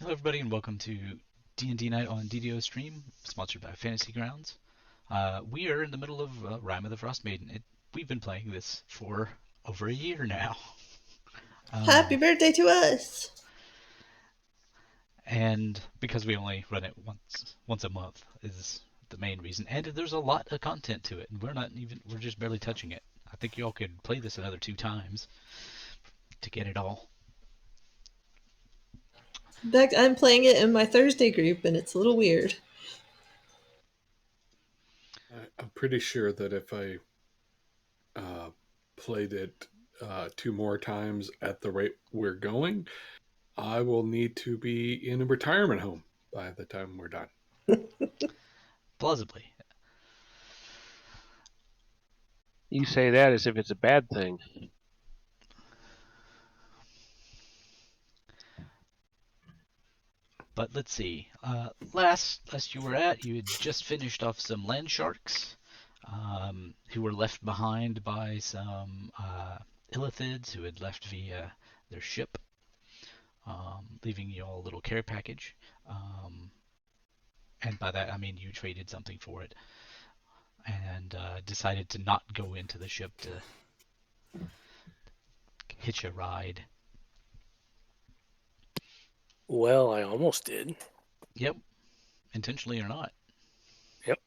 Hello, everybody, and welcome to D&D Night on DDOstream, sponsored by Fantasy Grounds. We are in the middle of Rime of the Frostmaiden. We've been playing this for over a year now. Happy birthday to us! And because we only run it once a month is the main reason. And there's a lot of content to it, and we're just barely touching it. I think y'all could play this another 2 times to get it all. In fact, I'm playing it in my Thursday group, and it's a little weird. I'm pretty sure that if I played it 2 more times at the rate we're going, I will need to be in a retirement home by the time we're done. Plausibly. You say that as if it's a bad thing. But let's see. Last you were at, you had just finished off some land sharks, who were left behind by some illithids who had left via their ship, leaving you all a little care package. And by that I mean you traded something for it, and decided to not go into the ship to hitch a ride. Well, I almost did. Yep, intentionally or not. Yep.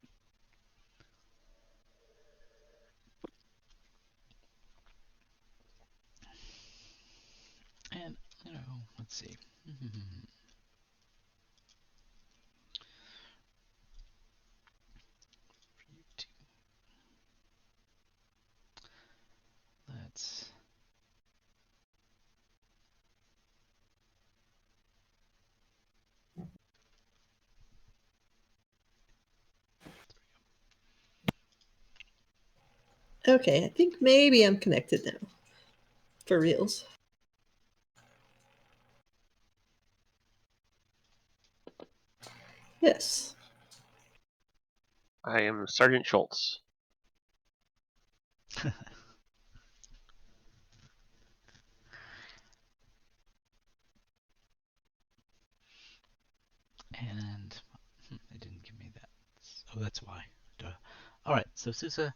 And, let's see. Let's... Okay, I think maybe I'm connected now. For reals. Yes. I am Sergeant Schultz. And it didn't give me that. Oh, that's why. Duh. Alright, so Suzza,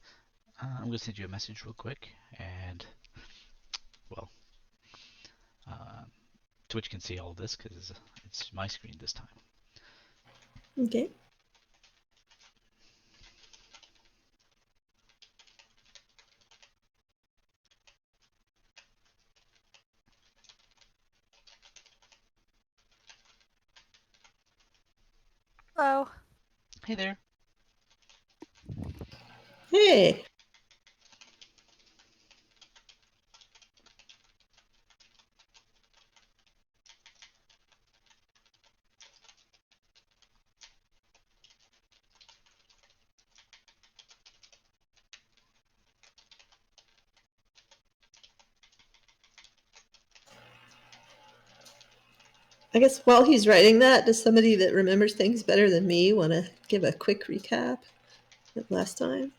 I'm going to send you a message real quick, and, well, Twitch can see all of this because it's my screen this time. Okay. Hello. Hey there. Hey. I guess while he's writing that, does somebody that remembers things better than me want to give a quick recap of last time?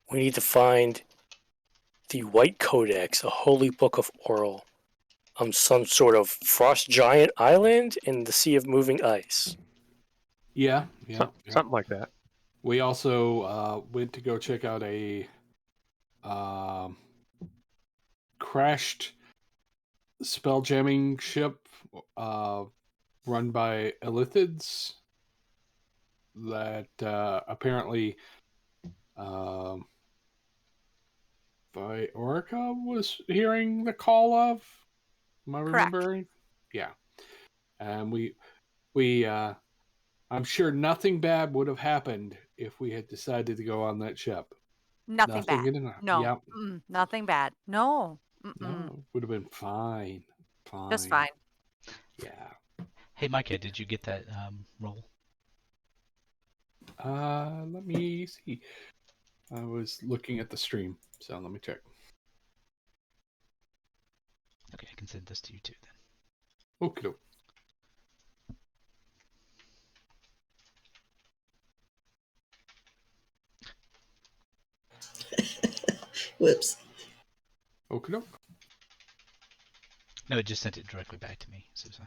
We need to find the White Codex, a holy book of oral, on some sort of frost giant island in the Sea of Moving Ice. Yeah. Something like that. We also went to go check out a crashed spell jamming ship run by illithids that apparently Viorica was hearing the call of. Am I Correct. remembering? Yeah. And I'm sure nothing bad would have happened if we had decided to go on that ship. Nothing bad. in it. No. Yep. Nothing bad. No. No, would have been fine. Just fine. Yeah. Hey, Micah, did you get that roll? Let me see. I was looking at the stream, so let me check. Okay, I can send this to you too then. Okay. Whoops. Okay. No, it just sent it directly back to me, Suzza.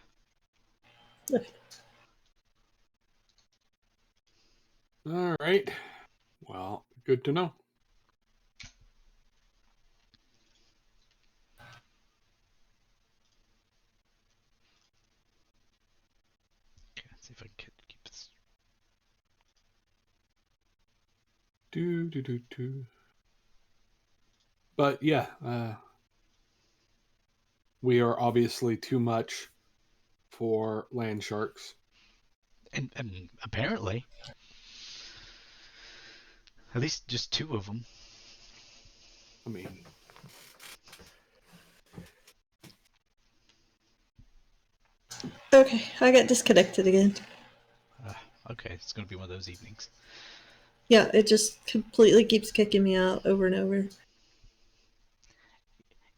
All right. Well, good to know. Okay, let's see if I can keep this. Do. But yeah, we are obviously too much for land sharks. And apparently, at least just 2 of them. I mean, Okay, I got disconnected again. Okay, it's going to be one of those evenings. Yeah, it just completely keeps kicking me out over and over.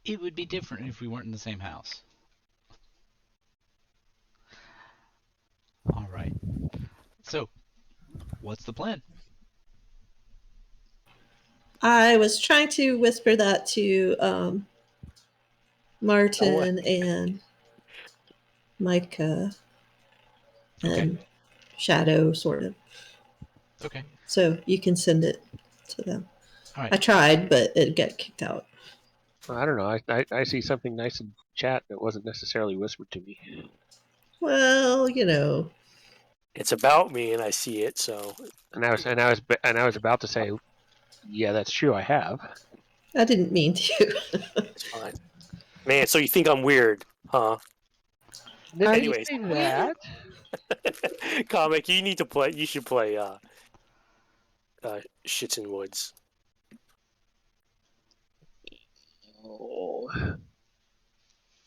It would be different if we weren't in the same house. All right. So, what's the plan? I was trying to whisper that to Marten and Micah and Shadow, sort of. Okay. So you can send it to them. All I right. tried, but it got kicked out. I don't know. I see something nice in chat that wasn't necessarily whispered to me. Well, you know. It's about me, and I see it. So And I was about to say, yeah, that's true. I have. I didn't mean to. it's fine. Man, so you think I'm weird, huh? Didn't Anyways. say that. Comic, you need to play. You should play Shits in Woods. Oh.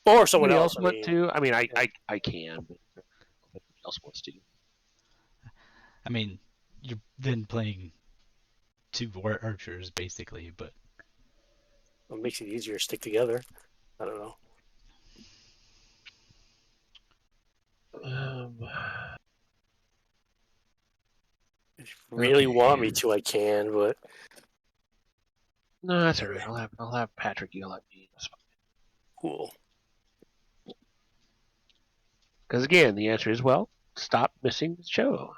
Or someone Somebody else. else want to? I mean, I can, but if somebody else wants to. I mean, you're then playing 2 archers, basically, but... It makes it easier to stick together. I don't know. If you really want me to, I can, but No, that's all right. I'll have Patrick yell at me. That's fine. cool. Because again, the answer is well, stop missing the show.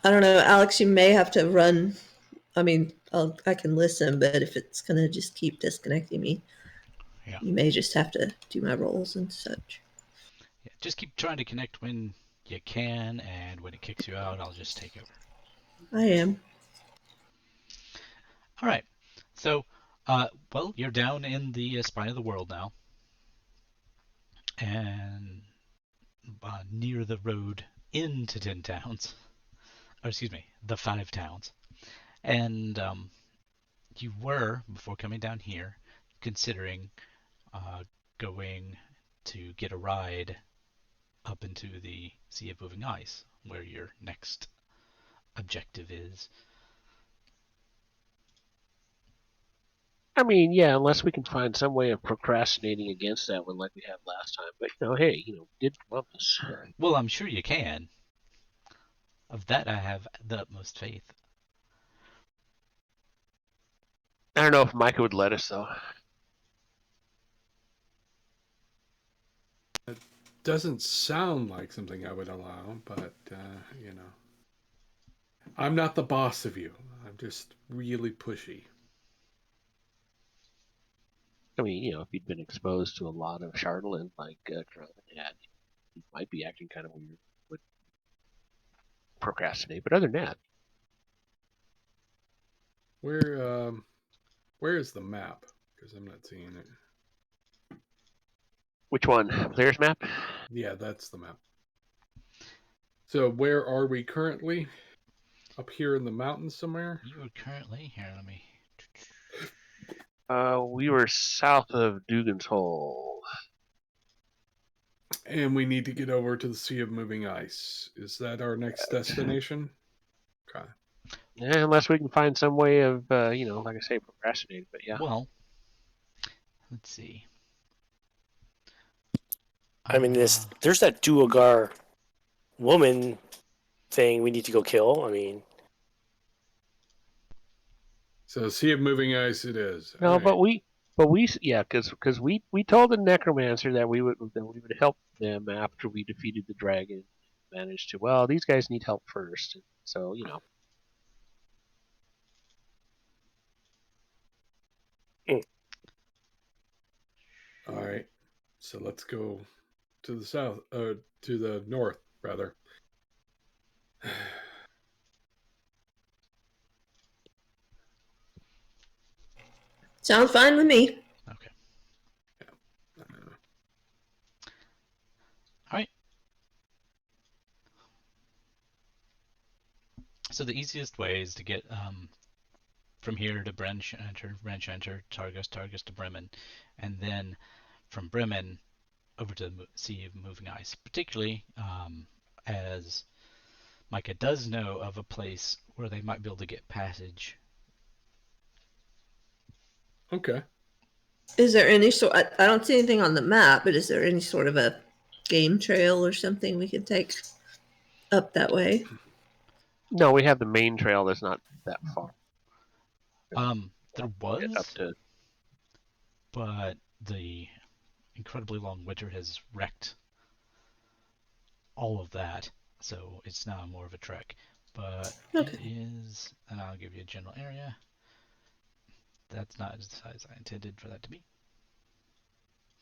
I don't know, Alex. You may have to run. I mean, I can listen, but if it's gonna just keep disconnecting me, Yeah. you may just have to do my rolls and such. Yeah, just keep trying to connect when you can, and when it kicks you out, I'll just take over. I am. All right. So, well, you're down in the spine of the world now, and near the road into 10 towns. Or excuse me, the 5 towns. And you were, before coming down here, considering going to get a ride up into the Sea of Moving Ice, where your next objective is. I mean, yeah, unless we can find some way of procrastinating against that one like we had last time. But, hey, we did Columbus. Well, I'm sure you can. Of that I have the utmost faith. I don't know if Micah would let us, though. it doesn't sound like something I would allow, but, I'm not the boss of you. I'm just really pushy. I mean, if you'd been exposed to a lot of Charlatan like Kraanan had, you might be acting kind of weird. Would procrastinate, but other than that, Where is the map? Because I'm not seeing it. which one? Player's map? Yeah, that's the map. So where are we currently? Up here in the mountains somewhere? You are currently here. Let me. We were south of Dugan's Hole. And we need to get over to the Sea of Moving Ice. Is that our next destination? Okay. Yeah, unless we can find some way of, like I say, procrastinating. But yeah. Well, let's see. I mean, there's that Duergar woman thing we need to go kill? I mean, So Sea of Moving Ice it is. No, All but right. because we told the necromancer that we would help them after we defeated the dragon. Managed to, well, these guys need help first, so All right. So let's go to the south, to the north, rather. Sounds fine with me. Okay. Uh, All right. So the easiest way is to get from here to Brenchenter, Targus, Targus to Bremen, and then from Bremen over to the Sea of Moving Ice. Particularly as Micah does know of a place where they might be able to get passage. okay. Is there any sort? I don't see anything on the map, but is there any sort of a game trail or something we could take up that way? no, we have the main trail that's not that far. There Get was, up to but the incredibly long winter has wrecked all of that, so it's now more of a trek. But Okay. it is, and I'll give you a general area. That's not as size I intended for that to be,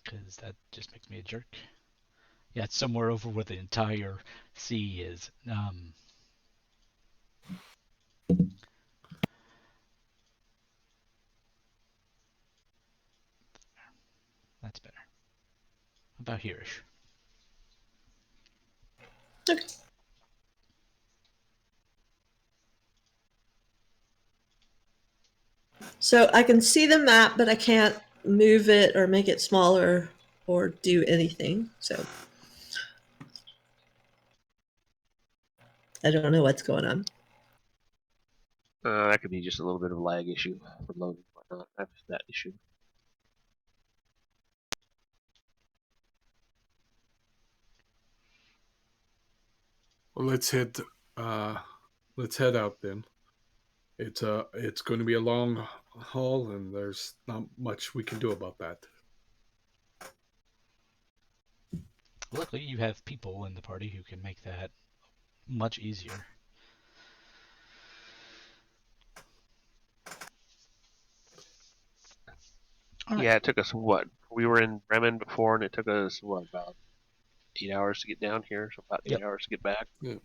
because that just makes me a jerk. Yeah, it's somewhere over where the entire sea is. That's better. About here-ish. Okay. So I can see the map, but I can't move it or make it smaller or do anything. So I don't know what's going on. that could be just a little bit of a lag issue for loading and whatnot. That's that issue. Well, let's head out then. It's going to be a long haul, and there's not much we can do about that. Luckily, you have people in the party who can make that much easier. Right. Yeah, it took us what? We were in Bremen before, and it took us what, about 8 hours to get down here, so about 8 hours to get back. Yep.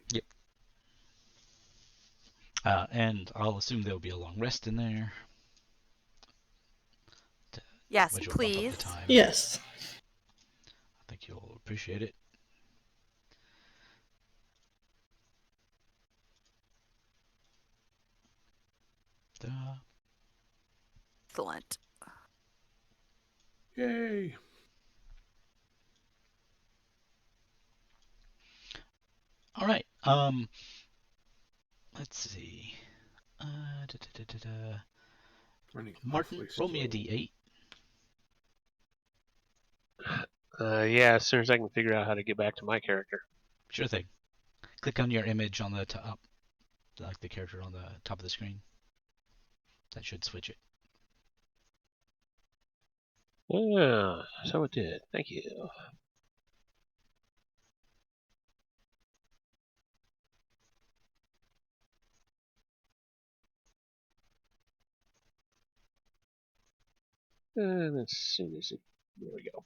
And I'll assume there'll be a long rest in there. Yes, Which will bump up the please. time. Yes. I think you'll appreciate it. Excellent. Yay! All right. Let's see. Marten, Awfully roll me a slow. d8. Yeah, as soon as I can figure out how to get back to my character. Sure thing. Click on your image on the top, like the character on the top of the screen. That should switch it. Yeah, so it did. Thank you. And as soon as it, there we go.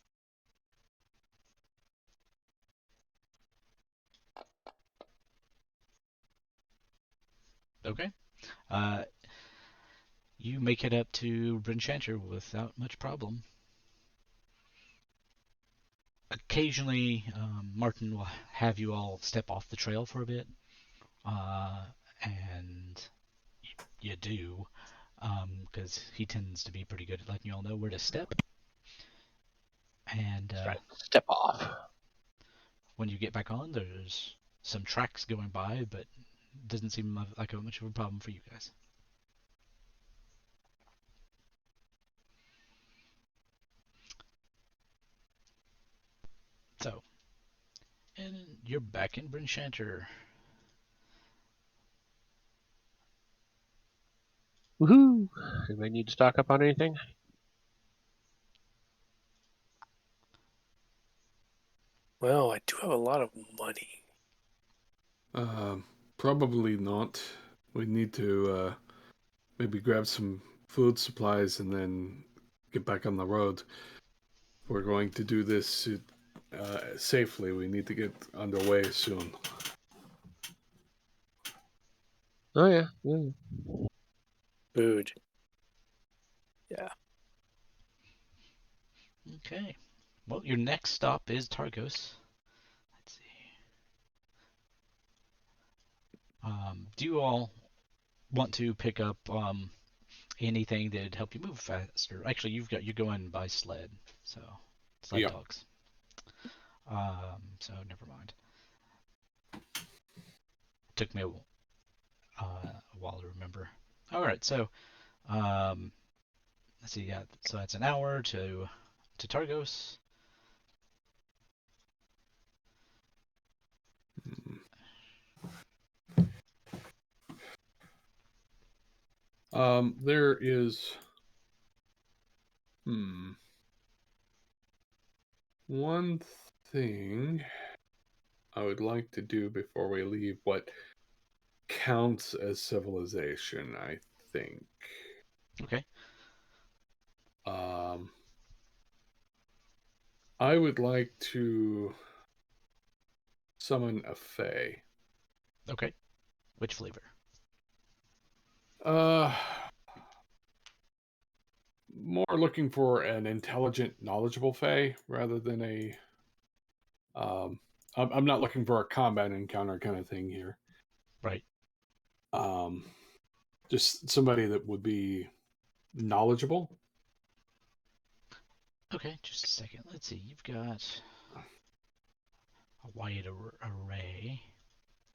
Okay. You make it up to Brinchanter without much problem. Occasionally, Marten will have you all step off the trail for a bit, and you do, because he tends to be pretty good at letting you all know where to step. And Right. Step off. when you get back on, there's some tracks going by, but it doesn't seem like much of a problem for you guys. So, and you're back in Brinchanter. Woohoo! Anybody need to stock up on anything? Well, I do have a lot of money. Probably not. We need to maybe grab some food supplies and then get back on the road. If we're going to do this safely, we need to get underway soon. Oh yeah. Food. Okay. Well, your next stop is Targos. Let's see. Do you all want to pick up anything that'd help you move faster? Actually, you're going by sled, so sled Yeah. dogs. So never mind. It took me a while to remember. All right, so let's see. Yeah, so that's an hour to Targos. There is one thing I would like to do before we leave what counts as civilization, I think. Okay. I would like to summon a fae. Okay. Which flavor? More looking for an intelligent, knowledgeable fae rather than a. I'm not looking for a combat encounter kind of thing here. Right. Just somebody that would be knowledgeable. Okay, just a second. Let's see. You've got a wide array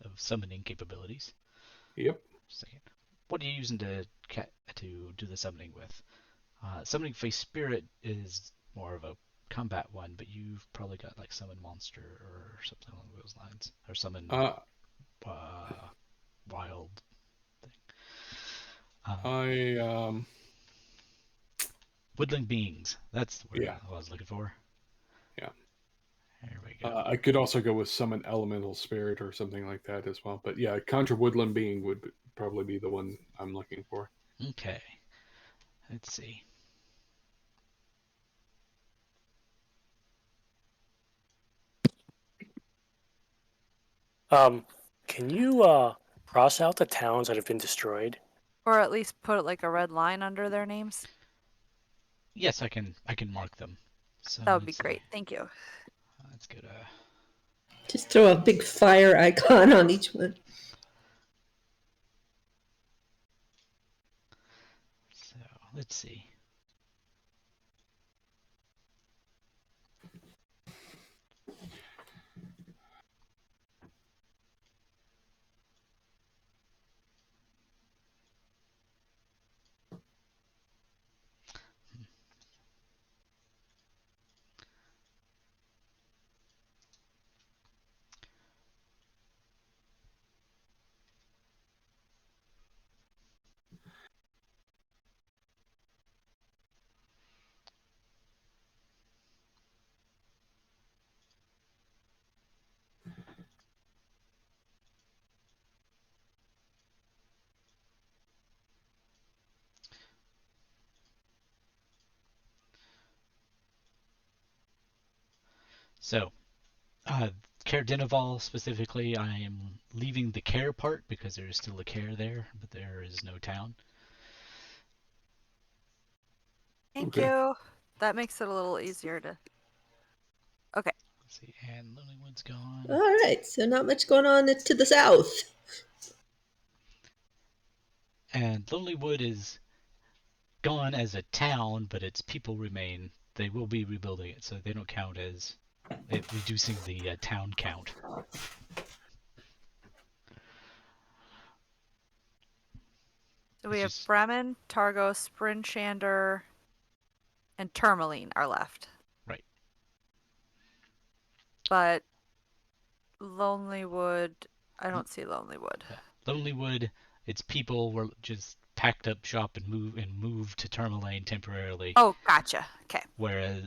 of summoning capabilities. Yep. Just a second. What are you using to do the summoning with? Summoning Face Spirit is more of a combat one, but you've probably got like Summon Monster or something along those lines, or Summon Wild thing. Woodland Beings. That's the word I was looking for. Yeah. There we go. I could also go with Summon Elemental Spirit or something like that as well. But yeah, Conjure Woodland Being would probably be the one I'm looking for. Okay. Let's see. Can you cross out the towns that have been destroyed? Or at least put like a red line under their names. Yes, I can mark them. So That would be let's see. great. Thank you. Let's go to. Just throw a big fire icon on each one. So let's see. So, Care Denival specifically, I am leaving the care part because there is still a care there, but there is no town. Thank Okay. you. That makes it a little easier to. Okay. Let's see, and Lonelywood's gone. All right, so not much going on to the south. And Lonelywood is gone as a town, but its people remain. They will be rebuilding it, so they don't count as reducing the town count. So we It's have just- Bremen, Targos, Brinshander, and Tourmaline are left. Right. But Lonelywood, I don't see Lonelywood. Lonelywood, its people were just packed up shop and moved to Tourmaline temporarily. Oh, gotcha. Okay. Whereas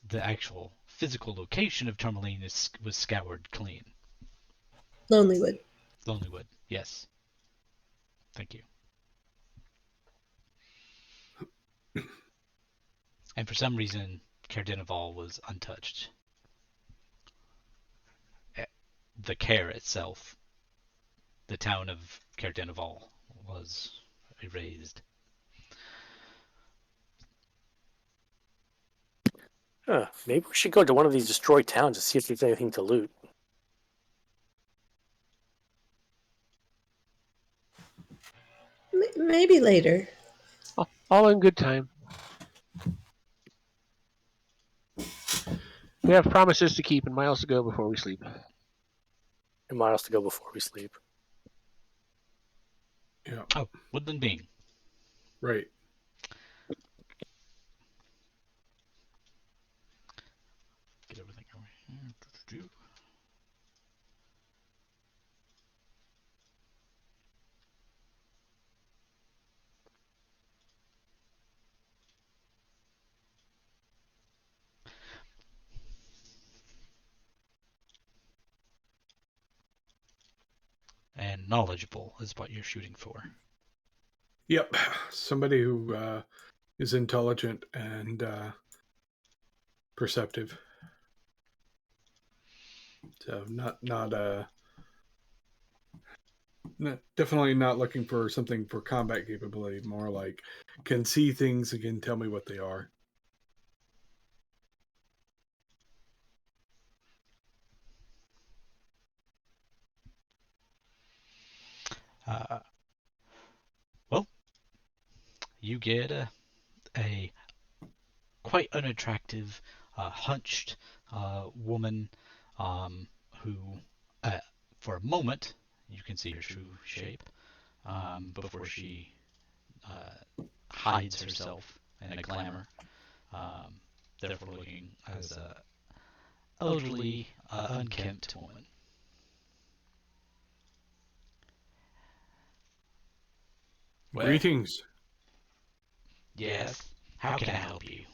the actual physical location of Tourmaline was scoured clean. Lonelywood. Lonelywood, yes. Thank you. And for some reason, Caer-Dineval was untouched. The Caer itself, the town of Caer-Dineval, was erased. Maybe we should go to one of these destroyed towns and see if there's anything to loot. Maybe later. All in good time. We have promises to keep and miles to go before we sleep. And miles to go before we sleep. Yeah. Oh, Woodland Bean. Right. Get everything over here. And knowledgeable is what you're shooting for. Yep. Somebody who is intelligent and perceptive. So definitely not looking for something for combat capability. More like can see things and can tell me what they are. Well, you get a quite unattractive, hunched woman who, for a moment, you can see her true shape before she hides herself in a glamour, therefore looking as a elderly, unkempt woman. Well, Greetings. yes. How can I help you?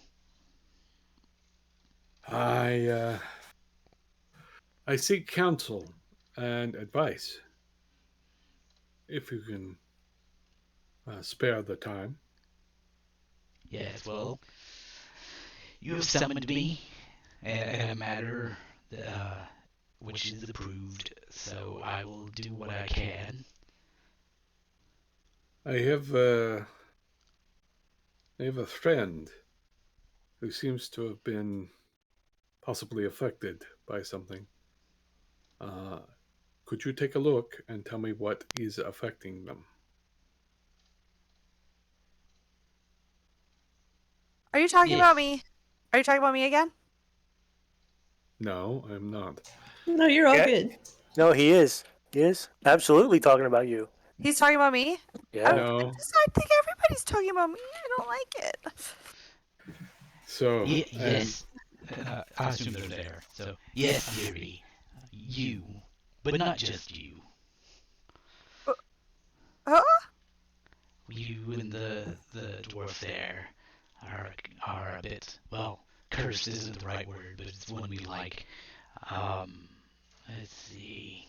I seek counsel and advice. If you can spare the time. Yes, well, you have summoned me in a matter which is approved, so I will do what I can. I have a friend who seems to have been possibly affected by something. Could you take a look and tell me what is affecting them? Are you talking Yes. about me? Are you talking about me again? No, I'm not. No, you're all Yeah. good. No, he is. He is absolutely talking about you. He's talking about me? Yeah. No. I think everybody's talking about me. I don't like it. So Yes. I assume they're there. So, yes, dearie. You. But not just you. Huh? You and the dwarf there are a bit, well, cursed isn't the right word, but it's one we like. Let's see.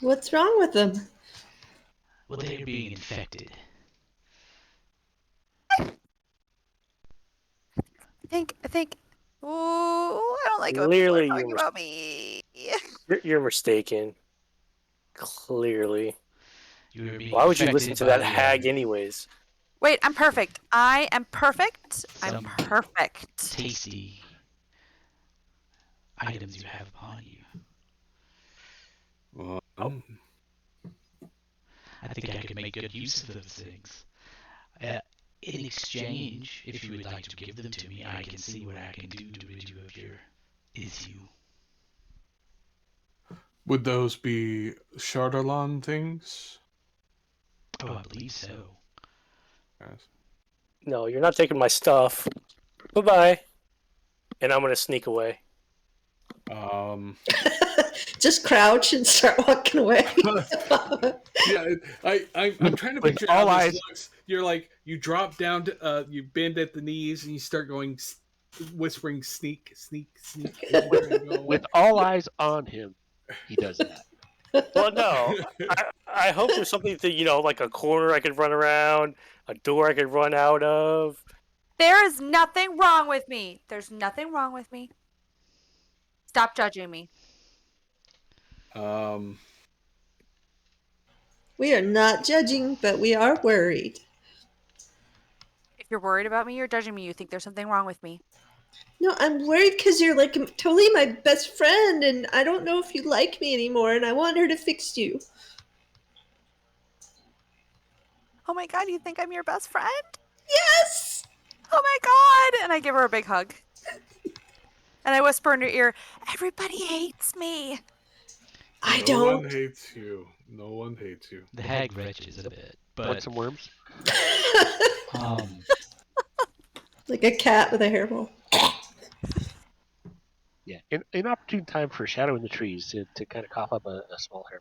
What's wrong with them? Well, they're being infected. I think. Oh, I don't like when people Clearly are talking you're about me. You're mistaken. Clearly. You are being Why would you listen infected to that by, hag anyways? Wait, I'm perfect. I am perfect. I'm Some perfect. tasty items you have upon you. well, I think I could make good use of those things. In exchange, if you would like to give them to me, I can see what I can do to rid you of your issue. would those be Chardelon things? Oh, I believe so. Yes. No, you're not taking my stuff. Bye-bye. And I'm going to sneak away. Just crouch and start walking away. Yeah, I'm trying to With picture all how this eyes- looks. You're like, you drop down to, you bend at the knees, and you start going, whispering, sneak, sneak, sneak. As you try and go away. With all eyes on him, he does that. Well, no. I hope there's something to, like a corner I could run around, a door I could run out of. There is nothing wrong with me. There's nothing wrong with me. Stop judging me. We are not judging, but we are worried. If you're worried about me, you're judging me. You think there's something wrong with me. No, I'm worried because you're like totally my best friend, and I don't know if you like me anymore, and I want her to fix you. Oh my god, you think I'm your best friend? Yes! Oh my god! And I give her a big hug. And I whisper in her ear, everybody hates me. I No don't. one hates you. No one hates you. The hag retches a bit, Want but some worms? Like a cat with a hairball. Yeah, an opportune time for shadow in the trees to kind of cough up a small hair.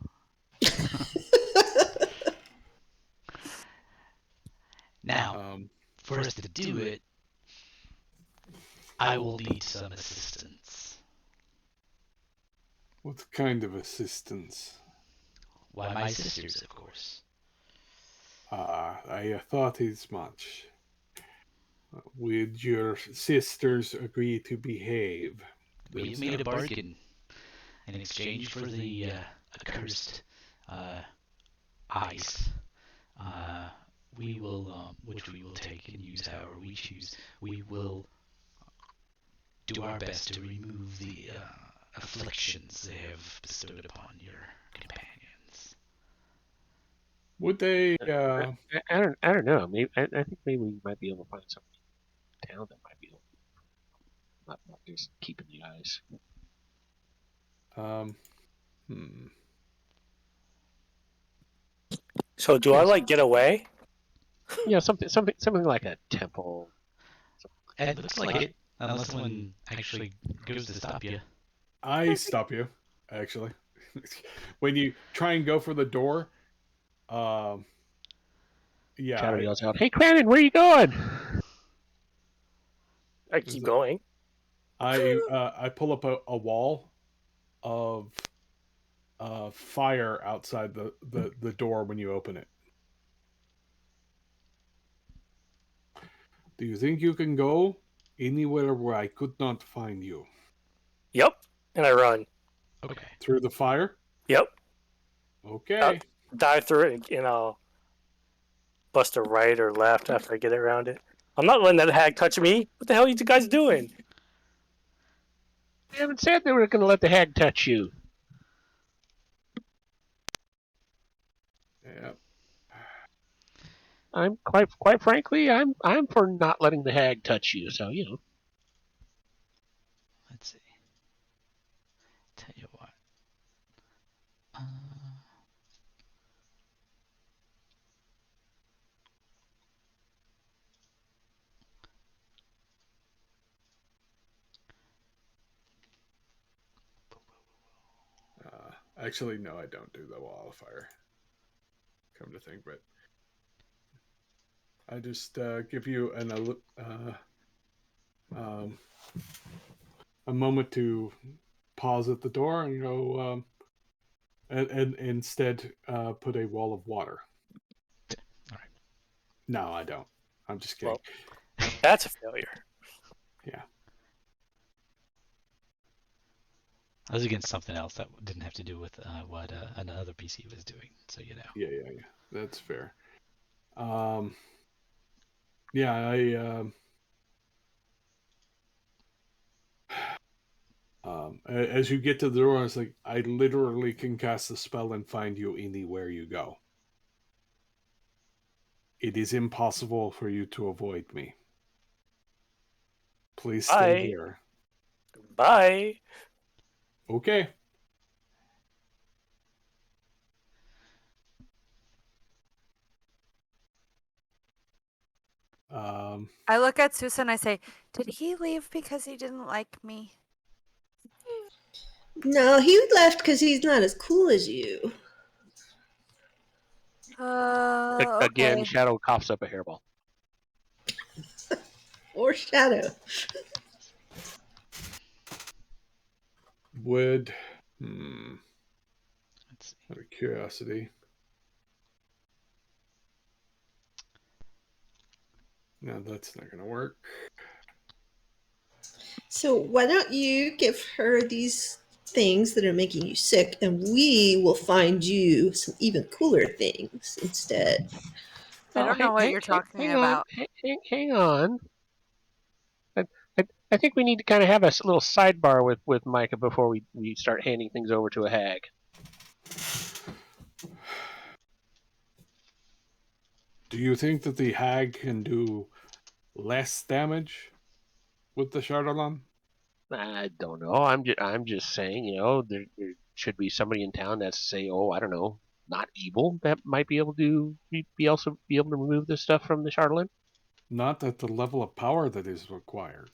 now, for us to do it, I will need some assistance. What kind of assistance? Why, my sisters, of course. I thought as much. Would your sisters agree to behave? We made a bargain in exchange for the accursed ice. We will, which we will take and use however we choose. We will do our best to remove the afflictions they have bestowed upon your companions. Would they? I don't know. Maybe I think maybe we might be able to find something in town that might be able not just keeping the eyes. So do I get away? Yeah, something like a temple. It looks like it, unless someone actually goes to stop you. I stop you, actually. When you try and go for the door, Shadow yeah, yells out, "Hey, Kraanan, where are you going?" I keep going. I pull up a wall of fire outside the door when you open it. Do you think you can go anywhere where I could not find you? Yep. And I run. Okay. Through the fire? Yep. Okay. Dive through it and I'll bust a right or left after I get around it. I'm not letting that hag touch me. What the hell are you guys doing? We haven't said they were going to let the hag touch you. Yeah. I'm quite frankly, I'm for not letting the hag touch you. So Let's see. Tell you what. Actually, no, I don't do the wall of fire. Come to think, but I just give you a moment to pause at the door and go, and instead put a wall of water. All right. No, I don't. I'm just kidding. Well, that's a failure. Yeah. I was against something else that didn't have to do with what another PC was doing, so you know. Yeah. That's fair. Yeah, as you get to the door, I was like, I literally can cast a spell and find you anywhere you go. It is impossible for you to avoid me. Please stay here. Bye. Okay. I look at Suzza and I say, did he leave because he didn't like me? No, he left because he's not as cool as you. Again, Okay. Shadow coughs up a hairball. Or Shadow. Would, Let's see. out of curiosity. No, that's not going to work. So why don't you give her these things that are making you sick, and we will find you some even cooler things instead. I don't know what you're talking hang about. hang on. I think we need to kind of have a little sidebar with Micah before we start handing things over to a hag. Do you think that the hag can do less damage with the Charlatan? I don't know. I'm just saying, there should be somebody in town that's say, oh, I don't know, not evil, that might be able to be able to remove this stuff from the Charlatan. Not at the level of power that is required.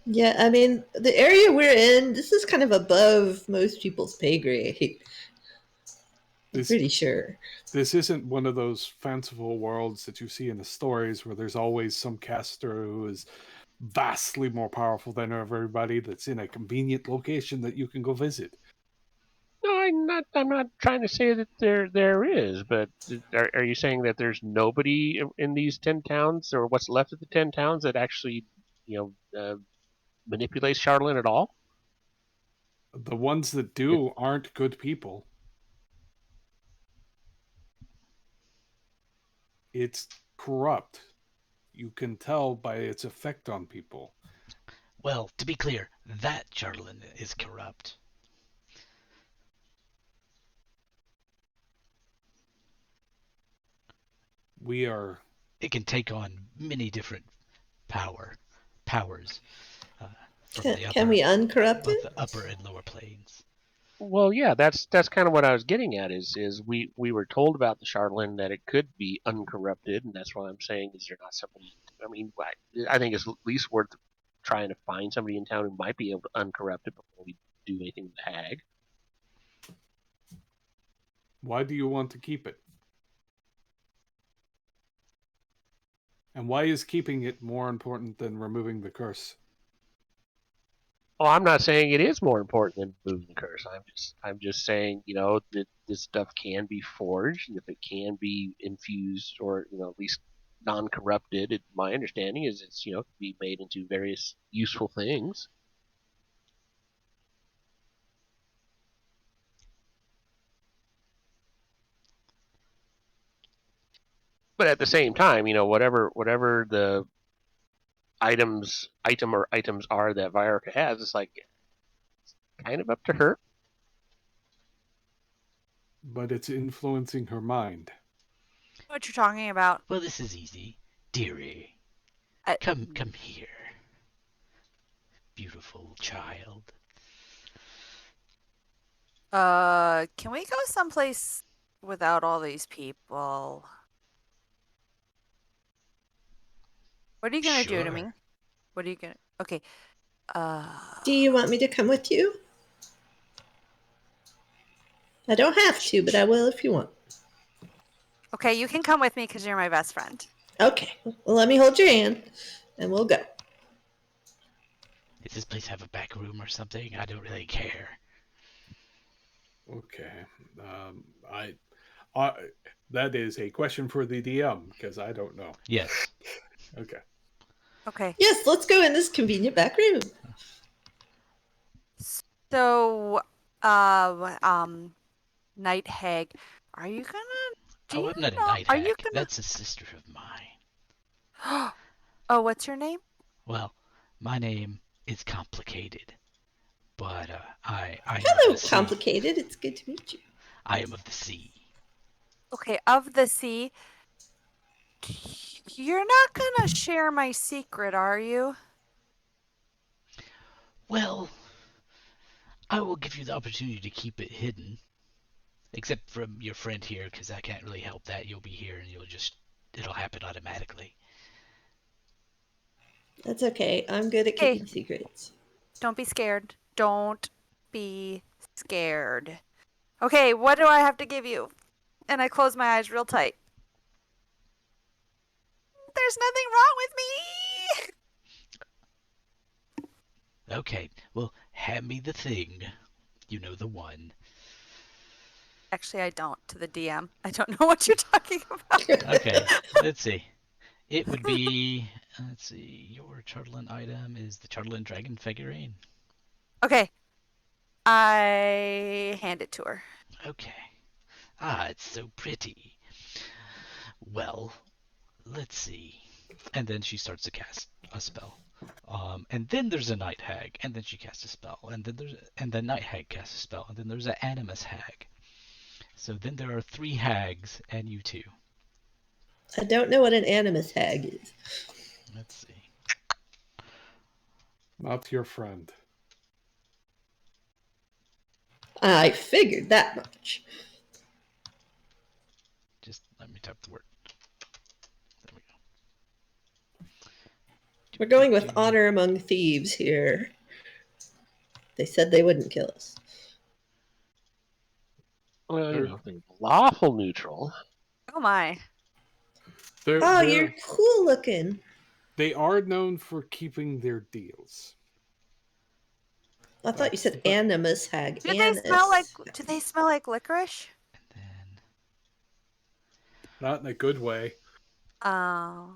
Yeah, I mean, the area we're in, this is kind of above most people's pay grade. I'm pretty sure. This isn't one of those fanciful worlds that you see in the stories where there's always some caster who is vastly more powerful than everybody that's in a convenient location that you can go visit. No, I'm not trying to say that there is, but are you saying that there's nobody in these 10 towns, or what's left of the 10 towns, that actually, manipulates Charlatan at all? The ones that do aren't good people. It's corrupt. You can tell by its effect on people. Well, to be clear, that Charlatan is corrupt. It can take on many different powers from Can we uncorrupt both it? the upper and lower planes. Well, yeah, that's kind of what I was getting at. Is we were told about the Charlatan that it could be uncorrupted, and that's why I'm saying, is there not somebody? I mean, I think it's at least worth trying to find somebody in town who might be able to uncorrupt it before we do anything with the hag. Why do you want to keep it? And why is keeping it more important than removing the curse? Oh, I'm not saying it is more important than moving the curse. I'm just saying, that this stuff can be forged, and if it can be infused, or at least non-corrupted, my understanding is it's can be made into various useful things. But at the same time, whatever the items are that Viorica has, it's like kind of up to her. But it's influencing her mind. What you're talking about? Well, this is easy. Dearie, come here. Beautiful child. Can we go someplace without all these people? What are you gonna do to me? Sure. What are you gonna? Okay. Do you want me to come with you? I don't have to, but I will if you want. Okay, you can come with me because you're my best friend. Okay, well, let me hold your hand, and we'll go. Does this place have a back room or something? I don't really care. Okay. That is a question for the DM, because I don't know. Yes. Okay. Okay. Yes, let's go in this convenient back room. So, Night Hag, are you gonna? I'm not a night Are hag. you gonna? That's a sister of mine. Oh, what's your name? Well, my name is complicated, but I am Hello, of the sea. complicated. It's good to meet you. I am of the sea. Okay, of the sea. You're not gonna share my secret, are you? Well, I will give you the opportunity to keep it hidden. Except from your friend here, because I can't really help that. You'll be here and it'll happen automatically. That's okay. I'm good at Hey. keeping secrets. Don't be scared. Don't be scared. Okay, what do I have to give you? And I close my eyes real tight. There's nothing wrong with me. Okay, well, hand me the thing. You know the one. Actually, I don't. To the DM. I don't know what you're talking about. Okay, let's see. It would be, let's see, your Chartland item is the Chartland Dragon figurine. Okay. I hand it to her. Okay. Ah, it's so pretty. Well, let's see. And then she starts to cast a spell. And then there's a night hag, and then she casts a spell, and then night hag casts a spell, and then there's an animus hag. So then there are 3 hags and you 2. I don't know what an animus hag is. Let's see. Not your friend. I figured that much. Just let me type the word. There we go. We're going with honor among thieves here. They said they wouldn't kill us. Well, you know, they're lawful neutral. Oh my. Oh, you're cool looking. They are known for keeping their deals. I thought you said animus hag. Do they smell like licorice? And then Not in a good way. Oh.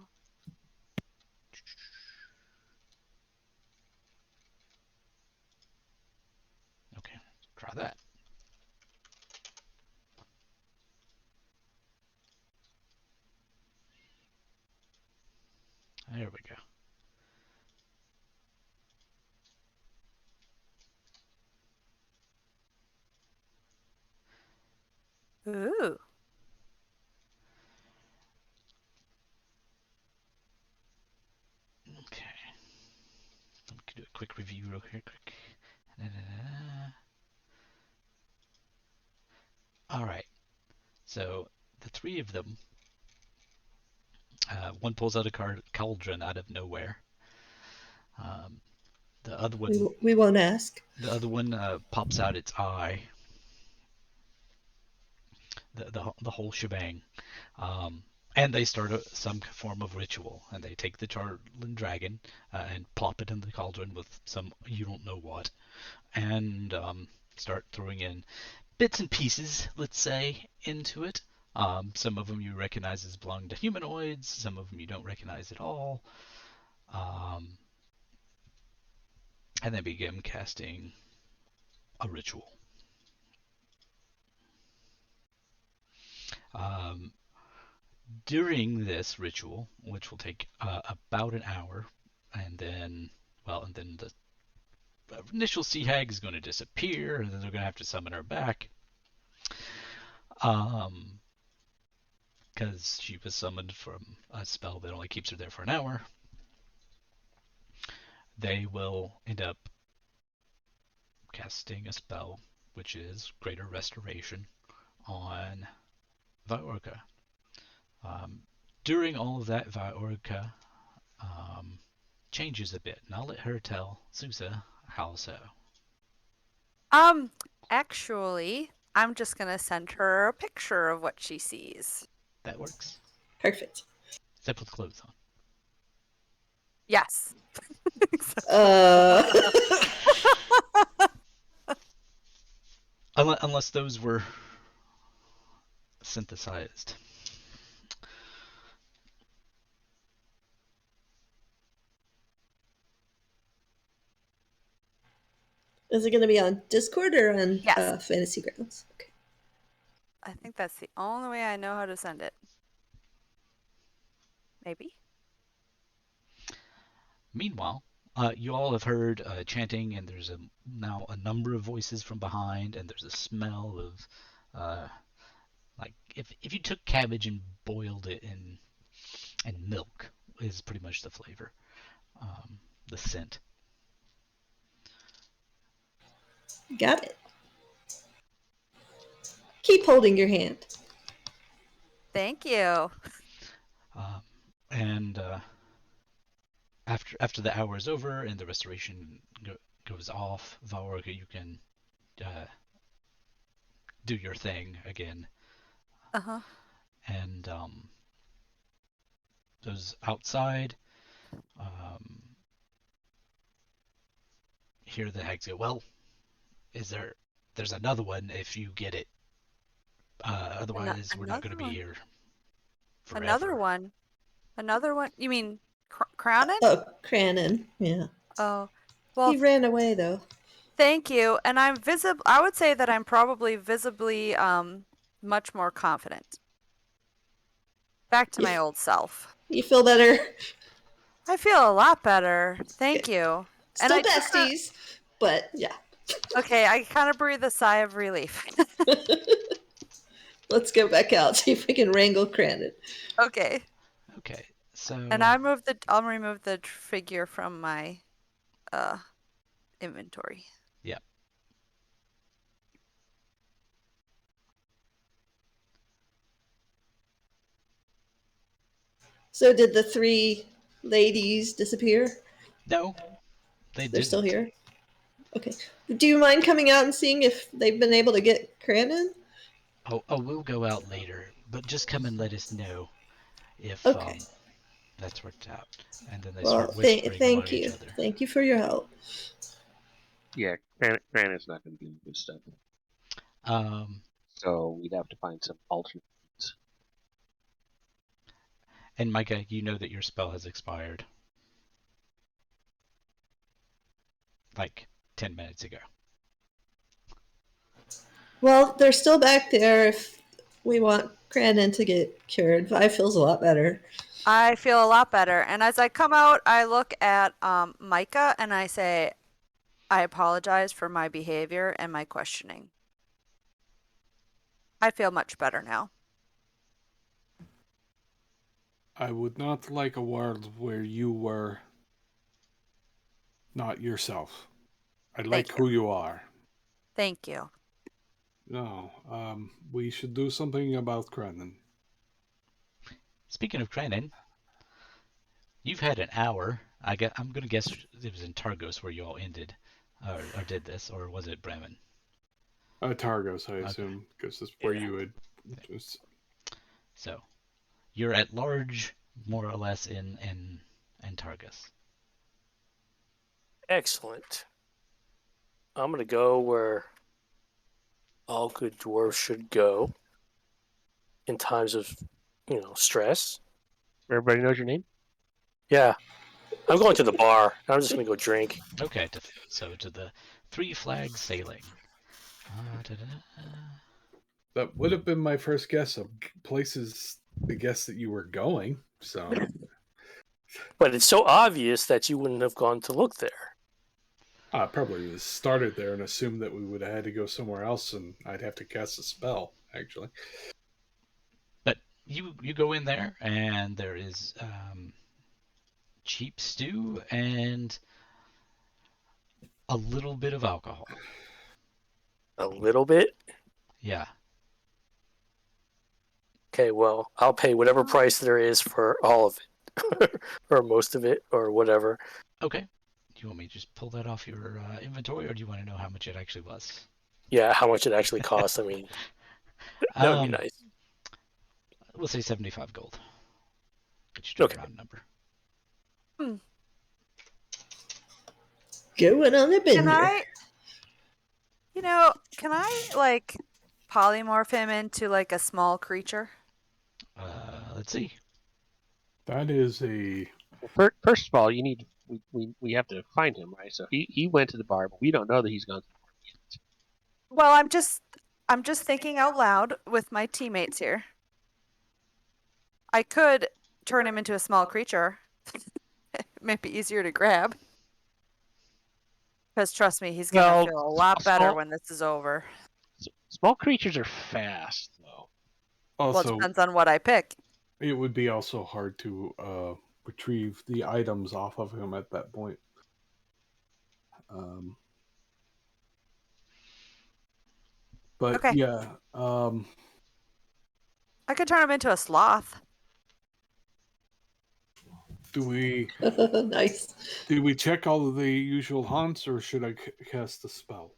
okay, try that. There we go. Ooh. Okay. We can do a quick review real quick. Alright. So, the 3 of them. One pulls out a cauldron out of nowhere. The other one... We won't ask. The other one pops out its eye. The whole shebang. And they start some form of ritual. And they take the Chartland dragon and plop it in the cauldron with some you don't know what. And start throwing in bits and pieces, let's say, into it. Some of them you recognize as belonging to humanoids. Some of them you don't recognize at all. And then begin casting a ritual. During this ritual, which will take about an hour, and then the initial sea hag is going to disappear, and then they're going to have to summon her back, because she was summoned from a spell that only keeps her there for an hour. They will end up casting a spell, which is Greater Restoration, on Viorica. During all of that, Viorica changes a bit, and I'll let her tell Suzza how so. Actually, I'm just gonna send her a picture of what she sees. That works. Perfect. Except with clothes on. Yes. Unless those were synthesized. Is it going to be on Discord or on Yes. Fantasy Grounds? Okay. I think that's the only way I know how to send it. Maybe. Meanwhile, you all have heard chanting, and there's now a number of voices from behind, and there's a smell of like if you took cabbage and boiled it in milk is pretty much the flavor, the scent. Got it. Keep holding your hand. Thank you. And after after the hour is over and the restoration goes off, Viorica, you can do your thing again. Uh-huh. And those outside hear the hags go, well, there's another one if you get it. Otherwise, we're not going to be here forever. Another one? Another one? You mean Kraanan? Oh, Kraanan. Yeah. Oh. Well, He ran away though. thank you. And I'm visible. I would say that I'm probably visibly much more confident. Back to my old self. You feel better? I feel a lot better. Thank you. Still I besties, but yeah. Okay, I kind of breathe a sigh of relief. Let's go back out, see if we can wrangle Kraanan. Okay. Okay, so... And I'll remove the figure from my inventory. Yeah. So did the 3 ladies disappear? No, They're didn't. still here? Okay. Do you mind coming out and seeing if they've been able to get Kraanan? Oh, we'll go out later, but just come and let us know if that's worked out. And then they start whispering thank among you. each other. Thank you for your help. Yeah, Kraanan not going to do this stuff. So we'd have to find some alternate. And Micah, you know that your spell has expired. Like 10 minutes ago. Well, they're still back there if we want Kraanan to get cured. Vi feels a lot better. I feel a lot better. And as I come out, I look at Micah and I say, I apologize for my behavior and my questioning. I feel much better now. I would not like a world where you were not yourself. I like who you are. Thank you. No, we should do something about Kraanan. Speaking of Kraanan, you've had an hour. I'm going to guess it was in Targos where you all ended, or did this, or was it Bremen? Targos, I assume, because that's where you would. Just... So, you're at large, more or less, in Targos. Excellent. I'm gonna go where all good dwarves should go in times of, stress. Everybody knows your name? Yeah. I'm going to the bar. I'm just gonna go drink. Okay, so to the Three Flags Sailing. That would have been my first guess of places to guess that you were going. So, but it's so obvious that you wouldn't have gone to look there. I probably started there and assumed that we would have had to go somewhere else, and I'd have to cast a spell. Actually, but you go in there, and there is cheap stew and a little bit of alcohol. A little bit? Yeah. Okay, well, I'll pay whatever price there is for all of it. Or most of it, or whatever. Okay. Do you want me to just pull that off your inventory, or do you want to know how much it actually was? Yeah, how much it actually costs. I mean, that would be nice. We'll say 75 gold. Get you to a round number. Going on a bender. Can I polymorph him into a small creature? Let's see. that is a. First of all, we have to find him, right? So he went to the bar, but we don't know that he's gone to the bar yet. Well, I'm just thinking out loud with my teammates here. I could turn him into a small creature. It might be easier to grab. Because trust me, he's gonna feel a lot better when this is over. Small creatures are fast, though. Also, Well, it depends on what I pick. It would be also hard to retrieve the items off of him at that point. But okay. Yeah, I could turn him into a sloth. Do we Nice. check all of the usual haunts, or should I cast a spell?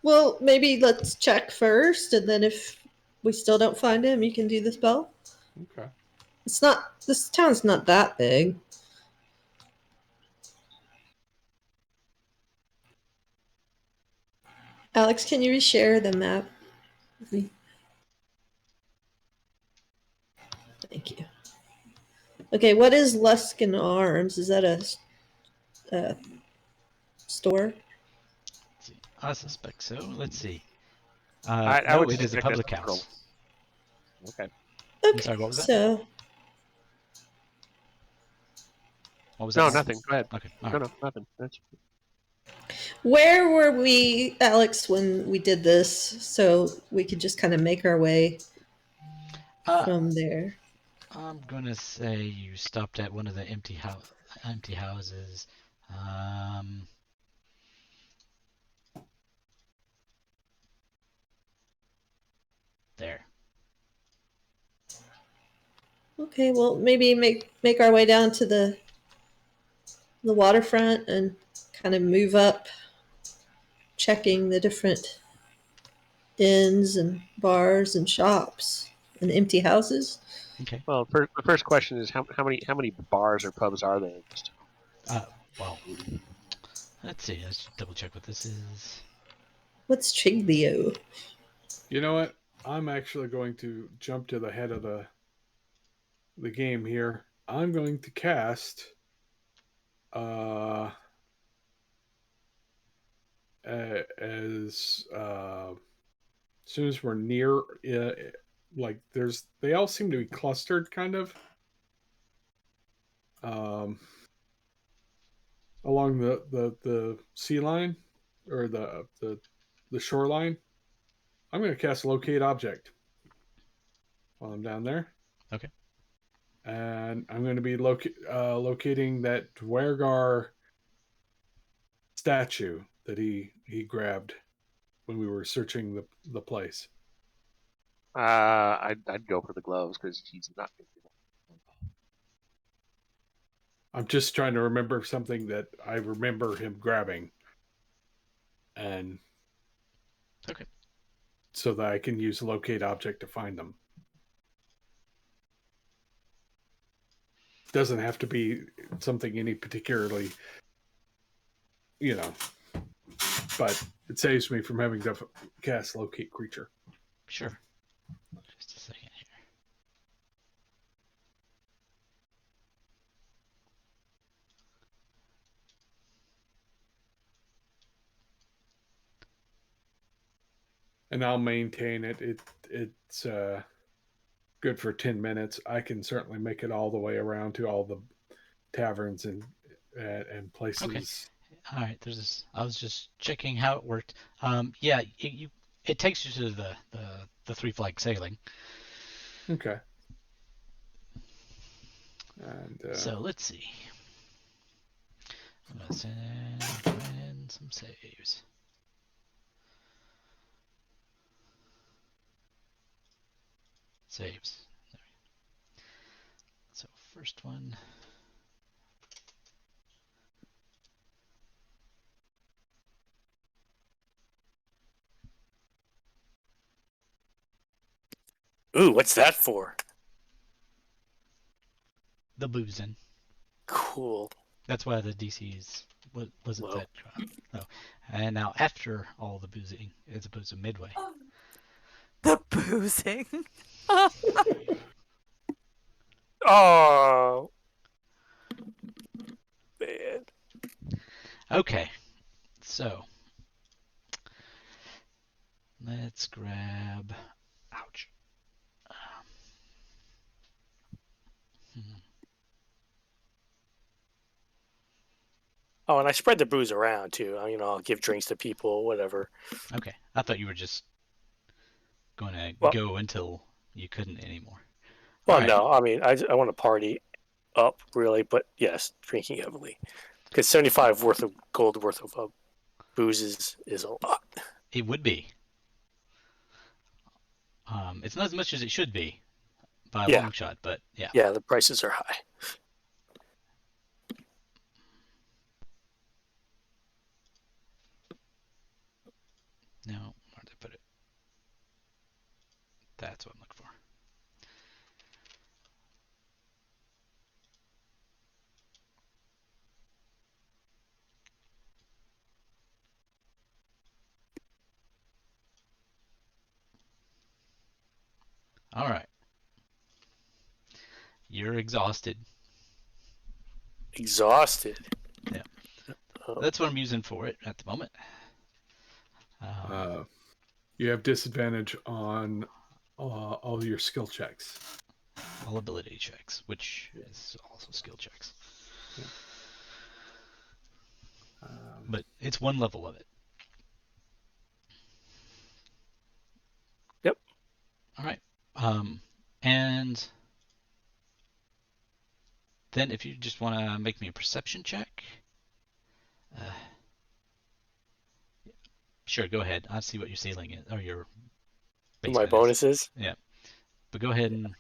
Well, maybe let's check first, and then if we still don't find him, you can do the spell. Okay. It's not. This town's not that big. Alex, can you reshare the map with me? Thank you. Okay, what is Luskin Arms? Is that a store? Let's see. I suspect so. Let's see. I No, would it is a suspect that's public a portal. house. Okay. Okay, sorry, what was that? so What was No, that? nothing. Go ahead. Okay. All No, right. no, nothing. That's where were we, Alex, when we did this? So we could just kind of make our way from there. I'm gonna say you stopped at one of the empty houses. There. Okay, well maybe make our way down to the waterfront and kind of move up, checking the different inns and bars and shops and empty houses. Okay. well. The first question is how many bars or pubs are there in this town? Well, let's see. Let's double check what this is. What's Chiglio? You know what? I'm actually going to jump to the head of the game here. I'm going to cast as soon as we're near like they all seem to be clustered kind of along the sea line or the shoreline. I'm going to cast locate object while I'm down there. Okay. And I'm going to be locating that Dwergar statue that he grabbed when we were searching the place. I'd go for the gloves because he's not going to do that. I'm just trying to remember something that I remember him grabbing, and Okay. so that I can use locate object to find them. Doesn't have to be something any particularly, but it saves me from having to cast locate creature. Sure. Just a second here. And I'll maintain it. It's good for 10 minutes. I can certainly make it all the way around to all the taverns and places. Okay. All right. There's this. I was just checking how it worked. Yeah. It takes you to the Three Flag Sailing. Okay. And so let's see. I'm gonna send in some saves. Saves. There we go. So first one. Ooh, what's that for? The boozing. Cool. That's why the DC's wasn't Low. that low. And now after all the boozing, as opposed to midway. The boozing. Oh, man. Okay, so let's grab. Ouch. Oh, and I spread the booze around too. I'll give drinks to people, whatever. Okay, I thought you were just going to go until you couldn't anymore. Well, right. no, I want to party up really, but yes, drinking heavily. Because 75 worth of gold worth of booze is a lot. It would be. It's not as much as it should be, by a Yeah. long shot, but yeah. Yeah, the prices are high. No, where did I put it? That's what I'm looking for. All right. You're exhausted. Exhausted. Yeah. Oh, That's what I'm using for it at the moment. You have disadvantage on all your skill checks. All ability checks, which is also skill checks. Yeah. But it's one level of it. Yep. All right. And then if you just want to make me a perception check. Sure, go ahead. I'll see what your ceiling is, or your base my bet is. bonuses. Yeah. But go ahead and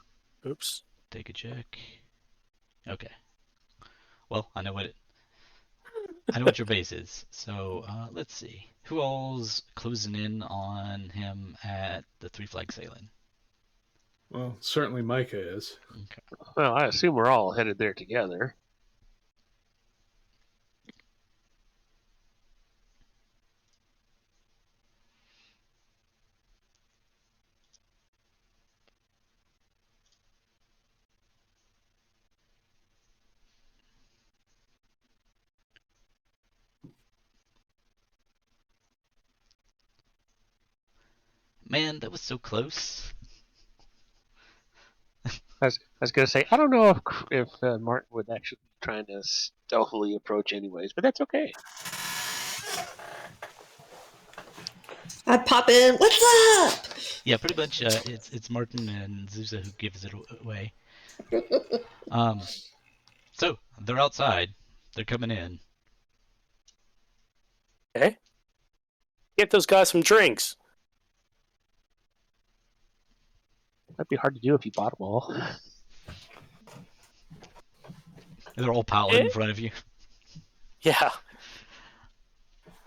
Oops. take a check. Okay. Well, I know what your base is. So let's see. Who all's closing in on him at the Three Flag Sailing? Well, certainly Micah is. Okay. Well, I assume we're all headed there together. Man, that was so close. I was going to say, I don't know if Marten would actually be trying to stealthily approach anyways, but that's okay. I pop in. What's up? Yeah, pretty much. It's Marten and Suzza who gives it away. So they're outside. They're coming in. Okay. Get those guys some drinks. Might be hard to do if you bought them all. They're all piled in front of you. Yeah.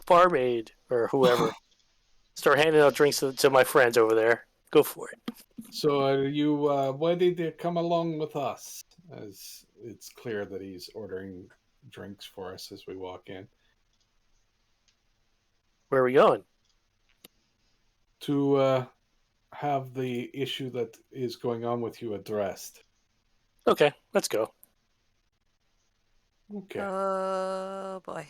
Barmaid or whoever. Start handing out drinks to my friends over there. Go for it. So are you ready to come along with us? As it's clear that he's ordering drinks for us as we walk in. Where are we going? To have the issue that is going on with you addressed. Okay, let's go. Okay. Oh boy.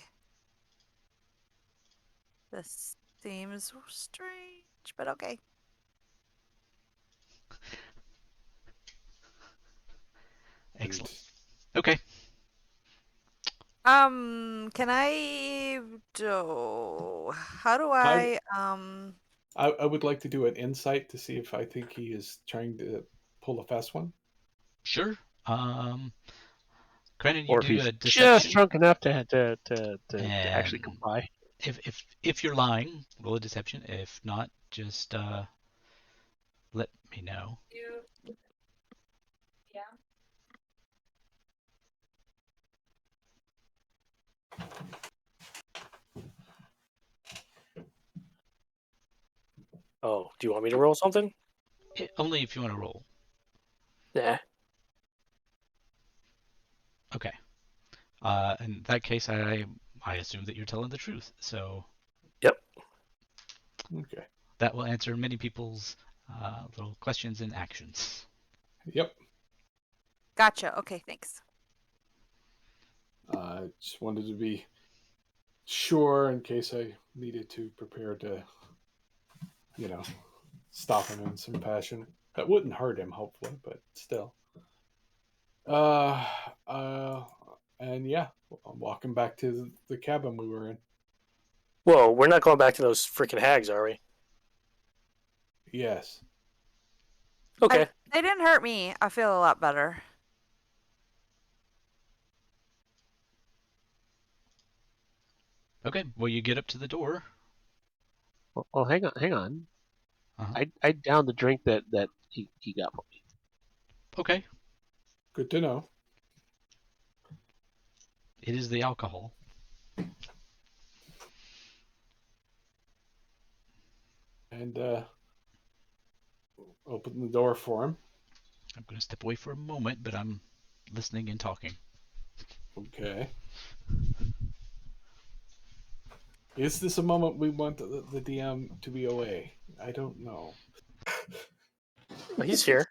This seems strange, but okay. Excellent. Okay. Can I do? How do I? I would like to do an insight to see if I think he is trying to pull a fast one. Sure. Kraanan, you Or if do he's a just deception. drunk enough to actually And comply. If you're lying, roll a deception. If not, just let me know. Oh, do you want me to roll something? Only if you want to roll. Nah. Okay. In that case, I assume that you're telling the truth. So. Yep. Okay. That will answer many people's little questions and actions. Yep. Gotcha. Okay, thanks. I just wanted to be sure in case I needed to prepare to, stop him in some passion. That wouldn't hurt him, hopefully, but still. And yeah, I'm walking back to the cabin we were in. Whoa, we're not going back to those freaking hags, are we? Yes. Okay. They didn't hurt me. I feel a lot better. Okay. Well, you get up to the door. Well, hang on. Uh-huh. I downed the drink that he got for me. Okay. Good to know. It is the alcohol. And open the door for him. I'm going to step away for a moment, but I'm listening and talking. Okay. Is this a moment we want the DM to be away? I don't know. Well, he's here.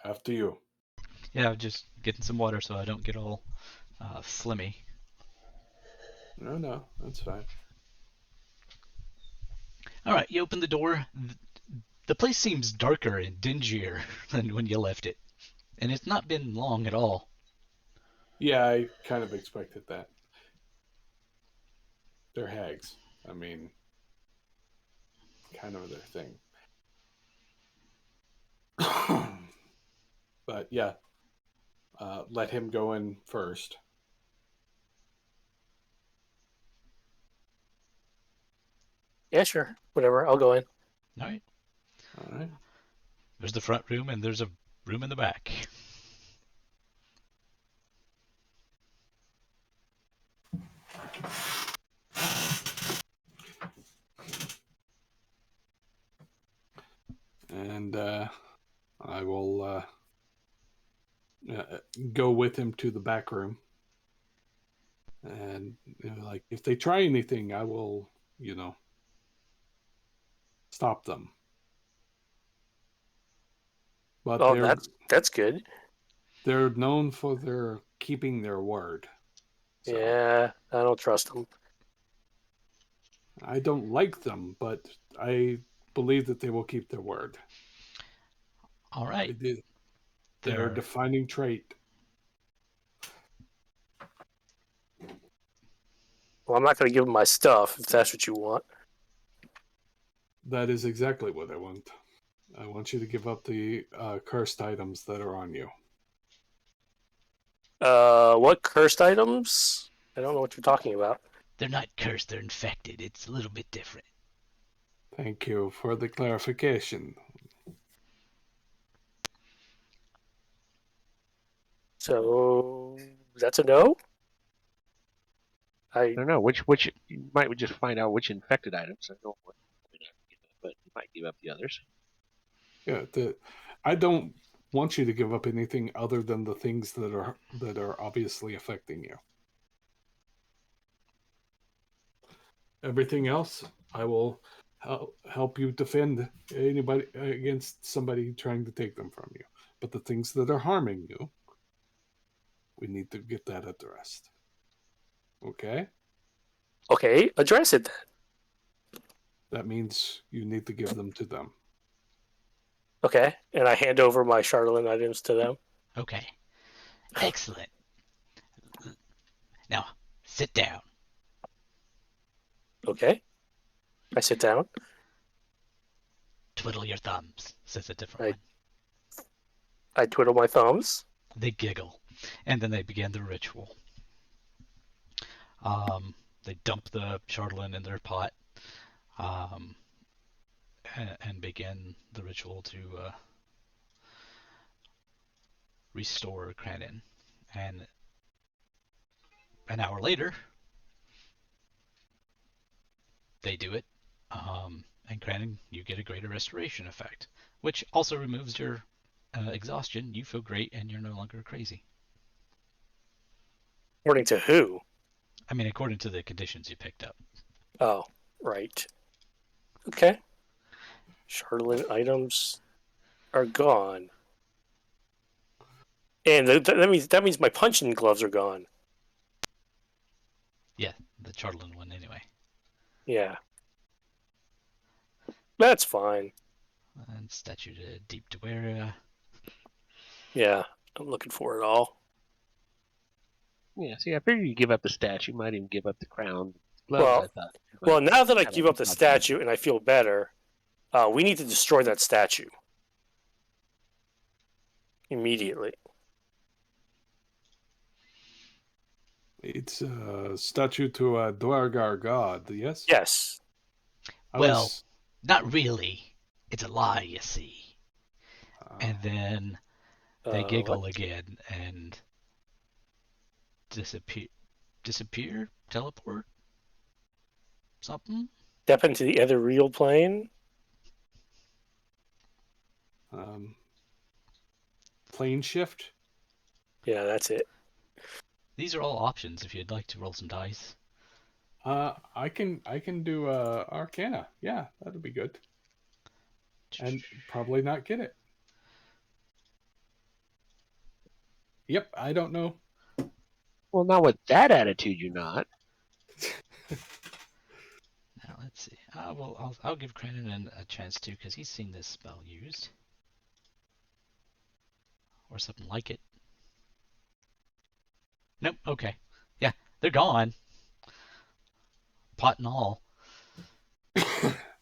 After you. Yeah, just getting some water so I don't get all phlegmy. No, that's fine. All right, you open the door. The place seems darker and dingier than when you left it, and it's not been long at all. Yeah, I kind of expected that. They're hags. I mean, kind of their thing. But yeah, let him go in first. Yeah, sure. Whatever. I'll go in. All right. All right. There's the front room, and there's a room in the back. And I will go with him to the back room. And like, if they try anything, I will, stop them. But Oh, that's good. they're known for their keeping their word. So Yeah, I don't trust them. I don't like them, but I believe that they will keep their word. All right. Their defining trait. Well, I'm not going to give them my stuff if that's what you want. That is exactly what I want. I want you to give up the cursed items that are on you. What cursed items? I don't know what you're talking about. They're not cursed, they're infected. It's a little bit different. Thank you for the clarification. So that's a no. I don't know which you might just find out which infected items. I don't want to give up, but you might give up the others. Yeah, I don't want you to give up anything other than the things that are obviously affecting you. Everything else, I will help you defend anybody against somebody trying to take them from you. But the things that are harming you, we need to get that addressed. Okay? Okay, address it then. That means you need to give them to them. Okay, and I hand over my Charlatan items to them. Okay. Excellent. Now, sit down. Okay, I sit down. Twiddle your thumbs, says a different one. I twiddle my thumbs. They giggle, and then they begin the ritual. They dump the Charlatan in their pot, and begin the ritual to restore Kraanan. And an hour later, they do it, and Kraanan, you get a greater restoration effect, which also removes your exhaustion. You feel great, and you're no longer crazy. According to who? I mean, according to the conditions you picked up. Oh, right. Okay. Charlatan items are gone. And that means my punching gloves are gone. Yeah, the Charlatan one anyway. Yeah. That's fine. And statue to Deep Dweria. Yeah, I'm looking for it all. Yeah, see, I figured you give up the statue. You might even give up the crown. Gloves, Well, I thought. Well, now that I Kind give of up the not statue and I feel better, we need to destroy that statue. Immediately. It's a statue to a Dwargar god, yes? Yes. Well, not really. It's a lie, you see. and then they What? giggle again and disappear, teleport, something. Step into the other real plane? Plane shift. Yeah, that's it. These are all options if you'd like to roll some dice. I can do Arcana. Yeah, that'd be good. And probably not get it. Yep, I don't know. Well, not with that attitude, you're not. Now let's see. Well, I'll give Kraanan a chance too, because he's seen this spell used, or something like it. Nope. Okay. Yeah, they're gone. Pot and all.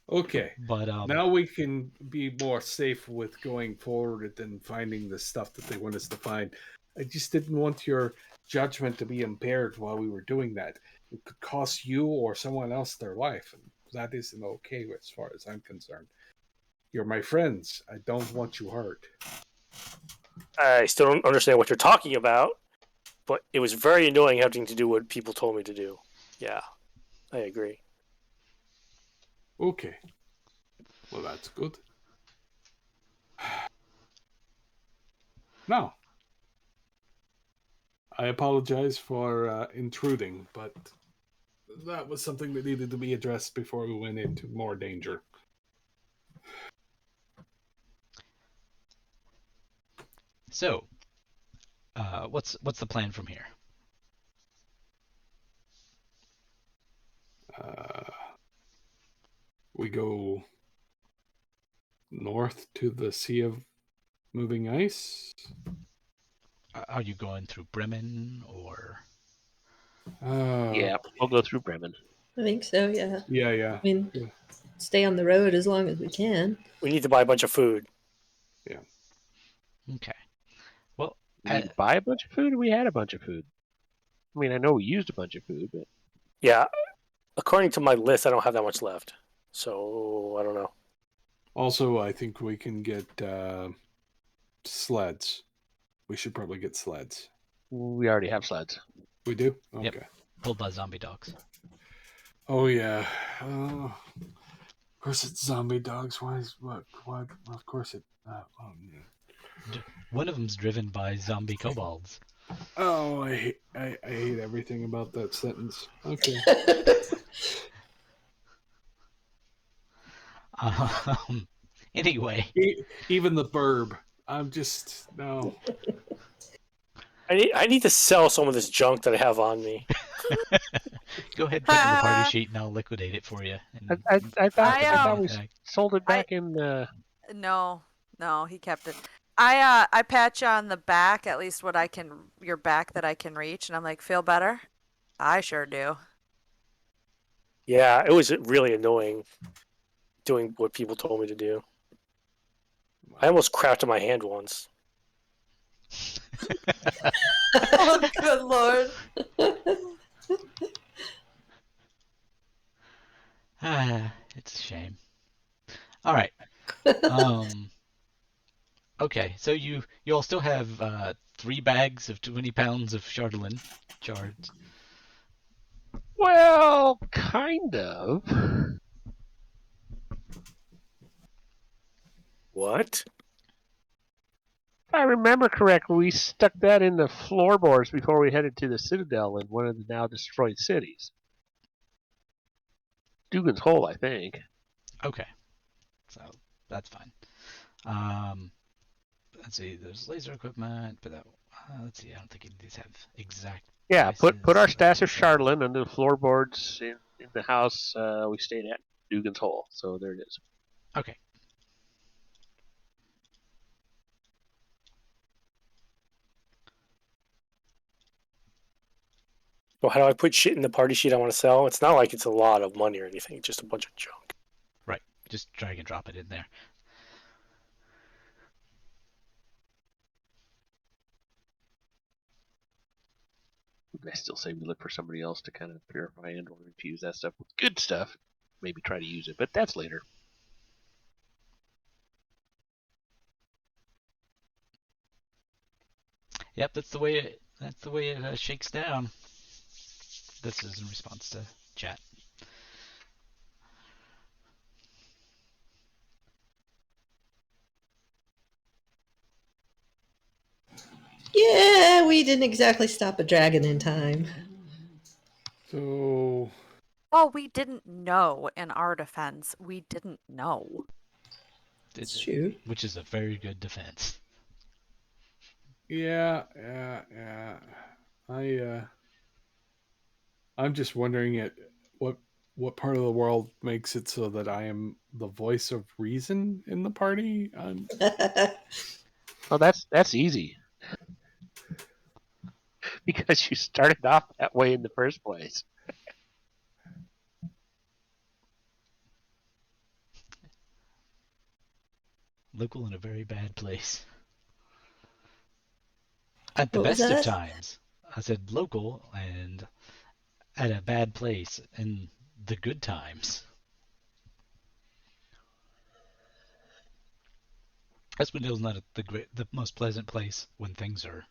Okay. But Now we can be more safe with going forward than finding the stuff that they want us to find. I just didn't want your judgment to be impaired while we were doing that. It could cost you or someone else their life. And that isn't okay as far as I'm concerned. You're my friends. I don't want you hurt. I still don't understand what you're talking about, but it was very annoying having to do what people told me to do. Yeah, I agree. Okay. Well, that's good. Now, I apologize for intruding, but that was something that needed to be addressed before we went into more danger. so, what's the plan from here? We go north to the Sea of Moving Ice. Are you going through Bremen or? Yeah, we'll go through Bremen. I think so, yeah. Yeah. I mean, Yeah. stay on the road as long as we can. We need to buy a bunch of food. Okay. Well, We need to buy a bunch of food, or we had a bunch of food? I mean, I know we used a bunch of food, but Yeah, according to my list, I don't have that much left. So, I don't know. Also, I think we can get sleds. We should probably get sleds. we already have sleds. We do? Okay. Yep. Pulled by zombie dogs. Oh, yeah. Of course it's zombie dogs. Why? Of course it... oh, yeah. One of them's driven by zombie kobolds. Oh, I hate everything about that sentence. Okay. Anyway. Even the burb. I'm just... No. I need to sell some of this junk that I have on me. Go ahead and put it in the party sheet and I'll liquidate it for you. And I thought we back. sold it back in. No, he kept it. I pat you on the back, at least your back that I can reach, and I'm like, feel better? I sure do. Yeah, it was really annoying doing what people told me to do. I almost crafted my hand once. Oh, good lord. It's a shame. All right. Okay, so you all still have 3 bags of 20 pounds of Chardolin shards. Well, kind of. What? If I remember correctly, we stuck that in the floorboards before we headed to the Citadel in one of the now destroyed cities. Dugan's Hole, I think. Okay, so that's fine. Let's see. There's laser equipment, but let's see. I don't think any of these have exact. Yeah, put prices, our so stash of that's- Chardolin under the floorboards in the house we stayed at, Dugan's Hole. So there it is. Okay. So how do I put shit in the party sheet I want to sell? It's not like it's a lot of money or anything, just a bunch of junk. Right. Just drag and drop it in there. I still say we look for somebody else to kind of purify and or infuse that stuff with good stuff. Maybe try to use it, but that's later. Yep, that's the way it shakes down. This is in response to chat. Yeah, we didn't exactly stop a dragon in time. So Well, we didn't know in our defense. We didn't know. It's true. Which is a very good defense. yeah. I'm just wondering what part of the world makes it so that I am the voice of reason in the party. Well, that's easy because you started off that way in the first place. Local in a very bad place. At the What was best of that? times. I said local and at a bad place in the good times. Icewind Dale's not the most pleasant place when things are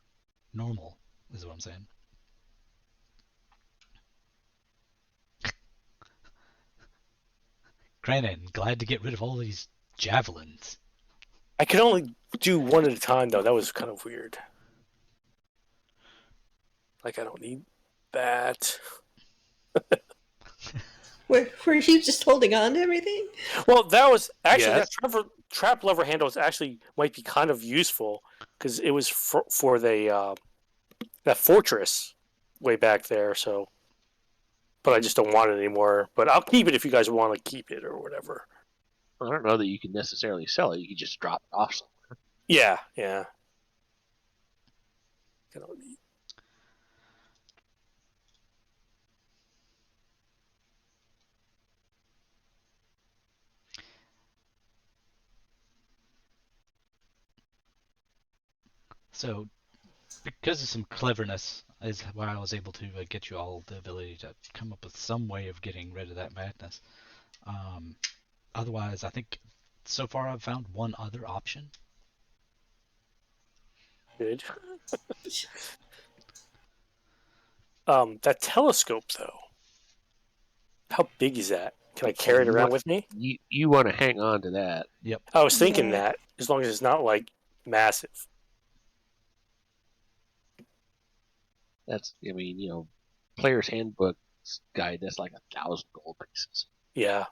normal, is what I'm saying. Kraanan, glad to get rid of all these javelins. I could only do one at a time, though. That was kind of weird. Like, I don't need that. Were you just holding on to everything? Well, that was actually Yes. that trap lever handle was actually might be kind of useful because it was for the that fortress way back there. So, but I just don't want it anymore. But I'll keep it if you guys want to keep it or whatever. I don't know that you can necessarily sell it. You can just drop it off somewhere. Yeah. I don't need. So, because of some cleverness, is why I was able to get you all the ability to come up with some way of getting rid of that madness. Otherwise, I think so far I've found one other option. Good. That telescope though. How big is that? Can I carry it around with me? You want to hang on to that. Yep. I was thinking Yeah. that as long as it's not like massive. That's, I mean, player's handbook guide. That's like 1,000 gold pieces Yeah.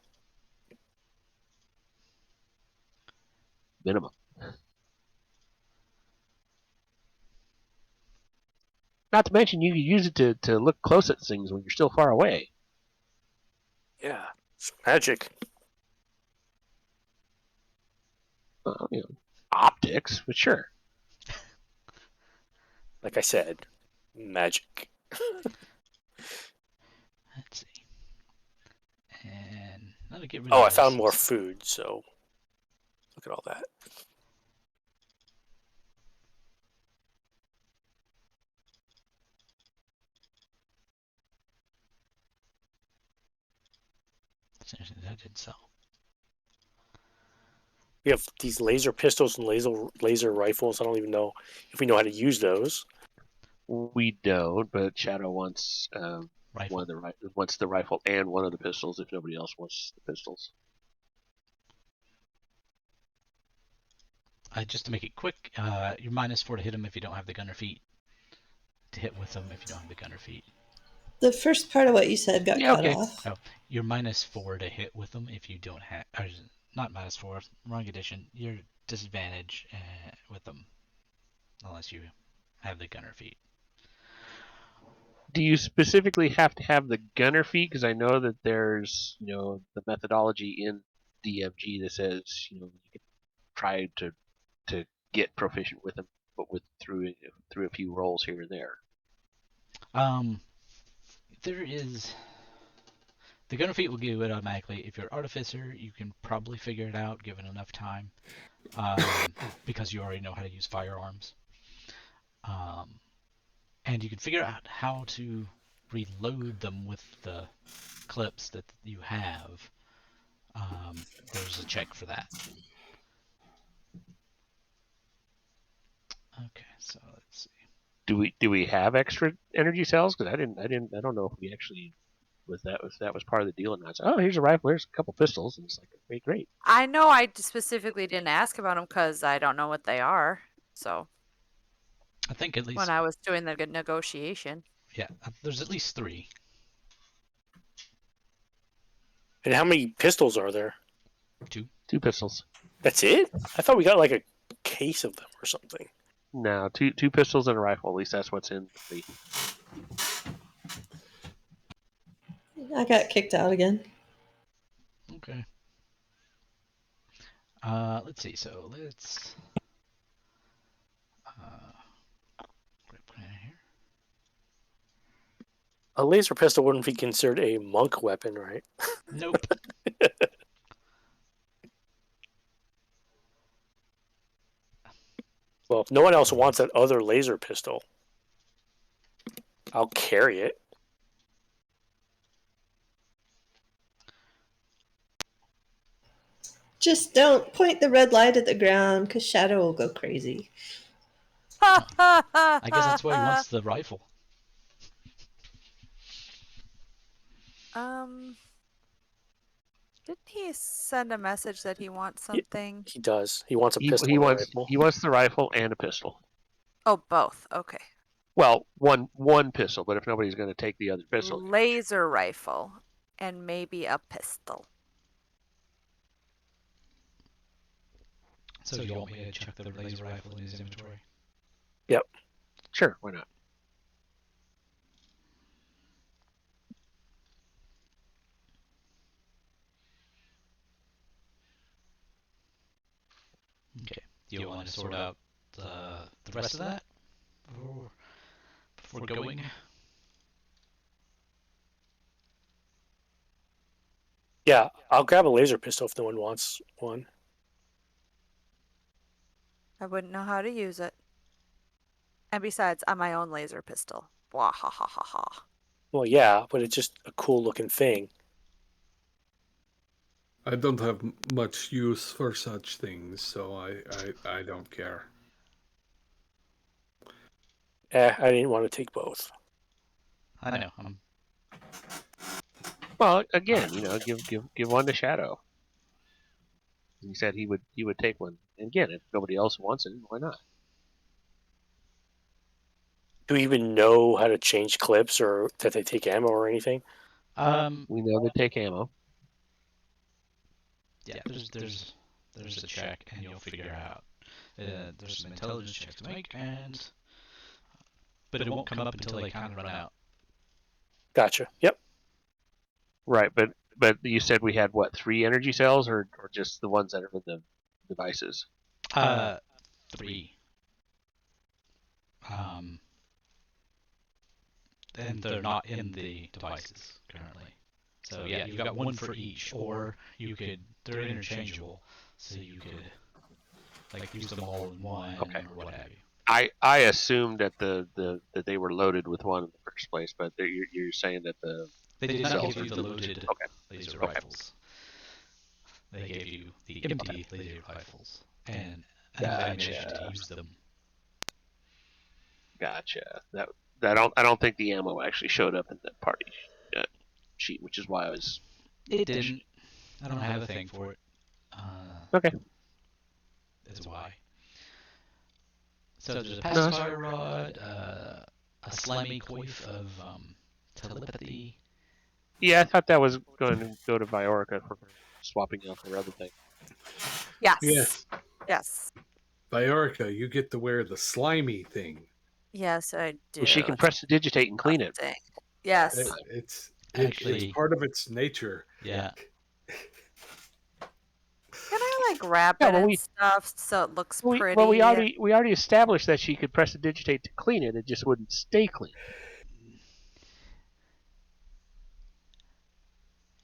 minimum. Not to mention, you could use it to look close at things when you're still far away. Yeah. It's magic. Optics, but sure. Like I said, magic. Let's see. And now to get rid Oh, of I found this. more food, so look at all that. That did so. We have these laser pistols and laser rifles. I don't even know if we know how to use those. We don't, but Shadow wants Rifle. wants the rifle and one of the pistols if nobody else wants the pistols. Just to make it quick, you're -4 to hit them if you don't have the gunner feet. To hit with them if you don't have the gunner feet. The first part of what you said got cut okay. off. Oh, you're -4 to hit with them if you don't have. Or not -4, wrong edition. You're disadvantage with them unless you have the gunner feet. Do you specifically have to have the gunner feet? Because I know that there's the methodology in DMG that says you can try to get proficient with them, but through a few rolls here and there. There is. The gunner feat will give it automatically. If you're artificer, you can probably figure it out given enough time, because you already know how to use firearms. And you can figure out how to reload them with the clips that you have. There's a check for that. Okay, so let's see. Do we have extra energy cells? Because I don't know if we actually if that was part of the deal or not. So, oh, here's a rifle. Here's a couple pistols, and it's like, okay, great. I know I specifically didn't ask about them because I don't know what they are. So I think at least when I was doing the negotiation, yeah, there's at least 3. And how many pistols are there? 2. 2 pistols. That's it? I thought we got like a case of them or something. No, two pistols and a rifle. At least that's what's in the. I got kicked out again. Okay. Let's see. So let's grab Kraanan here. A laser pistol wouldn't be considered a monk weapon, right? Nope. Well, if no one else wants that other laser pistol, I'll carry it. Just don't point the red light at the ground, because Shadow will go crazy. I guess that's why he wants the rifle. Didn't he send a message that he wants something? He does. He wants a pistol. He and a wants rifle. he wants the rifle and a pistol. Oh, both. Okay. Well, one pistol, but if nobody's going to take the other pistol, Laser rifle and maybe a pistol. So do you want me to check the laser rifle in his inventory? Yep. sure, why not? Okay. Do you want to sort out the rest of that before going? Yeah, I'll grab a laser pistol if no one wants one. I wouldn't know how to use it. And besides, I'm my own laser pistol. Wah ha ha ha ha. Well, yeah, but it's just a cool looking thing. I don't have much use for such things, so I don't care. I didn't want to take both. I know. Well, again, give one to Shadow. He said he would take one. And again, if nobody else wants it, why not? Do we even know how to change clips or that they take ammo or anything? We know they take ammo. Yeah, there's a check, and you'll figure out. There's some intelligence checks to make, but it won't come up until they kind of run out. Gotcha. Yep. Right, but you said we had what, 3 energy cells, or just the ones that are in the devices? 3. And they're not in the devices currently. So yeah, you've got one for each, or they're interchangeable, so you could use them all in one, Okay. or what have you. I assumed that that they were loaded with one in the first place, but you're saying that They did not cells give you are the loaded laser Okay. rifles. They gave you the empty laser rifles, and Gotcha. ammunition to use them. Gotcha. I don't think the ammo actually showed up in the party sheet, which is why I was. It didn't. I don't have a thing for it. Okay. That's why. So there's a pacifier rod, a slimy coif of telepathy. Yeah, I thought that was going to go to Viorica for swapping out their other thing. Yes. Yes. Yes. Viorica, you get to wear the slimy thing. Yes, I do. Well, she can prestidigitate and clean it. Yes. It's Actually, part of its nature. Yeah. Can I wrap Yeah, it well, and stuff so it looks pretty? Well, we already established that she could prestidigitate to clean it. It just wouldn't stay clean.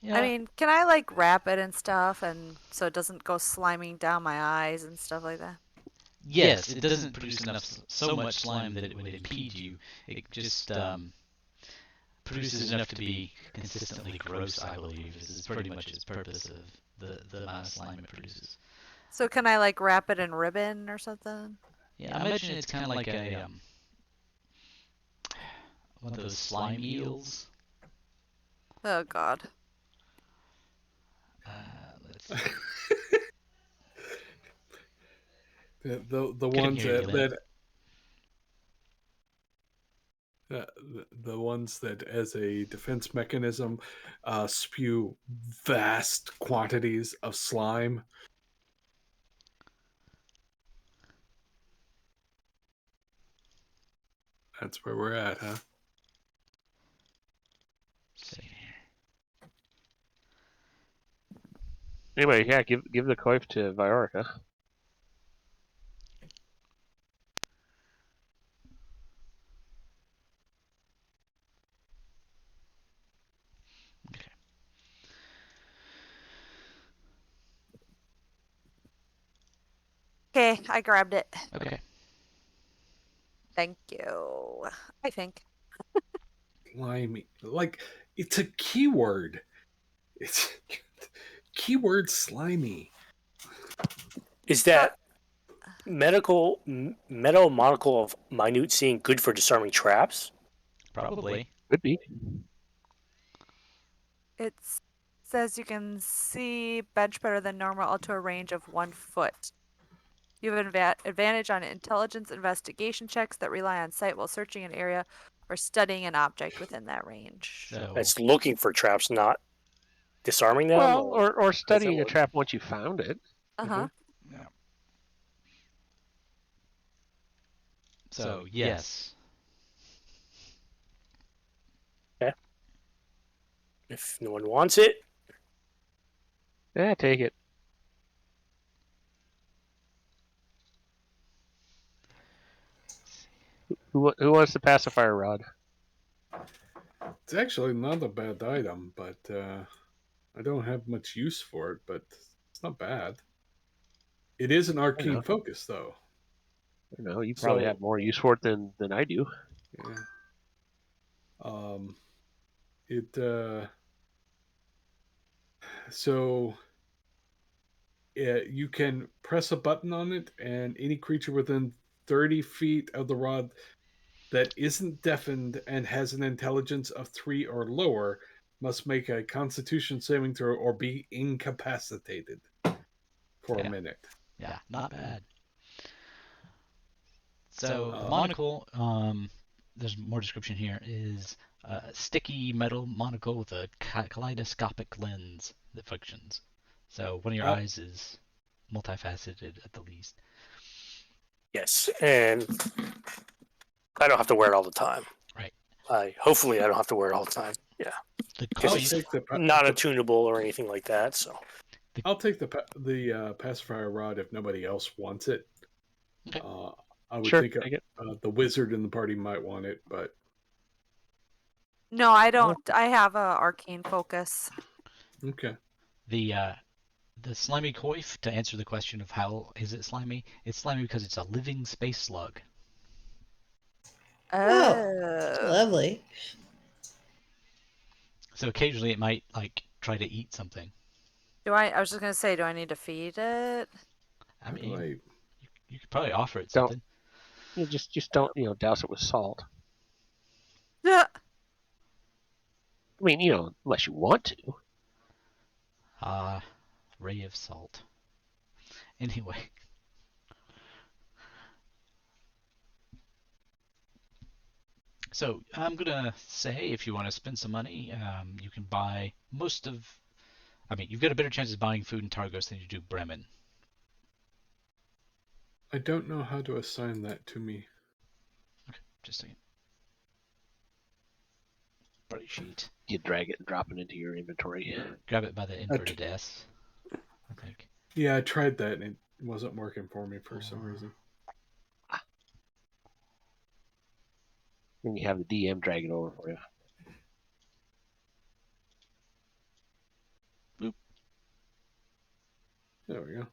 Yeah. I mean, can I wrap it and stuff, and so it doesn't go sliming down my eyes and stuff like that? Yes, it doesn't produce so much slime that it would impede you. It just produces enough to be consistently gross, I believe. This is pretty much its purpose of the amount of slime it produces. So can I wrap it in ribbon or something? Yeah, I imagine it's kind of like a one of those slime eels. Oh God. Let's see. The Couldn't ones hear you, Lynn. the ones that, as a defense mechanism, spew vast quantities of slime. That's where we're at, huh? See here. Anyway, yeah, give the coif to Viorica. Okay. Okay, I grabbed it. Okay. Thank you. I think. Slimy. Like, it's a keyword. It's keyword slimy. Is that metal monocle of minute seeing good for disarming traps? Probably. Could be. It says you can see bench better than normal up to a range of 1 foot. You have an advantage on intelligence investigation checks that rely on sight while searching an area or studying an object within that range. So It's looking for traps, not disarming them. Well, or Does studying that a work? trap once you found it. Uh-huh. yeah. So yes. If no one wants it, Yeah, take it. Who wants the pacifier rod? It's actually not a bad item, but I don't have much use for it, but it's not bad. It is an arcane focus, though. I don't know, you probably have more use for it than I do. Yeah. So you can press a button on it, and any creature within 30 feet of the rod that isn't deafened and has an intelligence of 3 or lower must make a Constitution saving throw or be incapacitated for a minute. Yeah, not bad. So the monocle, there's more description here, is a sticky metal monocle with a kaleidoscopic lens that functions. So one of your eyes is multifaceted at the least. yes. And I don't have to wear it all the time. Right. Hopefully I don't have to wear it all the time. Yeah. The Because coif, it's not attunable or anything like that. So I'll take the pacifier rod if nobody else wants it. Okay. I would Sure, think take it. the wizard in the party might want it, but No, I don't. I have a arcane focus. okay. the slimy coif, to answer the question of how is it slimy, it's slimy because it's a living space slug. Oh, lovely. So occasionally it might like try to eat something. I was just gonna say, do I need to feed it? I mean, you could probably offer it Don't. something. You just don't douse it with salt. Yeah. I mean, unless you want to. Ray of salt. Anyway. So I'm gonna say, if you want to spend some money, you can buy most of. I mean, you've got a better chance of buying food in Targos than you do Bremen. I don't know how to assign that to me. Okay, just a second. Party sheet. You drag it and drop it into your inventory. Grab it by the inverted S, I think. Yeah, I tried that and it wasn't working for me for some reason. Then you have the DM drag it over for you. Boop. There we go.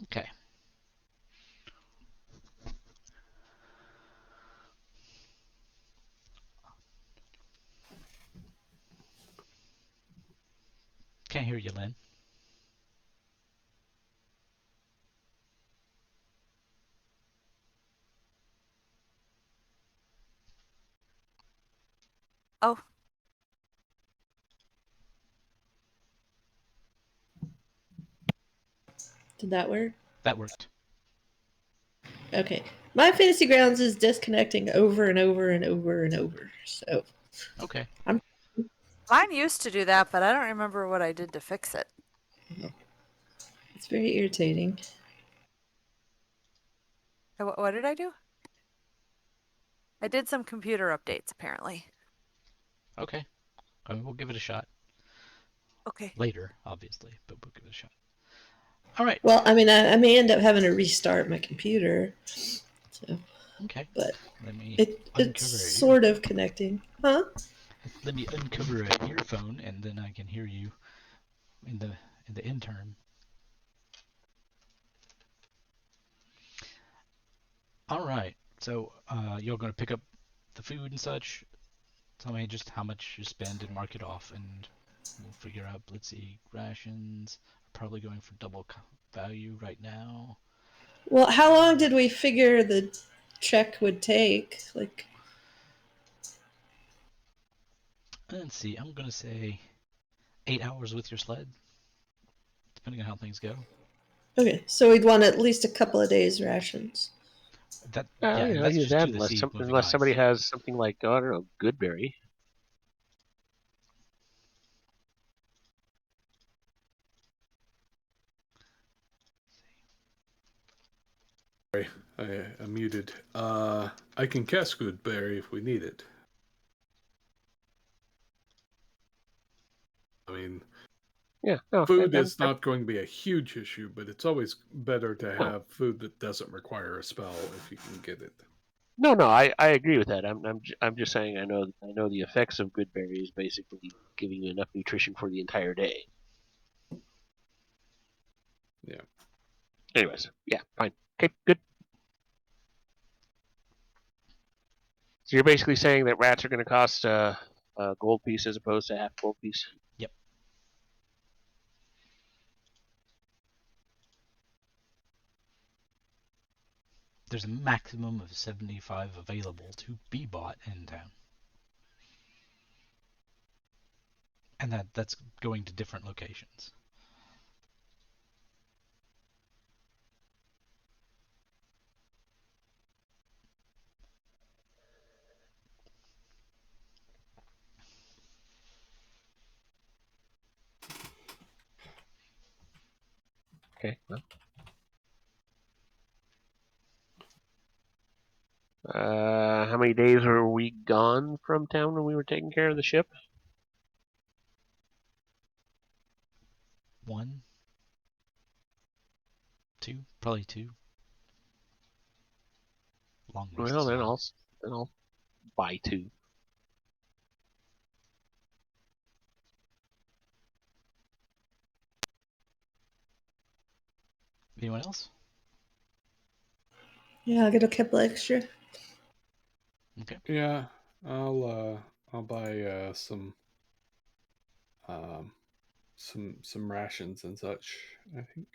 Okay. Can't hear you, Lynn. Oh, Did that work? That worked. Okay. My fantasy grounds is disconnecting over and over and over and over. So Okay. mine used to do that, but I don't remember what I did to fix it. it's very irritating. What did I do? I did some computer updates, apparently. Okay. I mean, we'll give it a shot Okay. later, obviously, but we'll give it a shot. All right. Well, I mean, I may end up having to restart my computer. So, Okay. but Let me it's uncover sort of connecting. Huh? Let me uncover an earphone, and then I can hear you in the interim. All right. So you're going to pick up the food and such. Tell me just how much you spend and mark it off, and we'll figure out. Let's see. Rations are probably going for double value right now. Well, how long did we figure the trek would take? Like, Let's see. I'm going to say 8 hours with your sled, depending on how things go. okay, so we'd want at least a couple of days rations. That Yeah, and you know, that's use just that to the sea moving unless somebody ice. has something like, oh, I don't know, Goodberry. Sorry, I'm muted. I can cast Goodberry if we need it. I mean, Yeah, no, food is not going to be a huge issue, but it's always better to No. have food that doesn't require a spell if you can get it. No, I agree with that. I'm just saying I know the effects of Goodberry is basically giving you enough nutrition for the entire day. Yeah. Anyways, yeah, fine. Okay, good. So you're basically saying that rats are going to cost a gold piece as opposed to half gold piece. Yep. There's a maximum of 75 available to be bought in town. And that's going to different locations. Okay. Well. How many days were we gone from town when we were taking care of the ship? 1, 2, probably 2. Long rests. Well, then I'll buy 2. Anyone else? Yeah, I'll get a couple extra. Okay. Yeah, I'll buy some rations and such, I think.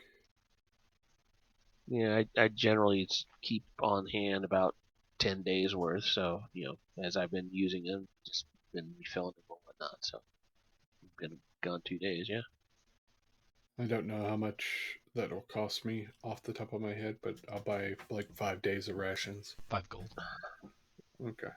Yeah, I generally keep on hand about 10 days worth. So as I've been using them, just been refilling them and whatnot. So I'm gonna go on 2 days. Yeah. I don't know how much that'll cost me off the top of my head, but I'll buy like 5 days of rations. 5 gold. Okay.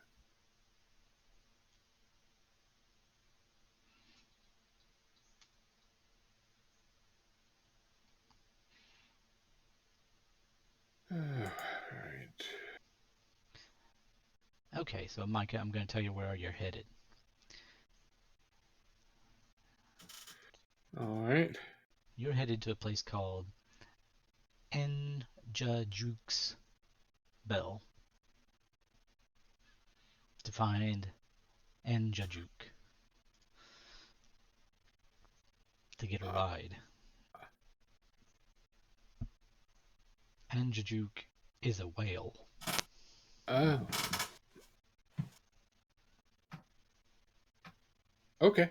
All right. Okay, so Micah, I'm going to tell you where you're headed. All right. You're headed to a place called Enjajuke's Bell to find Enjajuke to get a ride. Enjajuke is a whale. Oh. Okay.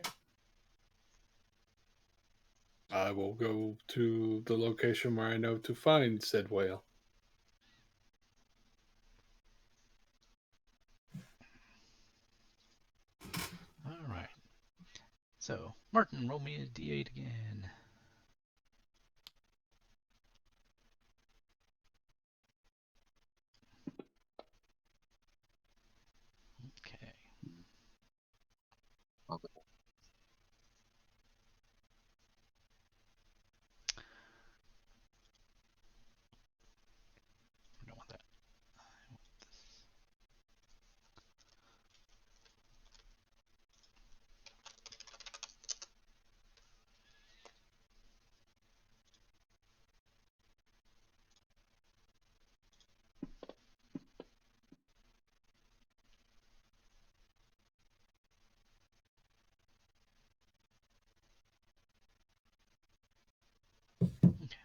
I will go to the location where I know to find said whale. So, Marten, roll me a d8 again. Okay. I don't want that. I want this. Okay.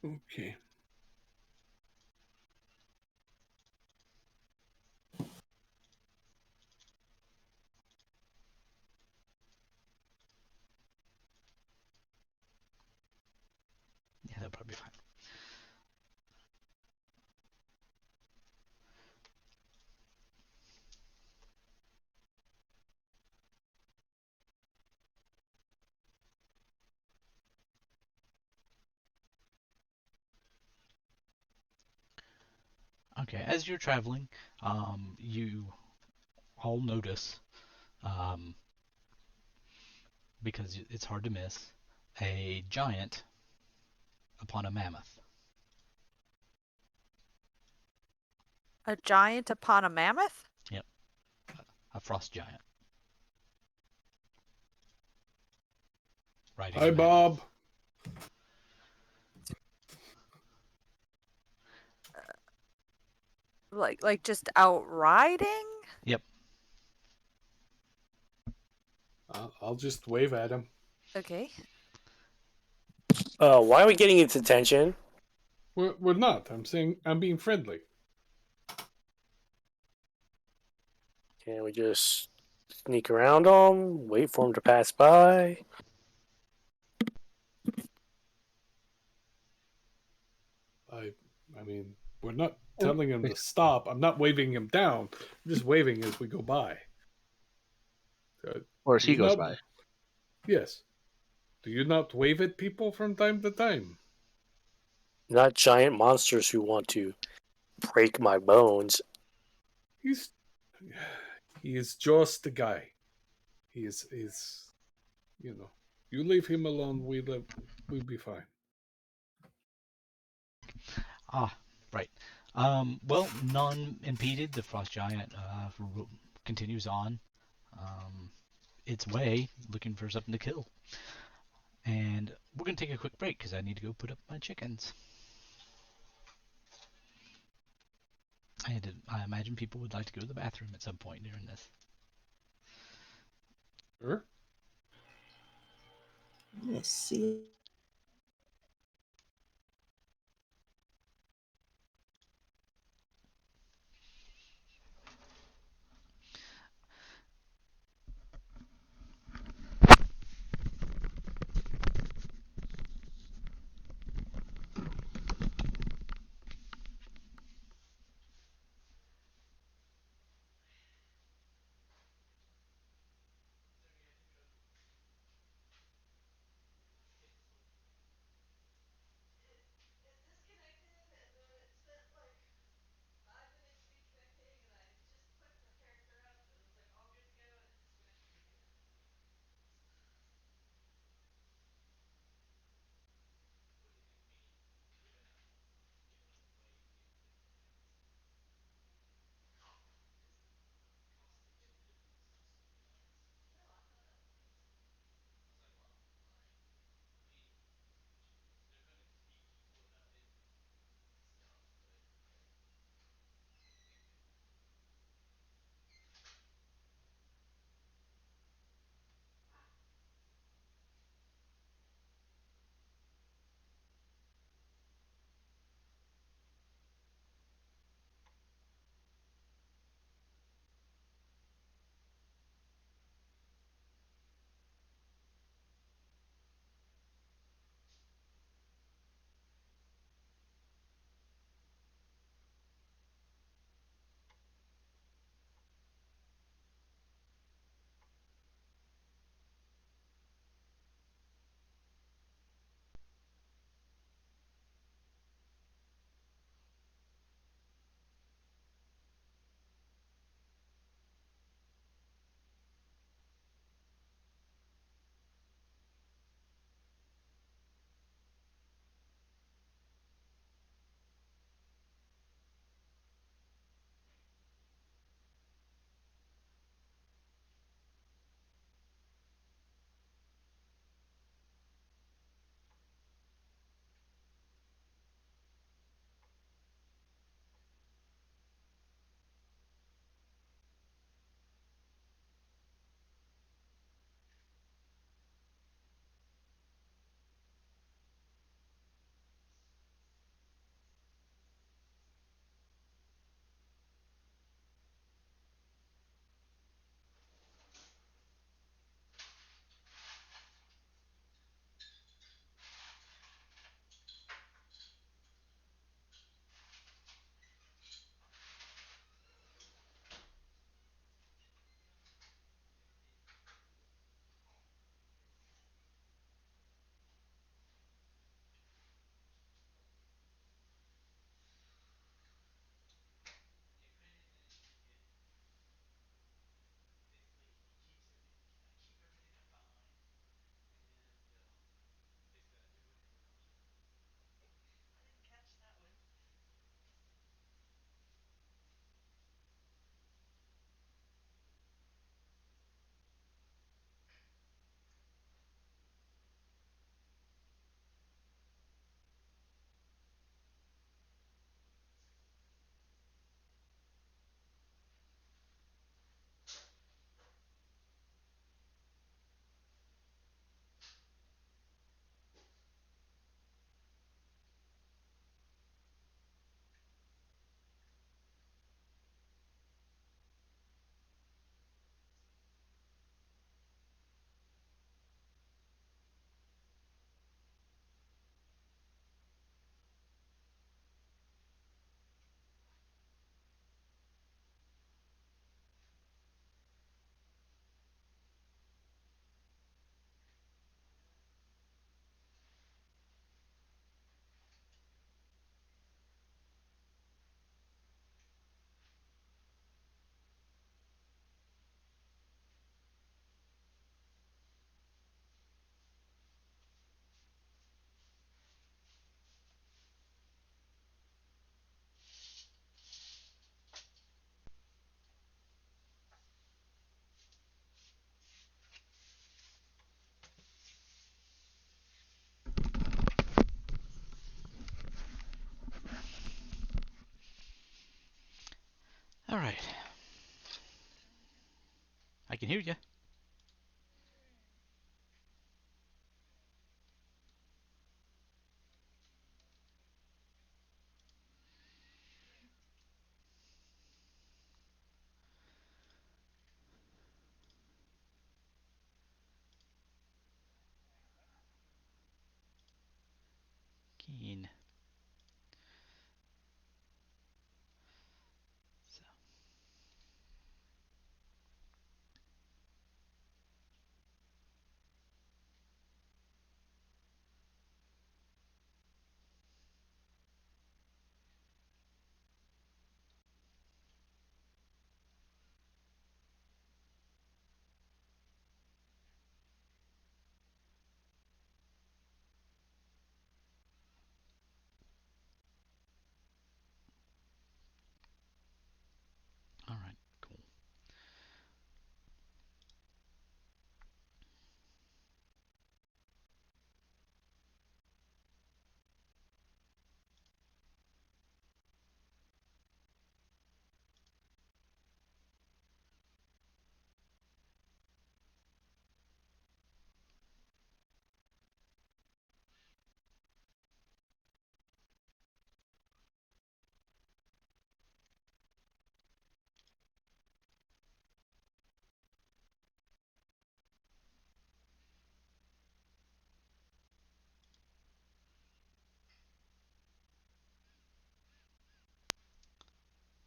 Okay. Yeah, that'll probably be fine. Okay, as you're traveling, you all notice, um, because it's hard to miss, a giant upon a mammoth. A giant upon a mammoth? Yep, a frost giant riding Hi, a mammoth. Bob. Like just out riding? Yep. I'll just wave at him. Okay. Why are we getting its attention? We're not. I'm saying I'm being friendly. Can we just sneak around them, wait for them to pass by? I mean, we're not telling him to stop. I'm not waving him down. I'm just waving as we go by. Or as Do he you goes not- by. Yes. Do you not wave at people from time to time? Not giant monsters who want to break my bones. He is just a guy. He's you leave him alone, we'll be fine. Ah, right. Well, none impeded. The frost giant continues on its way, looking for something to kill. And we're gonna take a quick break because I need to go put up my chickens. I imagine people would like to go to the bathroom at some point during this. Sure. Let's see. All right. I can hear you. Keen. So, all right. Cool.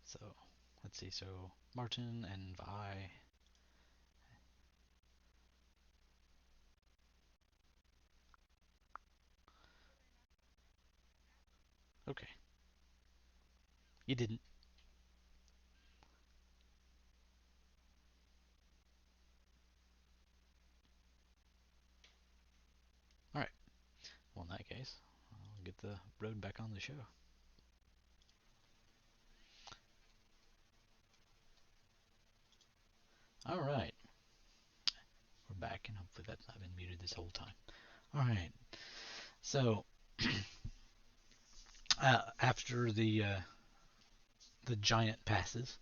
So, let's see. So, Marten and Vi. Okay. You didn't. All right. Well, in that case, I'll get the road back on the show. All right. We're back, and hopefully that's not been muted this whole time. All right. So, after the giant passes,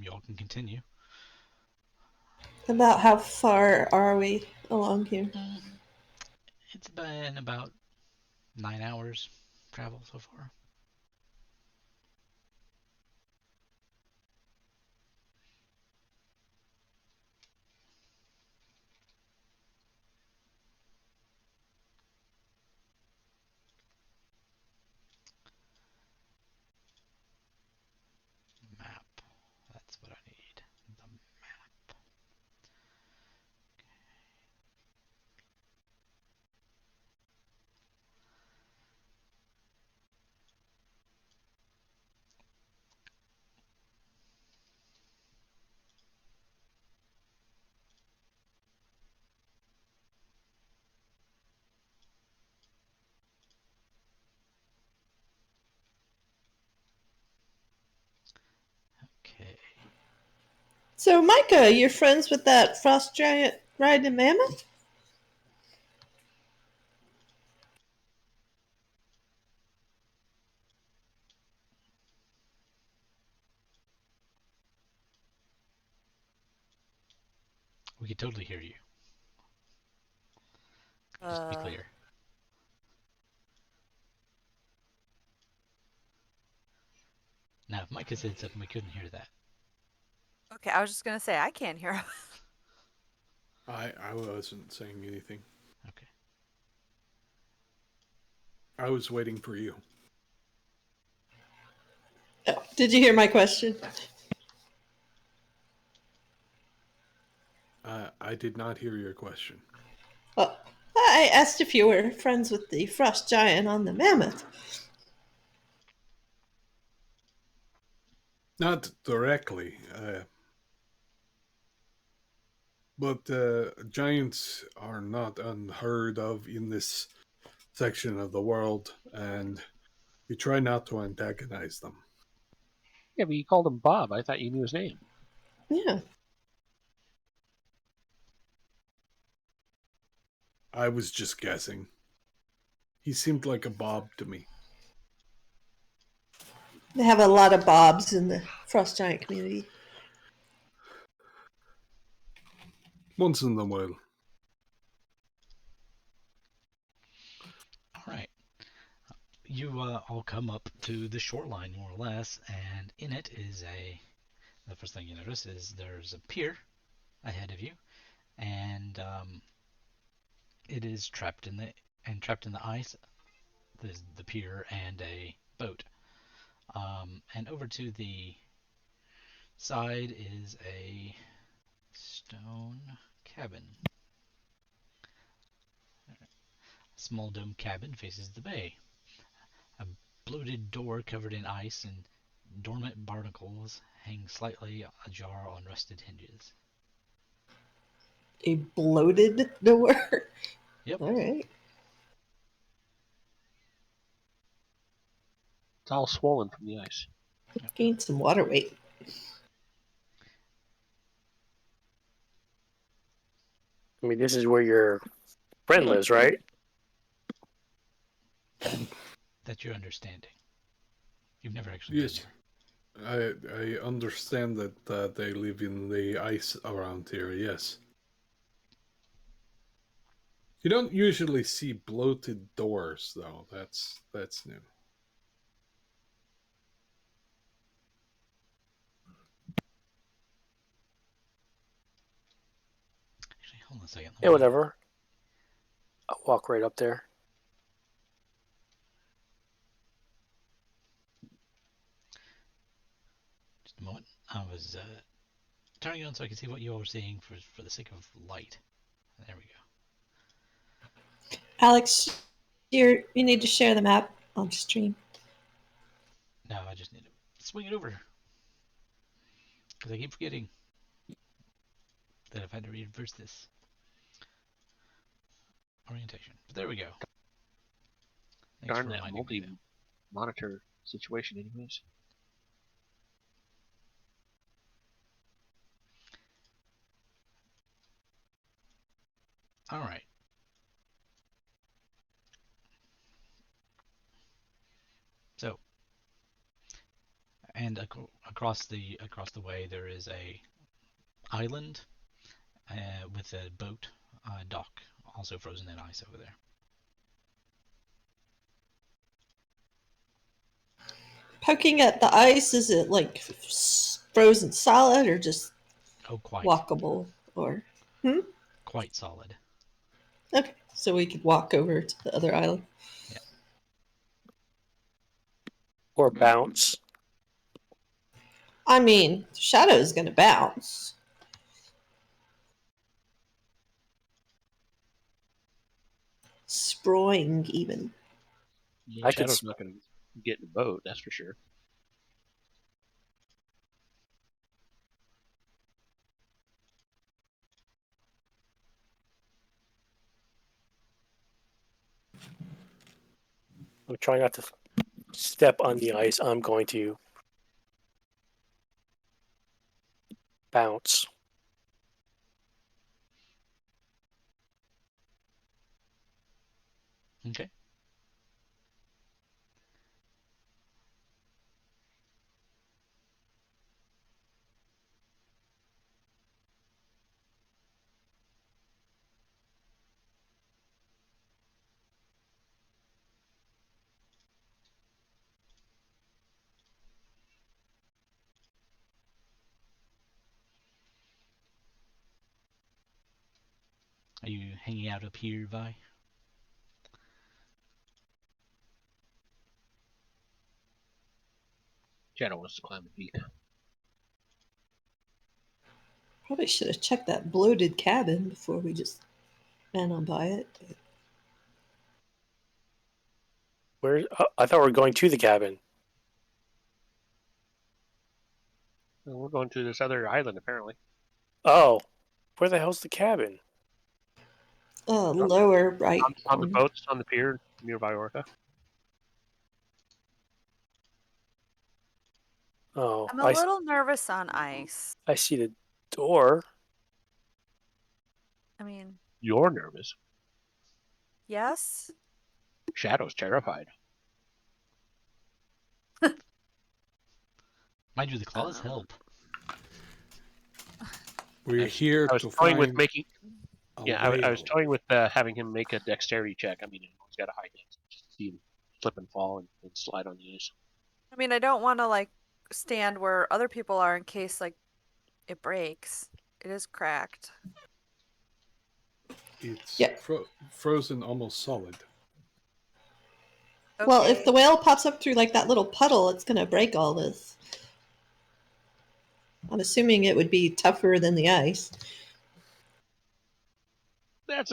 y'all can continue. About how far are we along here? It's been about 9 hours travel so far. Map. That's what I need. The map. Okay. So, Micah, you're friends with that frost giant riding a mammoth? We can totally hear you. Just to be clear. Now, if Micah said something, we couldn't hear that. Okay, I was just gonna say I can't hear him. I wasn't saying anything. Okay. I was waiting for you. Oh, did you hear my question? I did not hear your question. Well, I asked if you were friends with the frost giant on the mammoth. Not directly, but giants are not unheard of in this section of the world, and we try not to antagonize them. Yeah, but you called him Bob. I thought you knew his name. Yeah. I was just guessing. He seemed like a Bob to me. They have a lot of Bobs in the Frost Giant community. Once in a while. All right. You all come up to the shoreline, more or less, and in it is the first thing you notice is there's a pier ahead of you, and it is trapped in the ice. There's the pier and a boat. And over to the side is a stone cabin. A small dome cabin faces the bay. A bloated door covered in ice and dormant barnacles hang slightly ajar on rusted hinges. A bloated door. Yep. All right. It's all swollen from the ice. Gain some water weight. I mean, this is where your friend lives, right? That's your understanding. You've never actually Yes. I understand that they live in the ice around here, yes. You don't usually see bloated doors, though. That's new. Actually, hold on a second. Yeah, whatever. I'll walk right up there. Just a moment. I was turning on so I could see what you all were seeing for the sake of light. There we go. Alex, you need to share the map on stream. Now I just need to swing it over. Because I keep forgetting that I've had to reverse this orientation. But there we go. Thanks Darn for that reminding me. multi-monitor situation, anyways. All right. So, and across the way there is a island with a boat dock, also frozen in ice over there. Poking at the ice, is it like frozen solid or just quite walkable? Or quite solid. okay, so we could walk over to the other island. Yeah. Or bounce. I mean, Shadow is going to bounce. Sproing even. Yeah, I could Shadow's not going to get in the boat, that's for sure. I'm trying not to step on the ice. I'm going to bounce. Okay. Are you hanging out up here, Vi? Shadow wants to climb the peak. Probably should have checked that bloated cabin before we just ran on by it. Where? I thought we were going to the cabin. Well, we're going to this other island, apparently. Oh, where the hell's the cabin? Lower right On the corner. boats, on the pier near Viorica. Oh, I'm a little nervous on ice. I see the door. I mean, You're nervous. yes. Shadow's terrified. Mind you, the claws help. We're here I was to toying with find making. a Yeah, I was whale. toying with having him make a dexterity check. I mean, he's got a high dex. Just see him slip and fall and slide on the ice. I mean, I don't want to like stand where other people are in case like it breaks. It is cracked. It's Yeah. frozen almost solid. Okay. Well, if the whale pops up through like that little puddle, it's going to break all this. I'm assuming it would be tougher than the ice. That's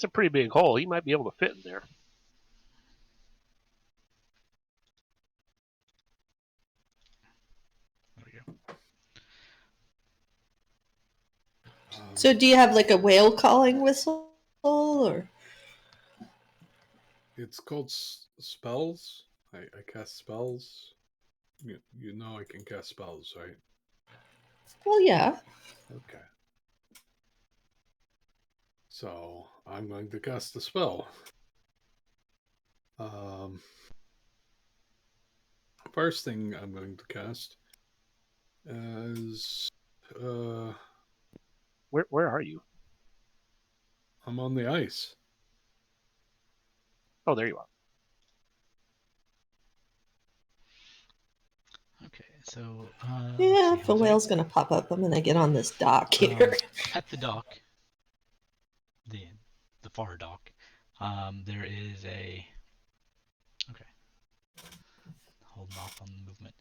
a pretty big hole. He might be able to fit in there. There we go. So, do you have like a whale calling whistle, or? It's called spells. I cast spells. You know I can cast spells, right? Well, yeah. Okay. So I'm going to cast a spell. First thing I'm going to cast is Where are you? I'm on the ice. Oh, there you are. Okay, so Yeah, let's if see, a who's whale's going to pop up, I'm going to get on this dock here. at the dock, the far dock, there is a. Okay, holding off on the movement.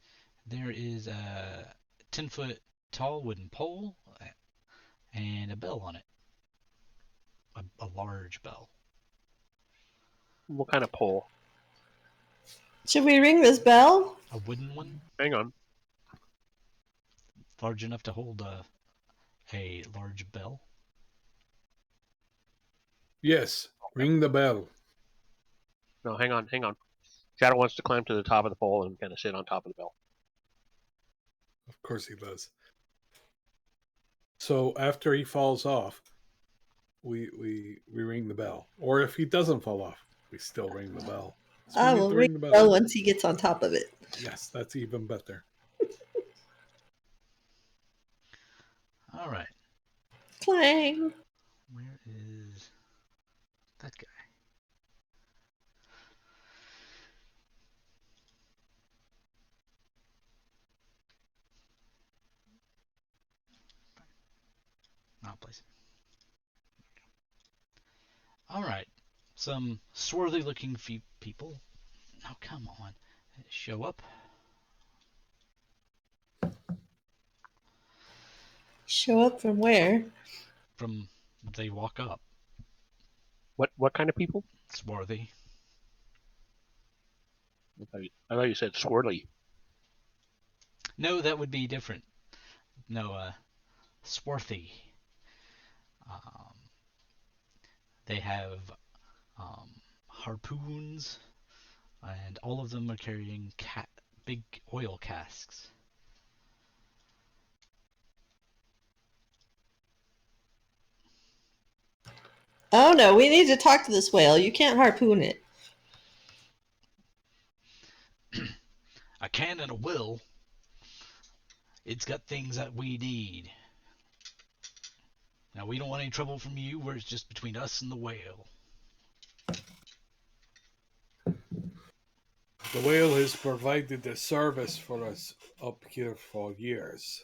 There is a 10-foot tall wooden pole and a bell on it. A large bell. What kind of pole? Should we ring this bell? A wooden one, Hang on. large enough to hold a large bell. Yes, ring the bell. No, hang on. Shadow wants to climb to the top of the pole and kind of sit on top of the bell. Of course he does. So after he falls off, we ring the bell. Or if he doesn't fall off, we still ring the bell. So we I need will to ring the bell once he gets on top of it. Yes, that's even better. All right. Clang. Where is that guy? Not placing. All right. Some swarthy-looking people. Oh, come on. Show up. Show up from where? From they walk up. What kind of people? Swarthy. I thought you said swirly. No, that would be different. No, swarthy. Um, they have harpoons, and all of them are carrying big oil casks. Oh no, we need to talk to this whale. You can't harpoon it. A can and a will. It's got things that we need. Now, we don't want any trouble from you, where it's just between us and the whale. The whale has provided a service for us up here for years.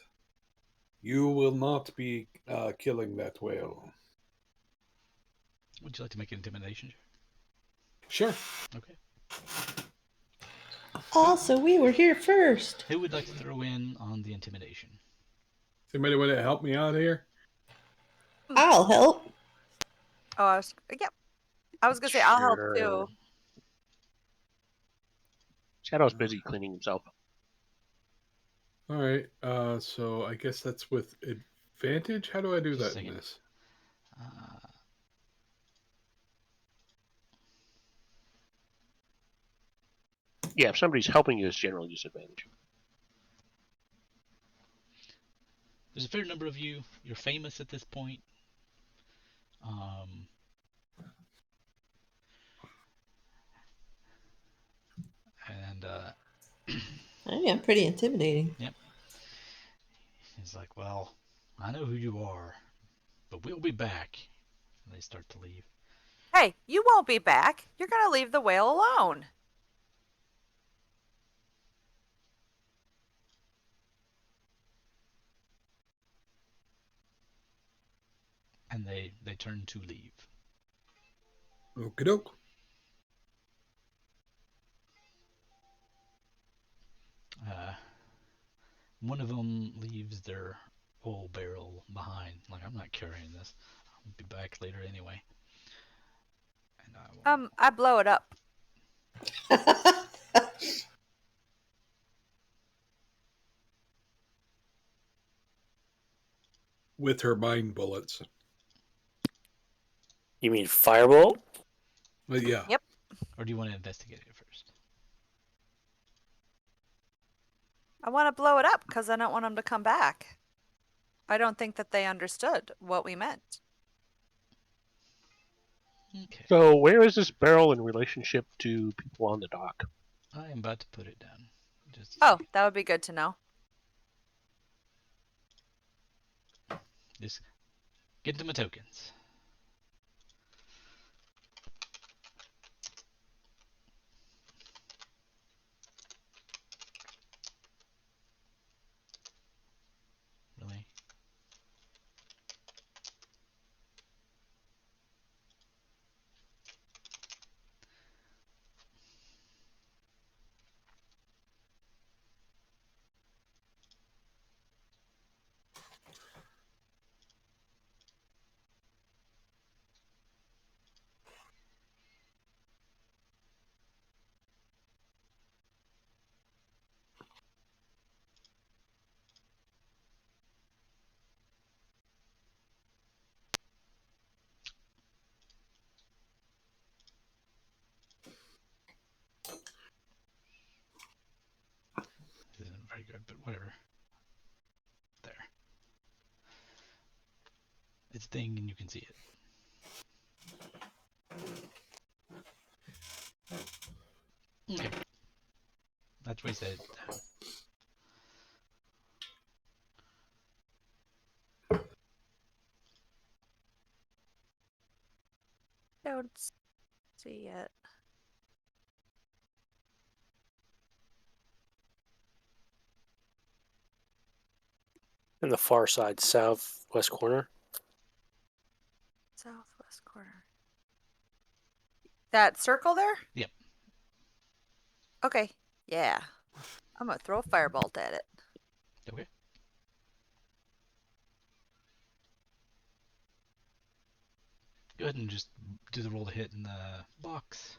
You will not be killing that whale. Would you like to make an intimidation check? Sure. Okay. Also, we were here first. Who would like to throw in on the intimidation? Anybody want to help me out here? I'll help. Oh, I was gonna say I'll help Sure. too. Shadow's busy cleaning himself. All right. So I guess that's with advantage. How do I do Just a that in second. this? Yeah, if somebody's helping you, it's generally disadvantage. There's a fair number of you. You're famous at this point. And I am pretty intimidating. yep. I know who you are, but we'll be back. And they start to leave. Hey, you won't be back. You're going to leave the whale alone. And they turn to leave. Okie doke. One of them leaves their oil barrel behind. Like, I'm not carrying this. I'll be back later anyway. And I will... I blow it up. With her mine bullets. You mean firebolt? But yeah. Yep. Or do you want to investigate it first? I want to blow it up because I don't want them to come back. I don't think that they understood what we meant. Okay. So where is this barrel in relationship to people on the dock? I am about to put it down. Just a Oh, second. that would be good to know. Just get to my tokens. Really? This isn't very good, but whatever. There. It's a thing and you can see it. Okay. That's what he said. Don't see it. In the far side, southwest corner. Southwest corner. That circle there? Yep. Okay. Yeah. I'm going to throw a firebolt at it. Okay. Go ahead and just do the roll to hit in the box.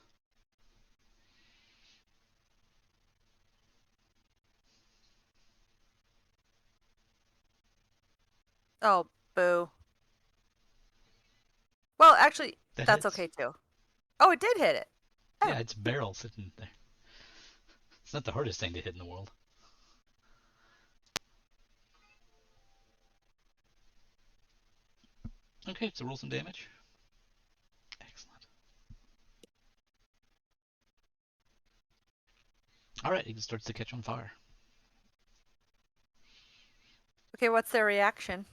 Oh, boo. Well, actually, That that's hits. okay too. Oh, it did hit it. Oh. Yeah, it's barrel sitting there. It's not the hardest thing to hit in the world. Okay, so roll some damage. Excellent. Alright, it starts to catch on fire. Okay, what's their reaction?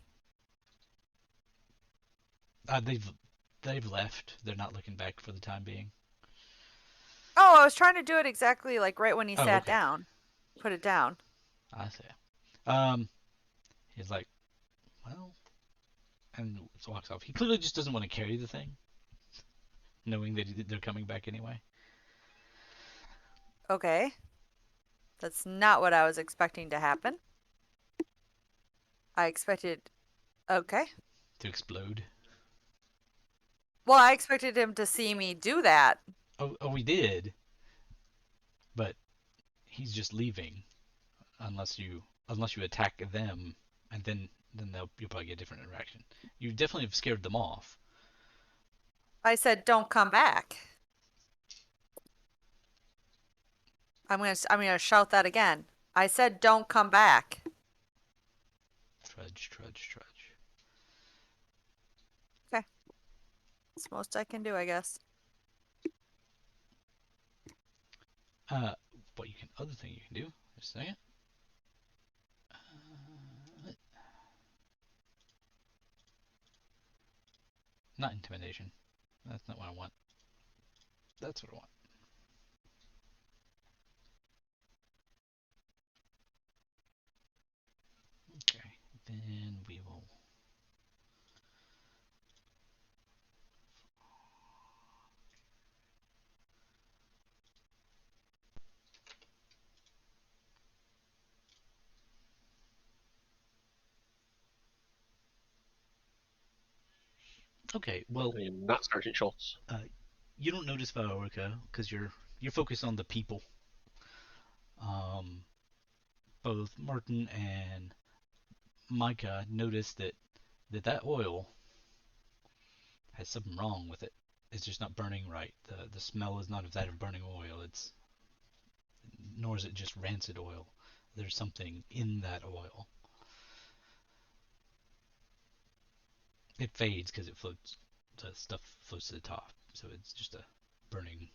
They've left. They're not looking back for the time being. Oh, I was trying to do it exactly like right when he sat okay. down. Put it down. I see. He's like, well, and walks off. He clearly just doesn't want to carry the thing, knowing that they're coming back anyway. Okay. That's not what I was expecting to happen. I expected... Okay. To explode. Well, I expected him to see me do that. Oh, we did. But he's just leaving, unless you attack them, and then you'll probably get a different interaction. You definitely have scared them off. I said, don't come back. I'm gonna shout that again. I said, don't come back. Trudge. Okay. That's the most I can do, I guess. Other thing you can do, just a second. Not intimidation. That's not what I want. That's what I want. Okay, then we will. Okay, well, I am not Sergeant Schultz. you don't notice Viorica because you're focused on the people. Both Marten and Micah notice that oil has something wrong with it. It's just not burning right. The smell is not of that of burning oil. Nor is it just rancid oil. There's something in that oil. It fades because it floats. The stuff floats to the top, so it's just a burning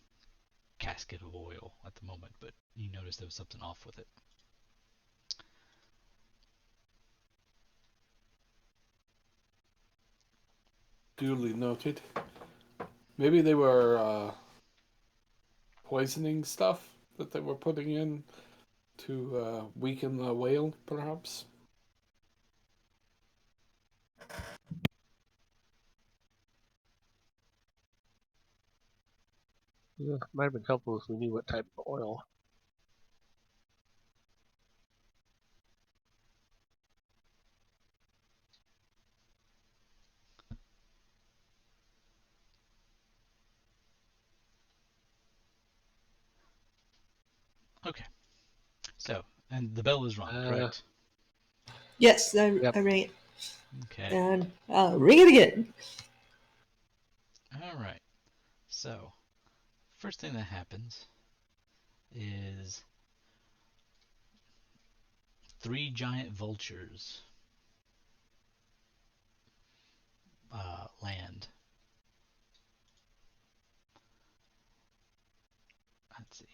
casket of oil at the moment. But you notice there was something off with it. Duly noted. Maybe they were poisoning stuff that they were putting in to weaken the whale, perhaps. Yeah, might have been helpful if we knew what type of oil. Okay. So, and the bell is rung, correct? Yes, I Yep. rang it. Okay. And I'll ring it again. All right. So, first thing that happens is 3 giant vultures land. Let's see.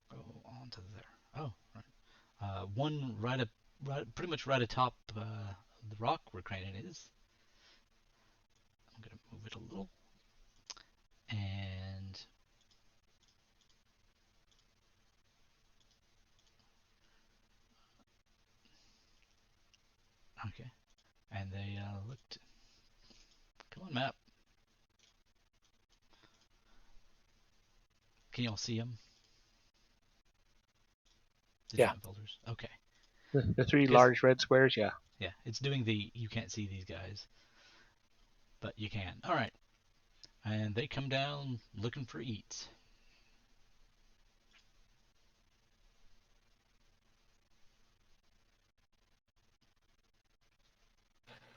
Go on to there. Oh, right. One pretty much right atop the rock where Kraanan is. I'm gonna move it a little, and okay, and they looked. Come on, map. Can y'all see them? The Yeah. giant vultures. Okay. The 3 Because- large red squares, yeah. Yeah, it's doing the you can't see these guys, but you can. All right, and they come down looking for eats.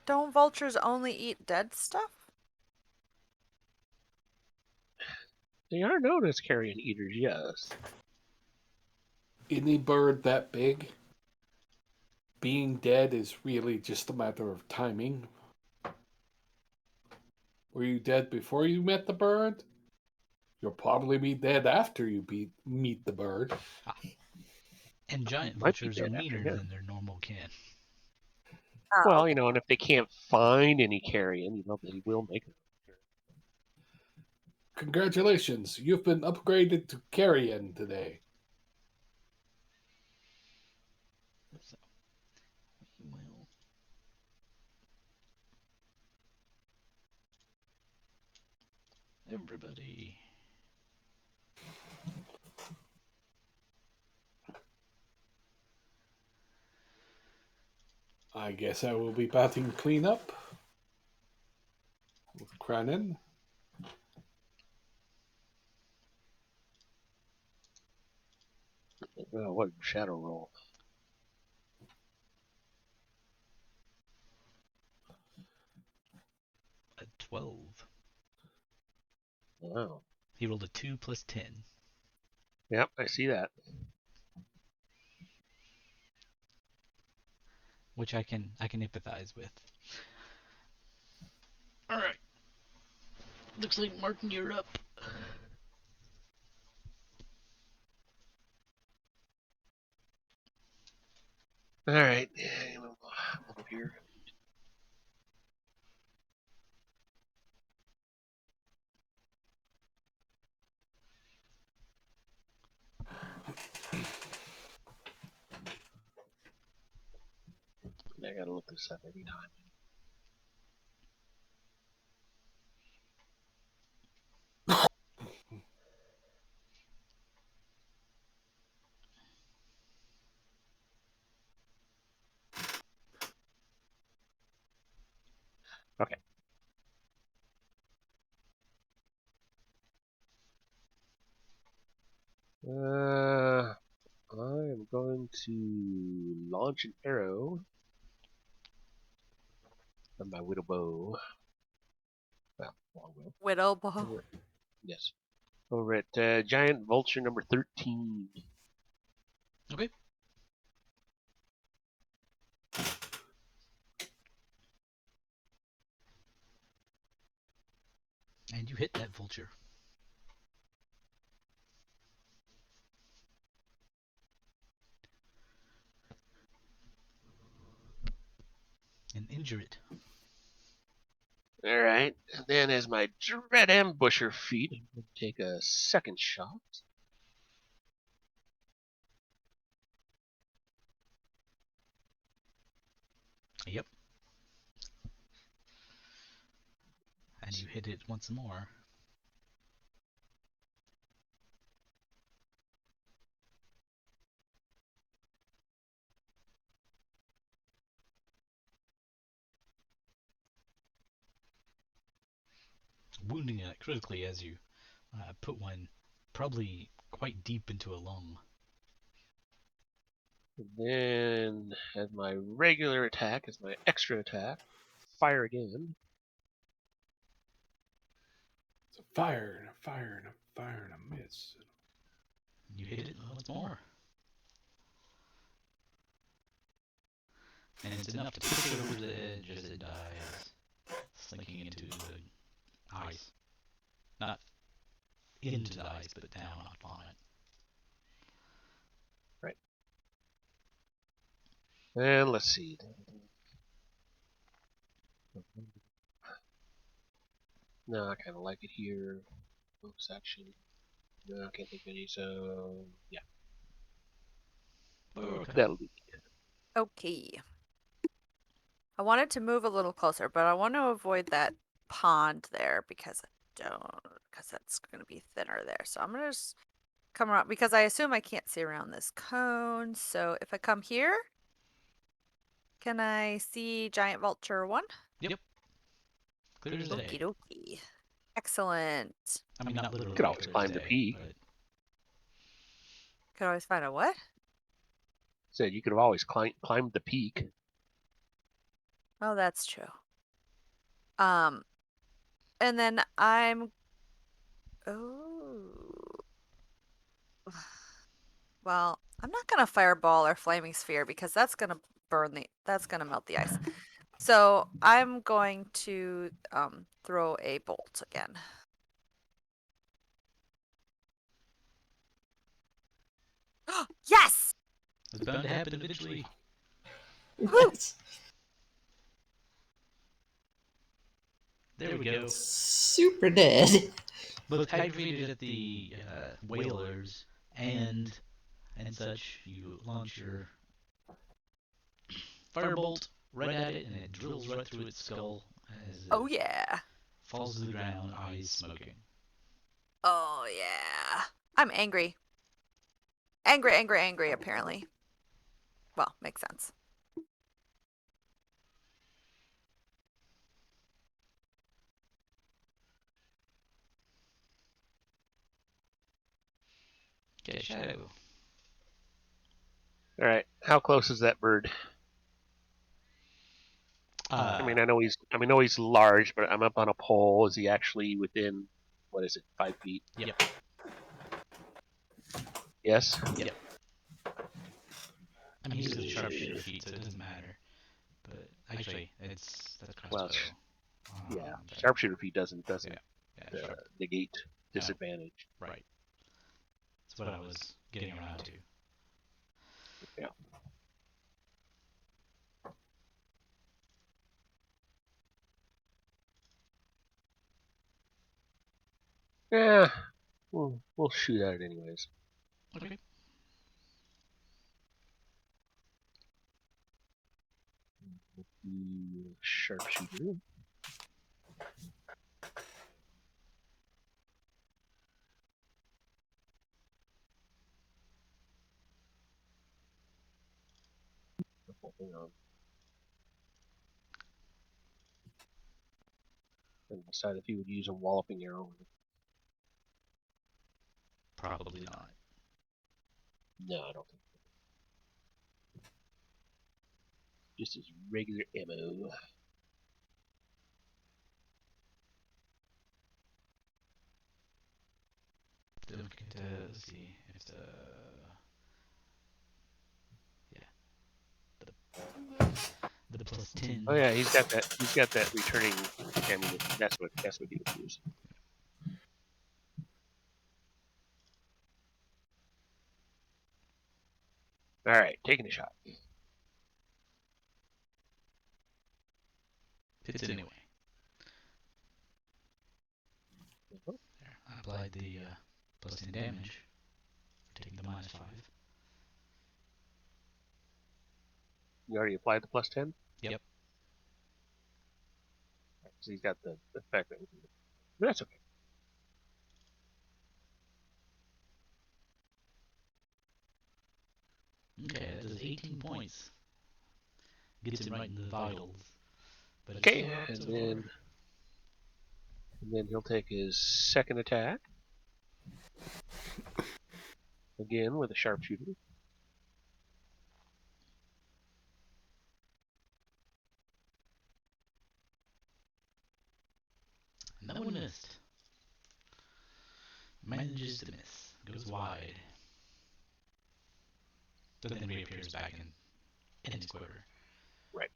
Don't vultures only eat dead stuff? They are known as carrion eaters, yes. Any bird that big, being dead is really just a matter of timing. Were you dead before you met the bird? You'll probably be dead after you meet the bird. And giant Might be vultures are dead after, meaner yeah. than their normal kin. Well, okay. and if they can't find any carrion, they will make it. Congratulations, you've been upgraded to carrion today. So we will. Everybody. I guess I will be batting cleanup with Kraanan. Oh, what shadow roll. A 12. Wow. He rolled a 2 plus 10. Yep, I see that. Which I can empathize with. All right. Looks like Marten, you're up. All right. Move up here. I gotta look this up every time. Okay. I am going to launch an arrow from my widow bow. Well, longbow. Widow bow. Over, yes. Over at Giant Vulture number 13. Okay. And you hit that vulture. And injure it. Alright, and then as my Dread Ambusher feat, I'm going to take a second shot. Yep. And you hit it once more. Wounding it critically as you put one probably quite deep into a lung. And then, as my regular attack, as my extra attack, fire again. It's a fire and a fire and a fire and a miss. You hit it once more. And it's enough to push it over the edge as it dies, sinking into the ice. Not into the ice, but down on it. Right. And let's see. No, I kind of like it here. Bonus action. No, I can't think of any, so yeah. Okay. That'll be Okay. I wanted to move a little closer, but I want to avoid that pond there because that's going to be thinner there. So I'm going to just come around because I assume I can't see around this cone. So if I come here, can I see Giant Vulture 1? Yep. Clear as day. Okie dokie. Excellent. I mean, not literally. Could always clear as climb the day, peak. but Could always find a what? said you could have always climbed the peak. Oh, that's true. And then I'm. Oh. Well, I'm not gonna fireball or flaming sphere because that's gonna melt the ice. So I'm going to throw a bolt again. Yes! it's bound to happen eventually. Nice. There we go. Super dead. Both aggravated at the whalers and such, you launch your firebolt right at it, and it drills right through its skull as it Oh yeah. falls to the ground, eyes smoking. Oh yeah. I'm angry. Angry, apparently. Well, makes sense. Okay, Shadow. All right, how close is that bird? I know he's large, but I'm up on a pole. Is he actually within? What is it? 5 feet? Yep. Yes. Yep. I mean, he's a sharpshooter feat, so it doesn't matter. But actually, that's crossbow. Well, yeah, sharpshooter feat doesn't Yeah, negate disadvantage. Right. That's what I was getting around to. Yeah. Yeah, we'll shoot at it anyways. Okay. Sharpshooter. Hang on. And decide if he would use a walloping arrow. Probably not. No, I don't think so. Just his regular ammo. Don't get to, let's see if the plus 10. Oh yeah, he's got that. He's got that returning ammunition. That's what he would use. All right, taking a shot. Hits it anyway. There, I applied the plus 10 damage, taking the minus 5. You already applied the plus 10? Yep. So he's got the effect that. But that's okay. Okay, that does 18 points. Gets him right in the vitals. But Okay, it's still up and so then far. he'll take his second attack. Again with a sharpshooter. No one missed. Manages to miss. Goes wide. But then reappears back in his quiver. Right.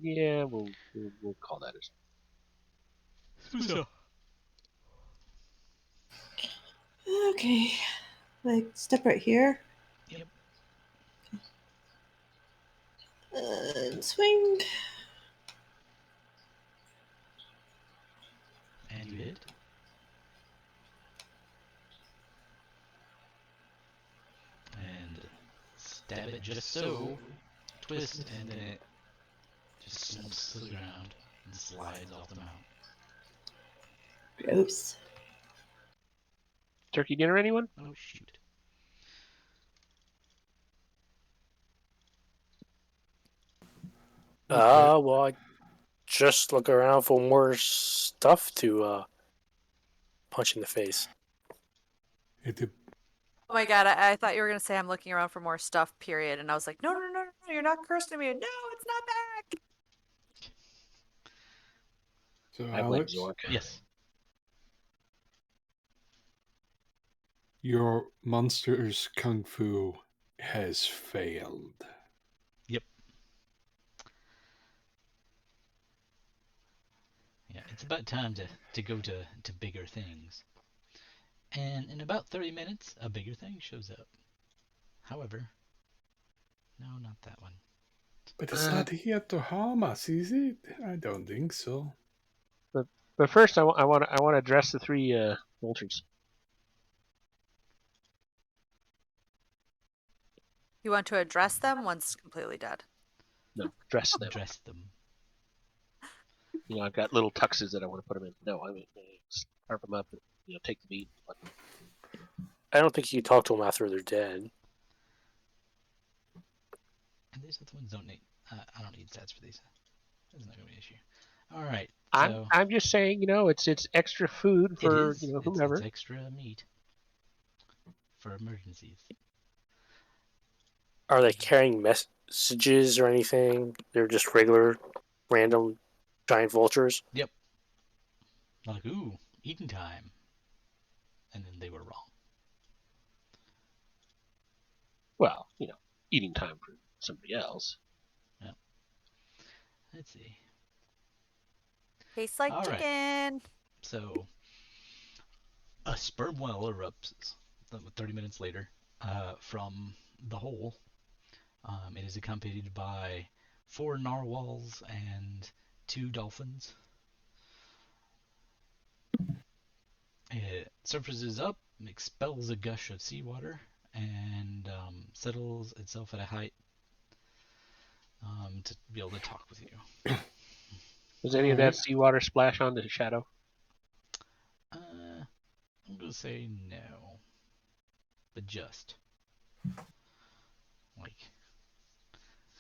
Yeah, we'll call that as. Suzza. Okay. Like, step right here. Yep. And swing. And you hit. And stab it just so. Twist, and then it just slumps to the ground and slides off the mount. Gross. Turkey dinner, anyone? Oh, shoot. Well, I just look around for more stuff to punch in the face. Oh my god, I thought you were going to say I'm looking around for more stuff, period. And I was like, no, you're not cursing me. No, it's not back. So I blame Alex, Zork. Yes. your monster's kung fu has failed. Yep. Yeah, it's about time to go to bigger things. And in about 30 minutes, a bigger thing shows up. However, no, not that one. But it's not here to harm us, is it? I don't think so. But first, I want to address the three vultures. You want to address them once completely dead. No, dress them. Dress them. You know, I've got little tuxes that I want to put them in. No, I mean, carve them up and take the meat. I don't think you can talk to them after they're dead. And these other ones don't need. I don't need stats for these. That's not gonna be an issue. All right. I'm just saying, it's extra food for whomever. It's extra meat for emergencies. Are they carrying messages or anything? They're just regular, random, giant vultures? Yep. Like, ooh, eating time. And then they were wrong. Well, eating time for somebody else. Yeah. Let's see. Tastes like All right. chicken. So, a sperm whale erupts 30 minutes later from the hole. It is accompanied by 4 narwhals and 2 dolphins. It surfaces up expels a gush of seawater and settles itself at a height to be able to talk with you. Does any of that seawater splash onto the shadow? I'm gonna say no, but just like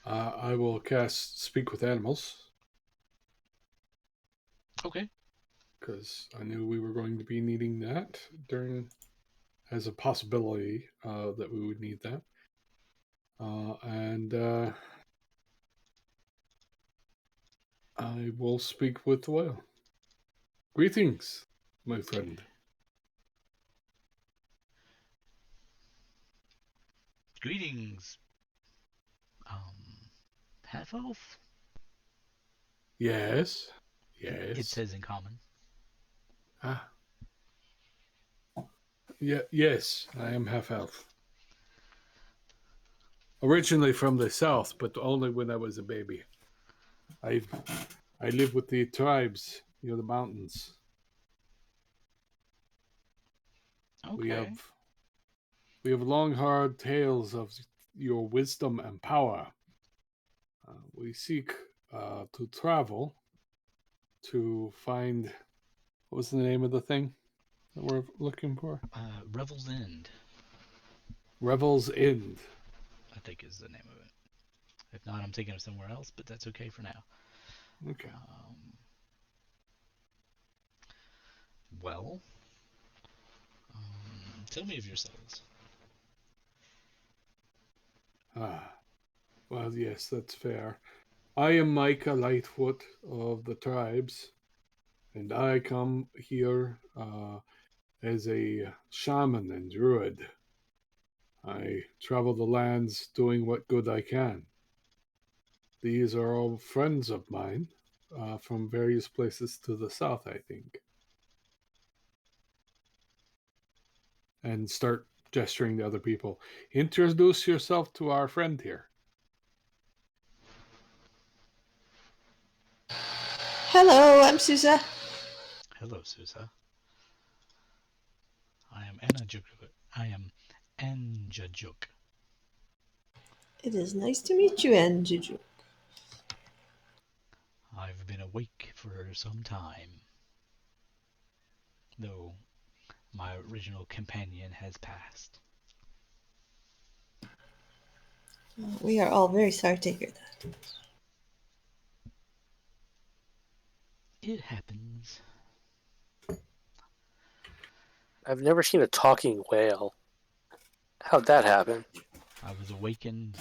I will cast Speak with Animals okay. because I knew we were going to be needing that as a possibility that we would need that. And I will speak with the whale. Greetings, my friend. Greetings, half elf. Yes. It says in common. Ah. Yeah. Yes, I am half elf. Originally from the south, but only when I was a baby. I live with the tribes near the mountains. Okay. We have long, hard tales of your wisdom and power. We seek to travel to find, what was the name of the thing that we're looking for? Revel's End, Revel's End. I think is the name of it. If not, I'm thinking of somewhere else, but that's okay for now. Okay. Well, tell me of yourselves. Well, yes, that's fair. I am Micah Lightfoot of the tribes, and I come here as a shaman and druid. I travel the lands doing what good I can. These are all friends of mine from various places to the south, I think. And start gesturing to other people. Introduce yourself to our friend here. Hello, I'm Suzza. Hello, Suzza. I am Anajuk. I am Anjajuk. It is nice to meet you, Anjuju. I've been awake for some time, though my original companion has passed. We are all very sorry to hear that. It happens. I've never seen a talking whale. How'd that happen? I was awakened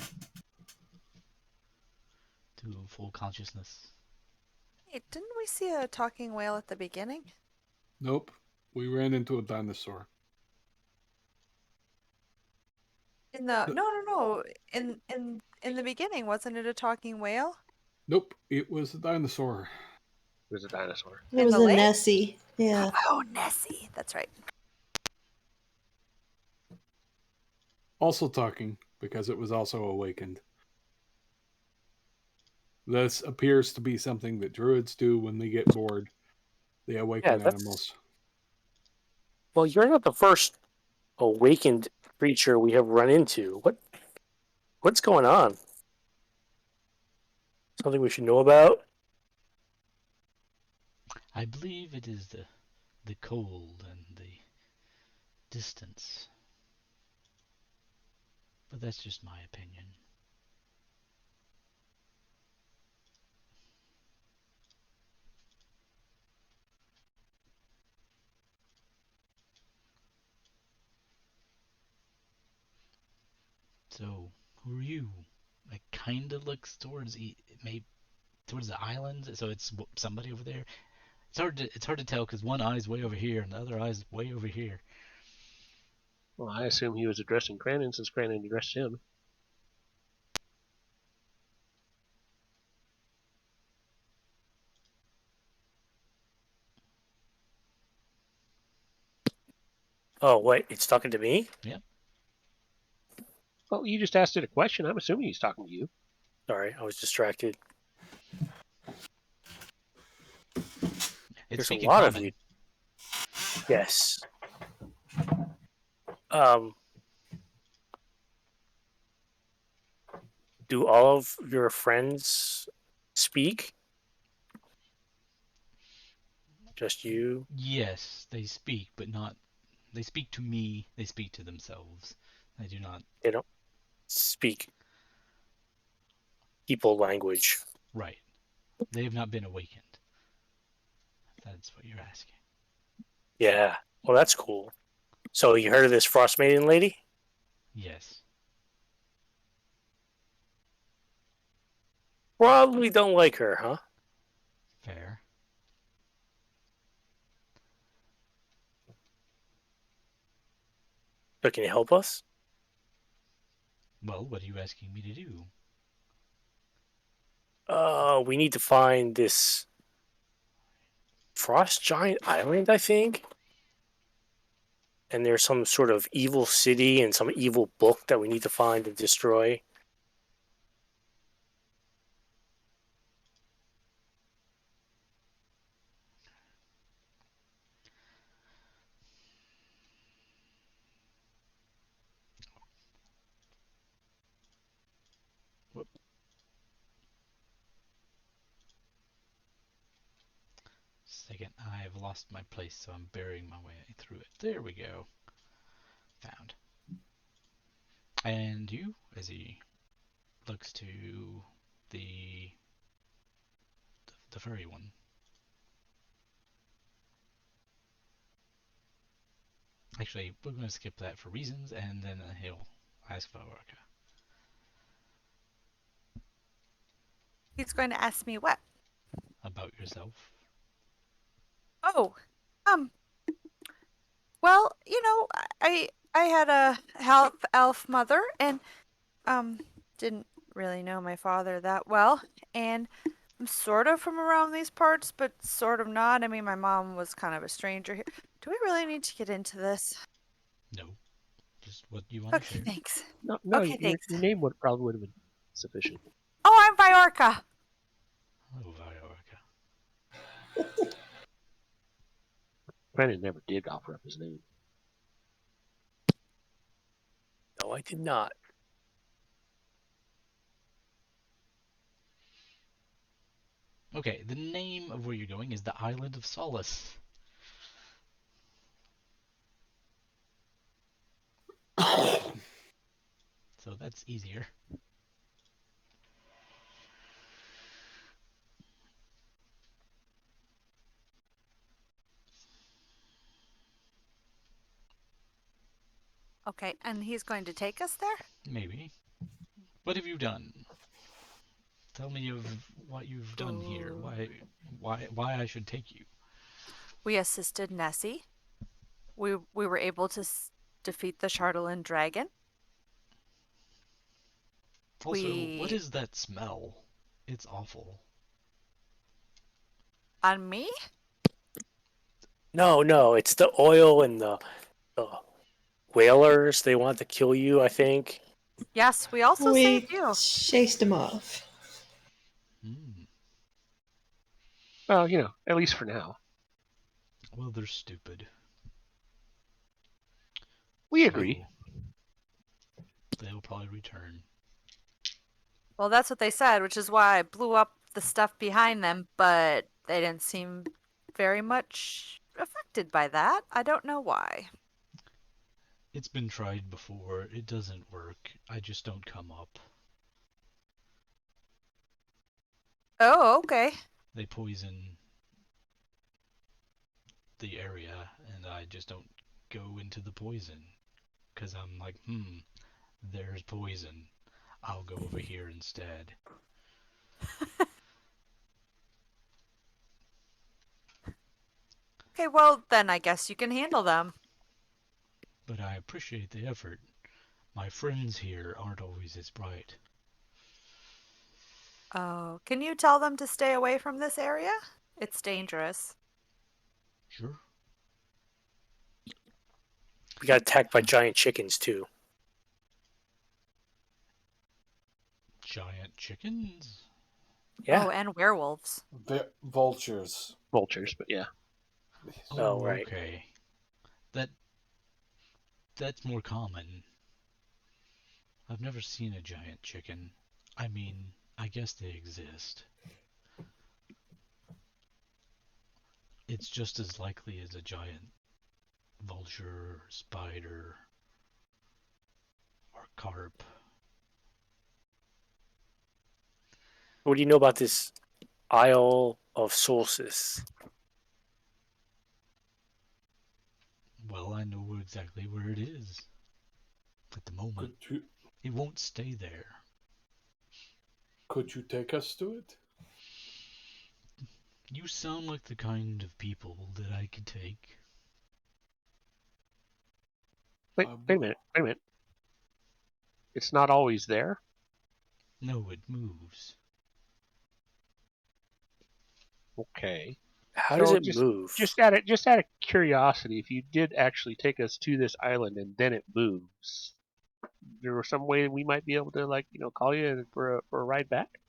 to full consciousness. Hey, didn't we see a talking whale at the beginning? Nope. We ran into a dinosaur. No. In the beginning, wasn't it a talking whale? Nope. It was a dinosaur. It was a dinosaur. It In was the a lake? Nessie. Yeah. Oh, Nessie. That's right. Also talking, because it was also awakened. This appears to be something that druids do when they get bored. They awaken animals. Well, you're not the first awakened creature we have run into. What's going on? Something we should know about? I believe it is the cold and the distance. But that's just my opinion. So, who are you? It kind of looks towards towards the island, so it's somebody over there. It's hard to tell because one eye's way over here and the other eye's way over here. Well, I assume he was addressing Kraanan since Kraanan addressed him. Oh, wait, it's talking to me? Yep. Well, you just asked it a question. I'm assuming he's talking to you. Sorry, I was distracted. It's There's a speaking lot common. of you. Yes. Do all of your friends speak? Just you? Yes, they speak, but not. They speak to me. They speak to themselves. They do not. They don't speak people language. Right. They have not been awakened. If that's what you're asking. Yeah. Well, that's cool. So you heard of this Frostmaiden lady? Yes. Probably don't like her, huh? Fair. So can you help us? Well, what are you asking me to do? We need to find this frost giant island, I think. And there's some sort of evil city and some evil book that we need to find and destroy. Whoop. Second, I've lost my place, so I'm burying my way through it. There we go. Found. And you, as he looks to the the furry one. Actually, we're going to skip that for reasons, and then he'll ask Viorica. He's going to ask me what? About yourself. Oh, well, I had a half elf mother and didn't really know my father that well, and I'm sort of from around these parts, but sort of not. I mean, my mom was kind of a stranger here. Do we really need to get into this? No. Just what you want to Okay, share. thanks. No, Okay, your thanks. name probably would have been sufficient. Oh, I'm Viorica. Oh, Viorica. Brandon never did offer up his name. No, I did not. Okay, the name of where you're going is the Island of Solace. So that's easier. Okay, and he's going to take us there? Maybe. What have you done? Tell me of what you've done here. Why I should take you. We assisted Nessie. We were able to defeat the Chardelin dragon. Also, what is that smell? It's awful. On me? No, it's the oil and the whalers. They want to kill you, I think. Yes, we also We saved you. chased him off. Well, at least for now. Well, they're stupid. We agree. They'll probably return. Well, that's what they said, which is why I blew up the stuff behind them, but they didn't seem very much affected by that. I don't know why. It's been tried before. It doesn't work. I just don't come up. Oh, okay. They poison the area, and I just don't go into the poison. Because I'm like, there's poison. I'll go over here instead. Okay, well, then I guess you can handle them. But I appreciate the effort. My friends here aren't always as bright. Oh, can you tell them to stay away from this area? It's dangerous. Sure. We got attacked by giant chickens, too. Giant chickens? Yeah. Oh, and werewolves. Vultures. Vultures, but yeah. Oh, right. Okay. That That's more common. I've never seen a giant chicken. I mean, I guess they exist. It's just as likely as a giant vulture, spider, or carp. What do you know about this Isle of Solstice? Well, I know exactly where it is. At the moment, it won't stay there. Could you take us to it? You sound like the kind of people that I could take. Wait a minute. Wait a minute. It's not always there. No, it moves. Okay. How So does it move? Just out of curiosity, if you did actually take us to this island and then it moves, there was some way we might be able to, like, call you for a ride back?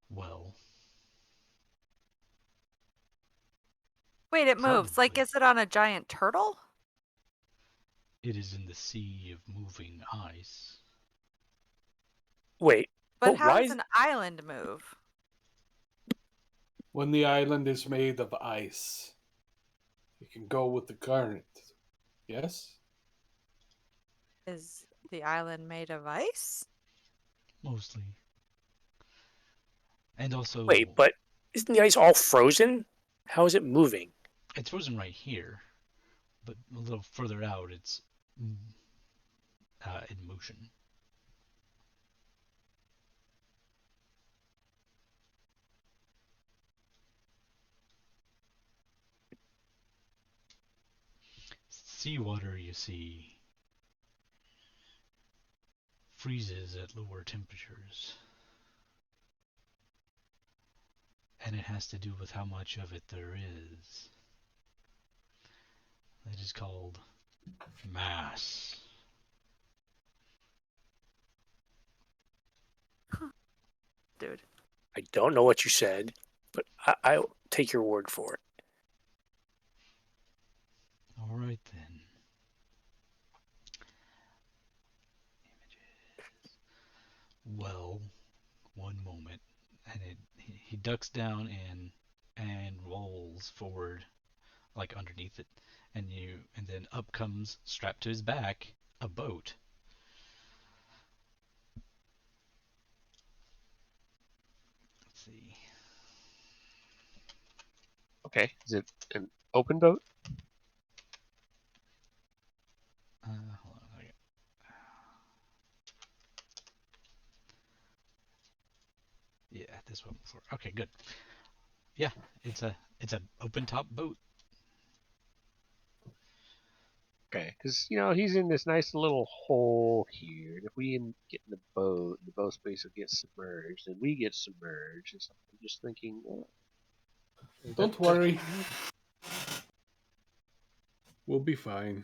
Well, Wait, it moves. Like, probably. is it on a giant turtle? It is in the sea of moving ice. Wait, But how why does is an island move? When the island is made of ice, it can go with the current. Yes? Is the island made of ice? Mostly. And also, wait, but isn't the ice all frozen? How is it moving? it's frozen right here, but a little further out, it's in motion. Seawater, you see, freezes at lower temperatures. And it has to do with how much of it there is. That is called mass. Dude. I don't know what you said, but I'll take your word for it. All right then. Images. Well, one moment, and he ducks down and rolls forward, like underneath it, and then up comes, strapped to his back, a boat. Let's see. Okay. Is it an open boat? Hold on a second. Yeah, this one before. Okay, good. Yeah, it's a open top boat. Okay, because he's in this nice little hole here, and if we get in the boat space will get submerged, and we get submerged. And so I'm just thinking, Don't worry. We'll be fine.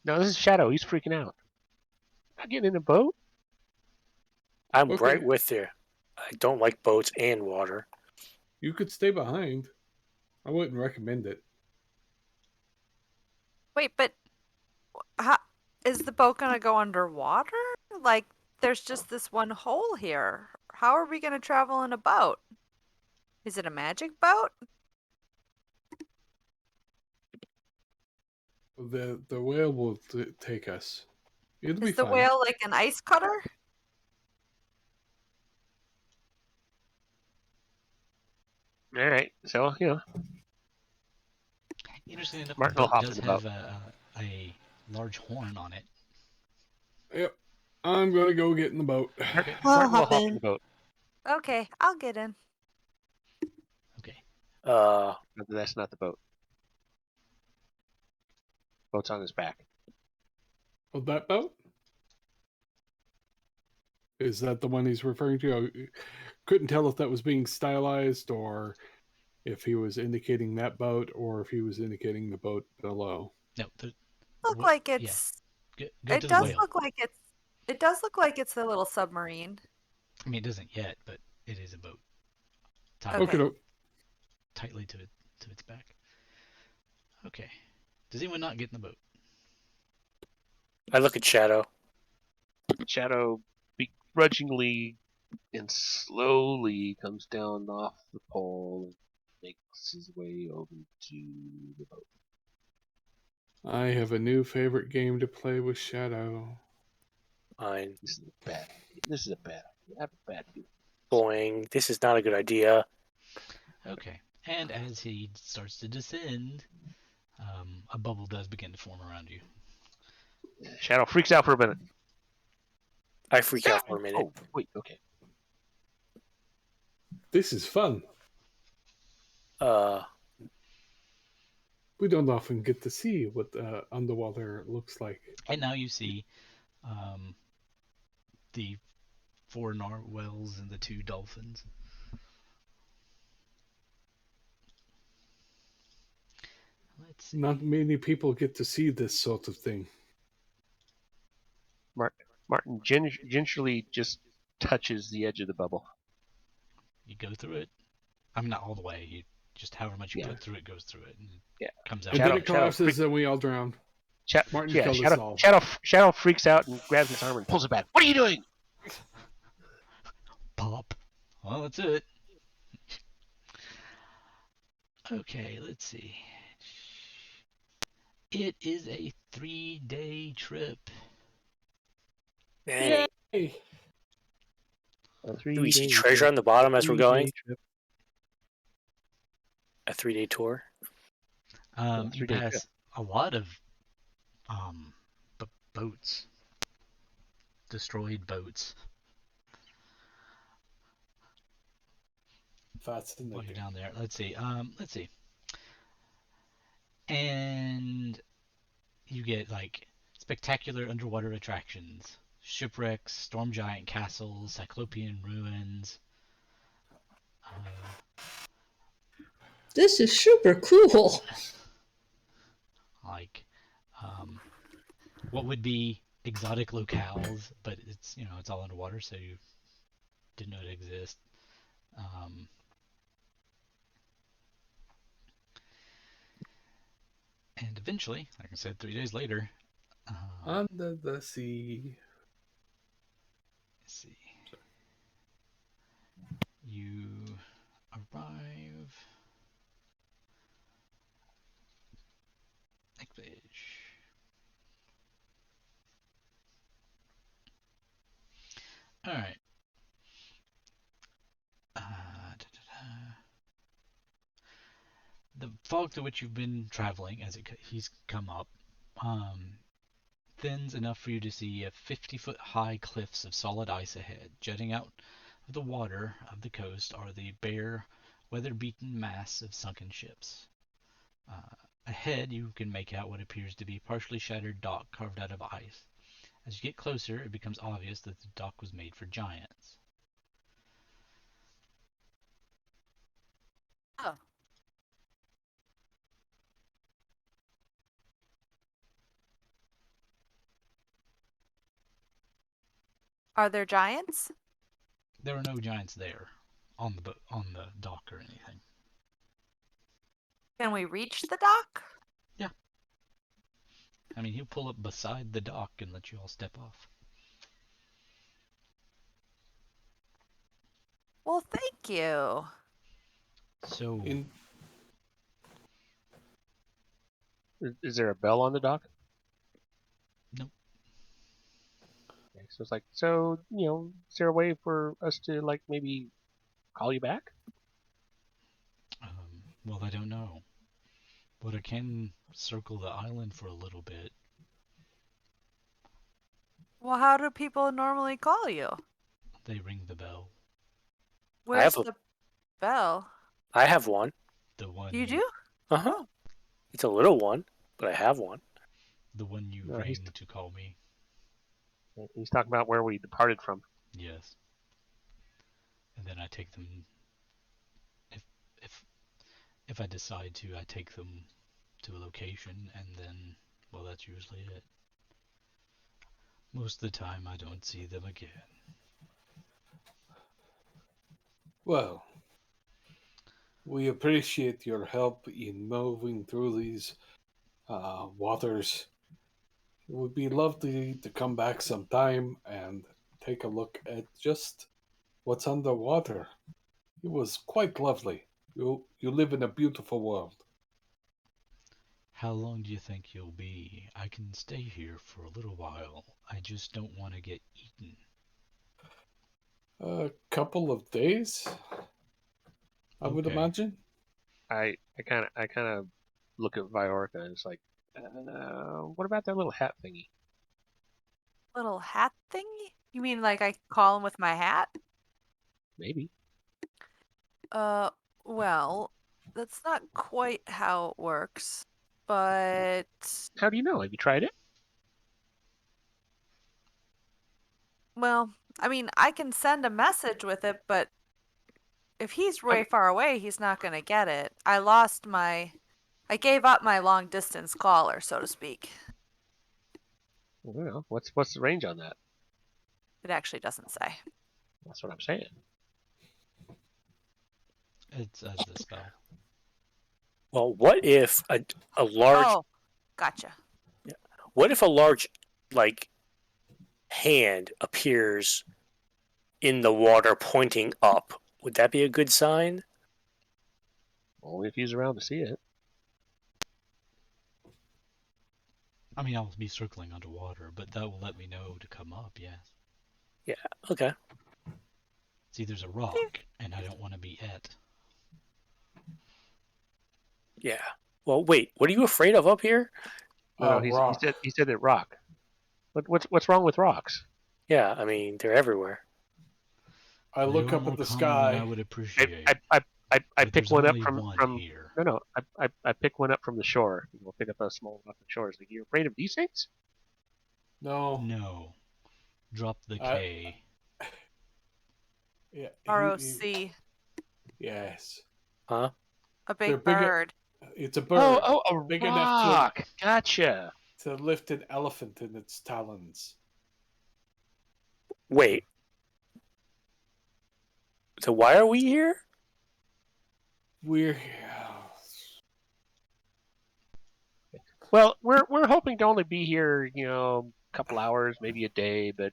no, this is Shadow. He's freaking out. Not getting in a boat. I'm Okay. right with you. I don't like boats and water. You could stay behind. I wouldn't recommend it. Wait, but how, is the boat gonna go underwater? Like, there's just this one hole here. How are we gonna travel in a boat? Is it a magic boat? The whale will take us. It'll be Is the fine. whale like an ice cutter? All right, so Interesting enough, Marten the will boat hop does in the boat. have a large horn on it. Yep. I'm gonna go get in the boat. Marten I'll will hop hop in in. the boat. Okay, I'll get in. Okay. No, that's not the boat. Boat's on his back. Oh, that boat? Is that the one he's referring to? I couldn't tell if that was being stylized or if he was indicating that boat or if he was indicating the boat below. No, Look like yeah. it's. Go It to the does whale. look like it's. It does look like it's the little submarine. I mean, it doesn't yet, but it is a boat. Tied Okay. tightly to its back. Okay. Does anyone not get in the boat? I look at Shadow. Shadow begrudgingly and slowly comes down off the pole and makes his way over to the boat. I have a new favorite game to play with Shadow. Fine. This is a bad idea. I have a bad feeling. Boing. This is not a good idea. Okay. And as he starts to descend, a bubble does begin to form around you. Shadow freaks out for a minute. I freak out for a minute. Oh, wait, okay. This is fun. We don't often get to see what underwater looks like. And now you see the 4 narwhals and the 2 dolphins. Let's see. Not many people get to see this sort of thing. Marten gingerly just touches the edge of the bubble. You go through it. I mean, not all the way. You just however much you put through it goes through it, and Yeah. comes out. And then it collapses and we all drown. Marten killed us all. Shadow freaks out and grabs his arm and pulls it back. What are you doing? Pop. Well, that's it. Okay, let's see. It is a 3-day trip. Dang. Hey. Do we see treasure on the bottom as we're going? Trip. A 3-day tour? You pass a lot of boats. Destroyed boats. Fascinating. While you're down there. Let's see. And you get like spectacular underwater attractions. Shipwrecks, storm giant castles, cyclopean ruins. This is super cool. Like what would be exotic locales, but it's it's all underwater, so you didn't know it exists. And eventually, like I said, 3 days later, Under the sea. let's see. You arrive. Next page. All right. The fog through which you've been traveling, as he's come up, thins enough for you to see 50-foot high cliffs of solid ice ahead. Jutting out of the water of the coast are the bare, weather-beaten masts of sunken ships. Ahead, you can make out what appears to be a partially shattered dock carved out of ice. As you get closer, it becomes obvious that the dock was made for giants. Oh. Are there giants? There are no giants there on the dock or anything. Can we reach the dock? Yeah. I mean, he'll pull up beside the dock and let you all step off. Well, thank you. So, Is there a bell on the dock? nope. Okay, so it's like, is there a way for us to like maybe call you back? Well, I don't know. But I can circle the island for a little bit. Well, how do people normally call you? They ring the bell. Where's the bell? I have one. The one You do? Uh-huh. It's a little one, but I have one. The one you rang to call me. He's talking about where we departed from. Yes. And then I take them. If I decide to, I take them to a location, and then, well, that's usually it. Most of the time, I don't see them again. Well, we appreciate your help in moving through these waters. It would be lovely to come back sometime and take a look at just what's underwater. It was quite lovely. You live in a beautiful world. How long do you think you'll be? I can stay here for a little while. I just don't want to get eaten. A couple of days, I would Okay. imagine. I kind of look at Viorica and it's like, what about that little hat thingy? Little hat thingy? You mean like I call him with my hat? Maybe. Well, that's not quite how it works. But How do you know? Have you tried it? well, I mean, I can send a message with it, but if he's way far away, he's not going to get it. I gave up my long distance caller, so to speak. I don't know. What's the range on that? It actually doesn't say. That's what I'm saying. It's as the spell. Well, what if a large Oh, gotcha. what if a large like hand appears in the water pointing up? Would that be a good sign? Only if he's around to see it. I mean, I'll be circling underwater, but that will let me know to come up, yes. Yeah. Okay. See, there's a rock, and I don't want to be et. Yeah. Well, wait. What are you afraid of up here? No, Rock. he said that rock. What's wrong with rocks? Yeah. I mean, they're everywhere. I look They are up more at the common than I sky. would appreciate. I But pick there's one up only from one here. no. I pick one up from the shore. We'll pick up a small one off the shore. It's like, you're afraid of these things? No. No. Drop the I- K. Yeah. ROC, Yes. Huh? a They're big bigger. bird. It's a bird. A Big enough rock. Gotcha. to lift an elephant in its talons. Wait. So why are we here? We're Well, we're hoping to only be here, a couple hours, maybe a day. But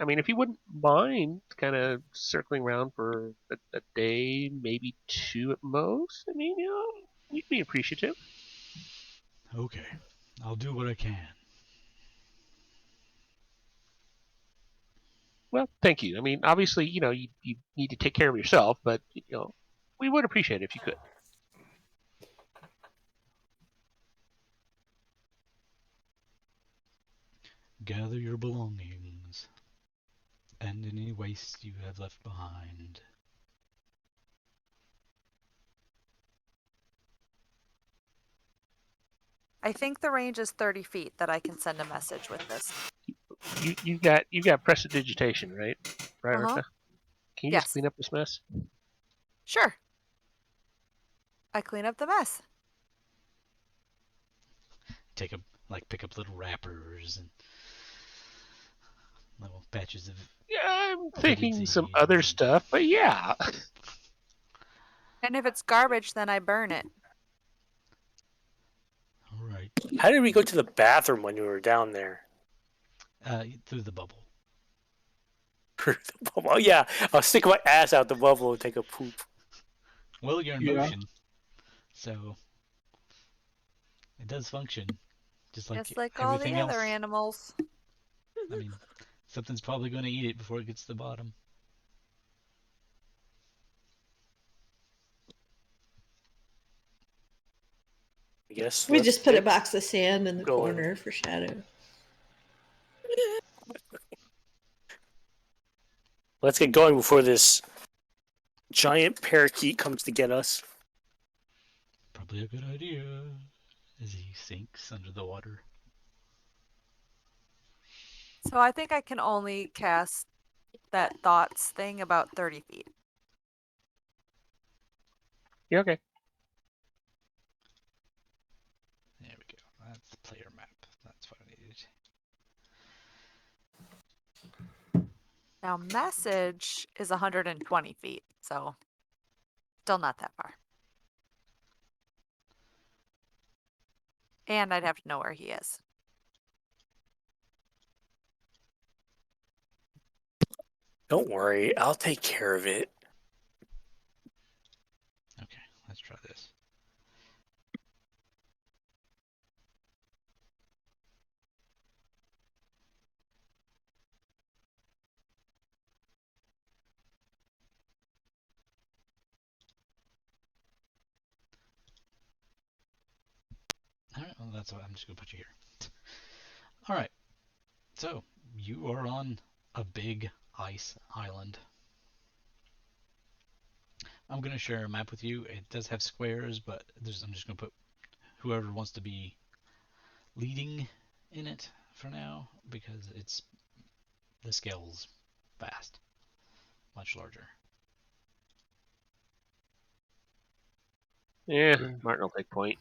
I mean, if you wouldn't mind, kind of circling around for a day, maybe two at most. I mean, we'd be appreciative. Okay. I'll do what I can. Well, thank you. I mean, obviously, you need to take care of yourself, but we would appreciate it if you could. Gather your belongings. And any waste you have left behind. I think the range is 30 feet that I can send a message with this. You got prestidigitation, right? Right, Uh-huh. Erica? Can you Yes. just clean up this mess? Sure. I clean up the mess. Pick up little wrappers and little patches of. Yeah, I'm Hooded thinking some seeds other and- stuff, but yeah. And if it's garbage, then I burn it. All right. How did we go to the bathroom when we were down there? Through the bubble. Oh yeah, I'll stick my ass out the bubble and take a poop. Well, you're in Yeah. motion, so it does function, just like Just like all the everything other else. animals. I mean, something's probably going to eat it before it gets to the bottom. I guess We let's just put a get box of sand in the going. corner for shadow. Let's get going before this giant parakeet comes to get us. Probably a good idea. As he sinks under the water. So I think I can only cast that thoughts thing about 30 feet. Yeah, okay. There we go. That's the player map. That's what I needed. Now, message is 120 feet, so still not that far. And I'd have to know where he is. Don't worry, I'll take care of it. Okay, let's try this. Alright, well that's what I'm just gonna put you here. Alright, so you are on a big ice island. I'm gonna share a map with you. It does have squares, but I'm just gonna put whoever wants to be leading in it for now because the scale's vast, much larger. Yeah, Marten will take point.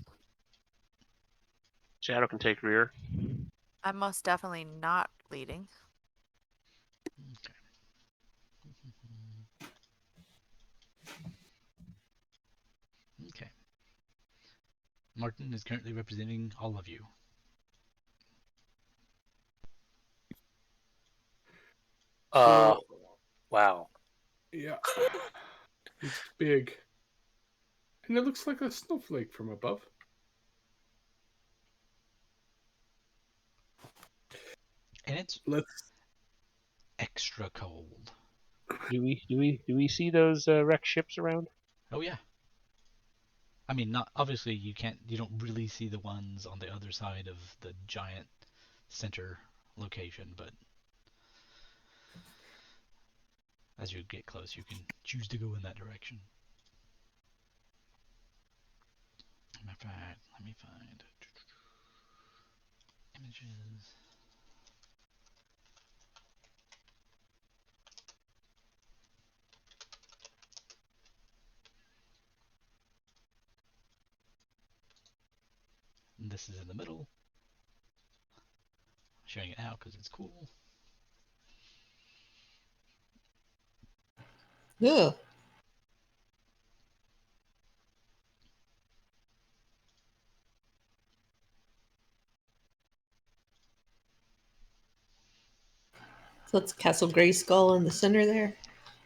Shadow can take rear. I'm most definitely not leading. Okay. Okay. Marten is currently representing all of you. Wow. Yeah. It's big. And it looks like a snowflake from above. And it's Let's. extra cold. Do we see those wrecked ships around? Oh yeah. I mean, not obviously you don't really see the ones on the other side of the giant center location, but as you get close, you can choose to go in that direction. Let me find images. And this is in the middle. I'm showing it now because it's cool. Yeah. So it's Castle Grayskull in the center there.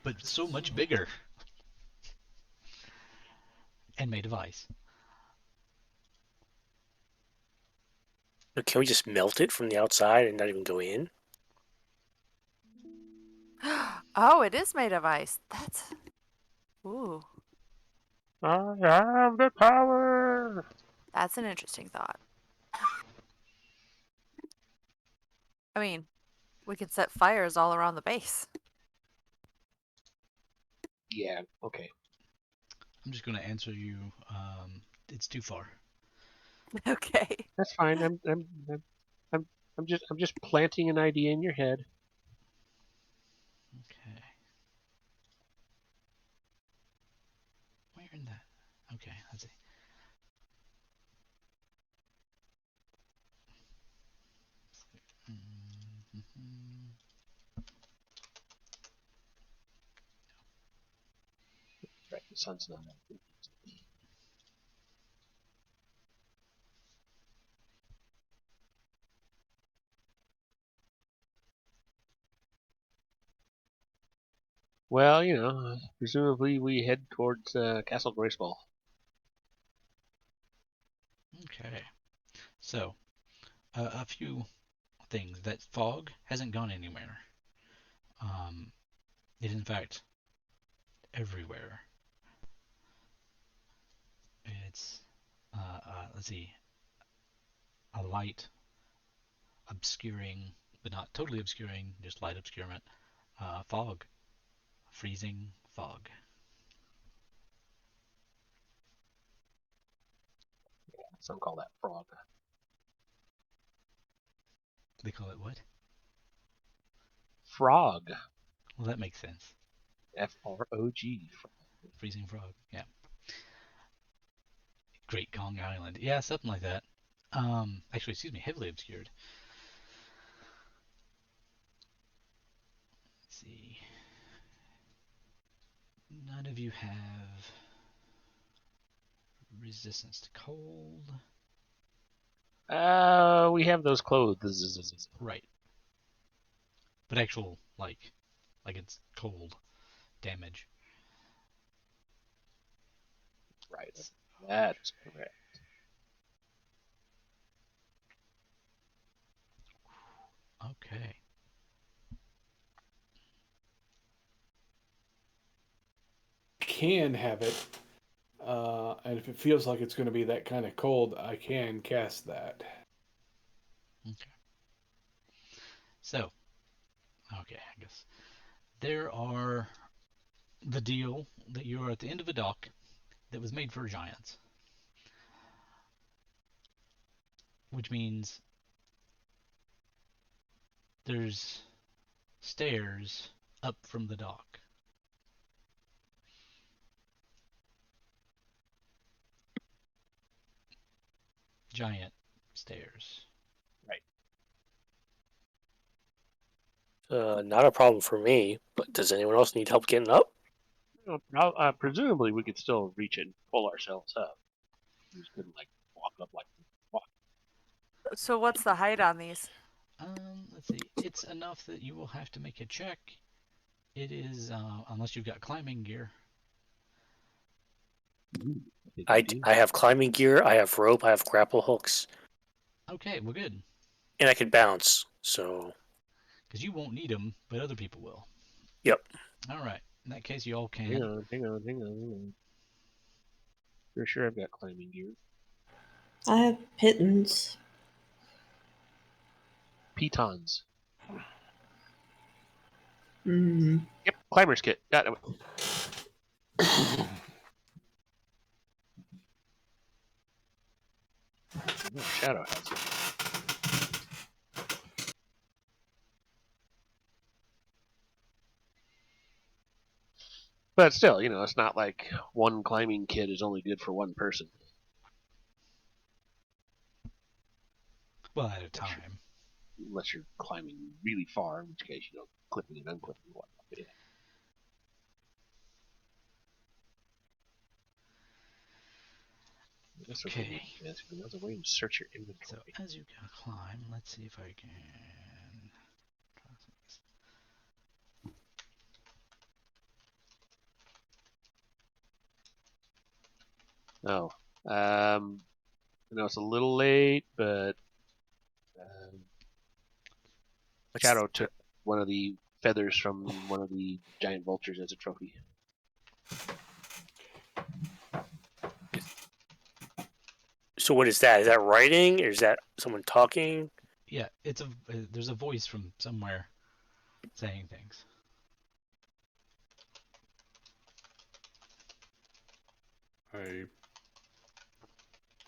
But so much bigger. And made of ice. Can we just melt it from the outside and not even go in? Oh, it is made of ice. That's. Ooh, I have the power. that's an interesting thought. I mean, we could set fires all around the base. Yeah. Okay. I'm just going to answer you. It's too far. Okay. That's fine. I'm just planting an idea in your head. Okay. Where in that? Okay, let's see. Mm-hmm. Right. The sun's not out. Well, presumably we head towards Castle Grayskull. Okay. So, a few things. That fog hasn't gone anywhere. It is in fact everywhere. It's let's see, a light obscuring, but not totally obscuring, just light obscurement. Fog, freezing fog. Some call that frog. They call it what? Frog. Well, that makes sense. Frog. Freezing frog. Yeah. Great Kong Island. Yeah, something like that. Actually, excuse me, heavily obscured. Let's see. None of you have resistance to cold. We have those clothes. Right. But actual, like, like it's cold damage. Right. That is correct. Okay. Can have it. And if it feels like it's going to be that kind of cold, I can cast that. Okay. So, okay, I guess there are the deal that you are at the end of a dock that was made for giants, which means there's stairs up from the dock. Giant stairs. Not a problem for me, but does anyone else need help getting up? Presumably, we could still reach it and pull ourselves up. We just couldn't like walk up like walk. So what's the height on these? Let's see. It's enough that you will have to make a check. It is, unless you've got climbing gear. I have climbing gear, I have rope, I have grapple hooks, Okay, well, good. and I can bounce. So, Because you won't need them, but other people will. yep. All right. In that case, you all can. Hang on. For sure, I've got climbing gear. I have pittons. Pitons. Mm. Yep, climber's kit. Got it. Shadow has it. But still, it's not like one climbing kit is only good for one person. Well, at a time. Unless you're climbing really far, in which case, clipping and unclipping and whatnot. But yeah. That's what Okay. There's a way to search your So, inventory. as you climb, let's see if I can... Oh. I know it's a little late, but Shadow took one of the feathers from one of the giant vultures as a trophy. So what is that? Is that writing? Or is that someone talking? Yeah, there's a voice from somewhere saying things.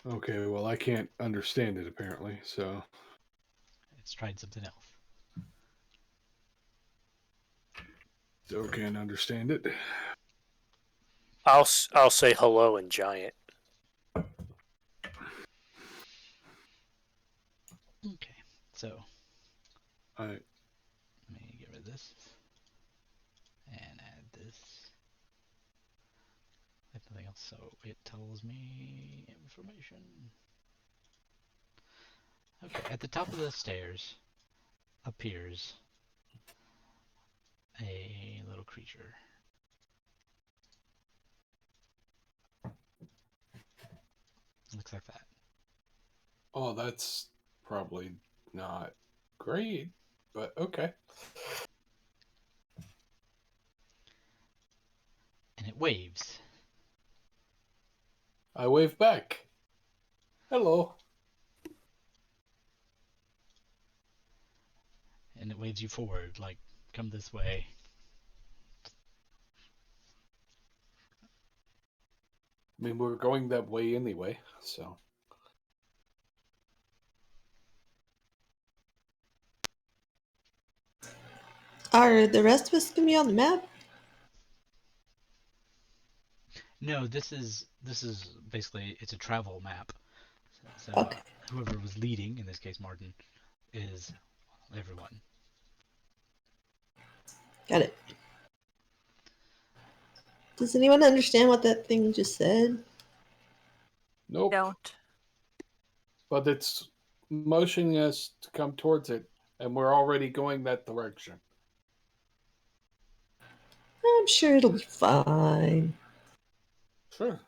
Okay, well, I can't understand it apparently, so. It's tried something else. Still can't understand it. I'll say hello in giant. Okay, so I let me get rid of this and add this. If nothing else, so it tells me information. Okay, at the top of the stairs appears a little creature. Looks like that. Oh, that's probably not great, but okay. And it waves. I wave back. Hello. And it waves you forward, like, come this way. I mean, we're going that way anyway, so. Are the rest of us going to be on the map? No, this is basically, it's a travel map. So Okay. whoever was leading, in this case Marten, is everyone. Got it. Does anyone understand what that thing just said? Nope. Don't. But it's motioning us to come towards it, and we're already going that direction. I'm sure it'll be fine. Sure.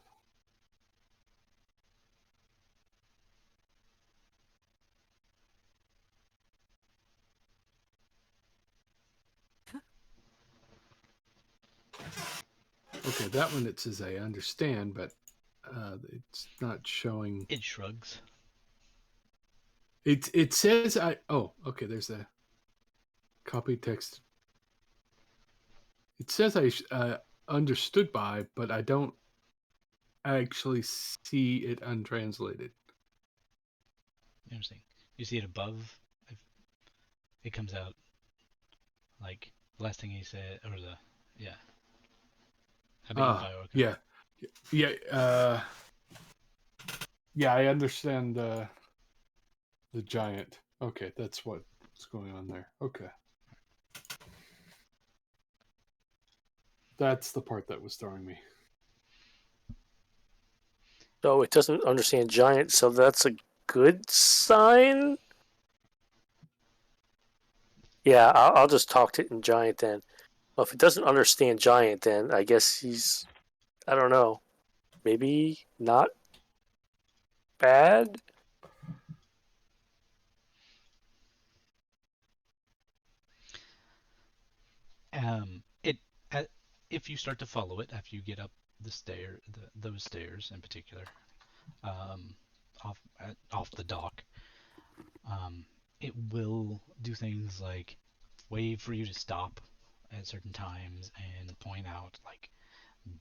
Okay, that one it says I understand, but it's not showing. It shrugs. It says I. Oh, okay. There's a copy text. It says I understood by, but I don't actually see it untranslated. Interesting. You see it above. It comes out like the last thing he said, or the yeah. How about you, Viorica? Yeah, yeah, yeah. I understand the giant. Okay, that's what's going on there. Okay, that's the part that was throwing me. So it doesn't understand giant, so that's a good sign? Yeah, I'll just talk to it in giant then. Well, if it doesn't understand giant, then I guess he's, I don't know, maybe not bad? It if you start to follow it after you get up those stairs in particular, off off the dock, it will do things like wave for you to stop at certain times and point out like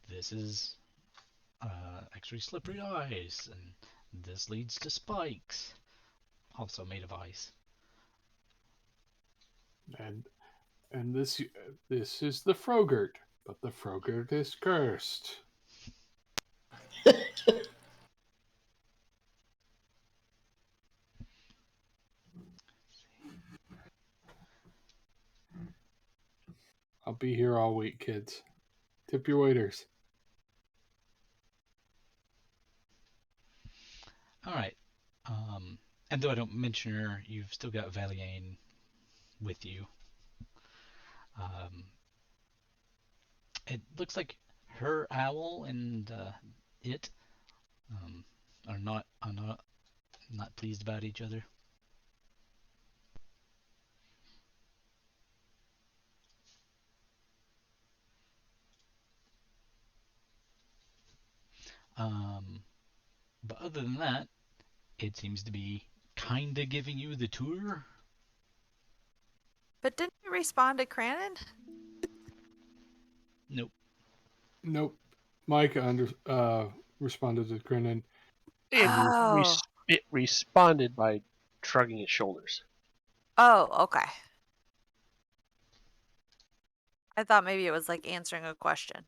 this is extra slippery ice and this leads to spikes, also made of ice. And this is the Frogurt, but the Frogurt is cursed. I'll be here all week, kids. Tip your waiters. All right. And though I don't mention her, you've still got Valiane with you. Um, it looks like her owl and it are not pleased about each other. But other than that, it seems to be kinda giving you the tour. But didn't you respond to Kraanan? Nope. Nope. Micah responded to Kraanan. Oh. It responded by shrugging its shoulders. Oh, okay. I thought maybe it was like answering a question.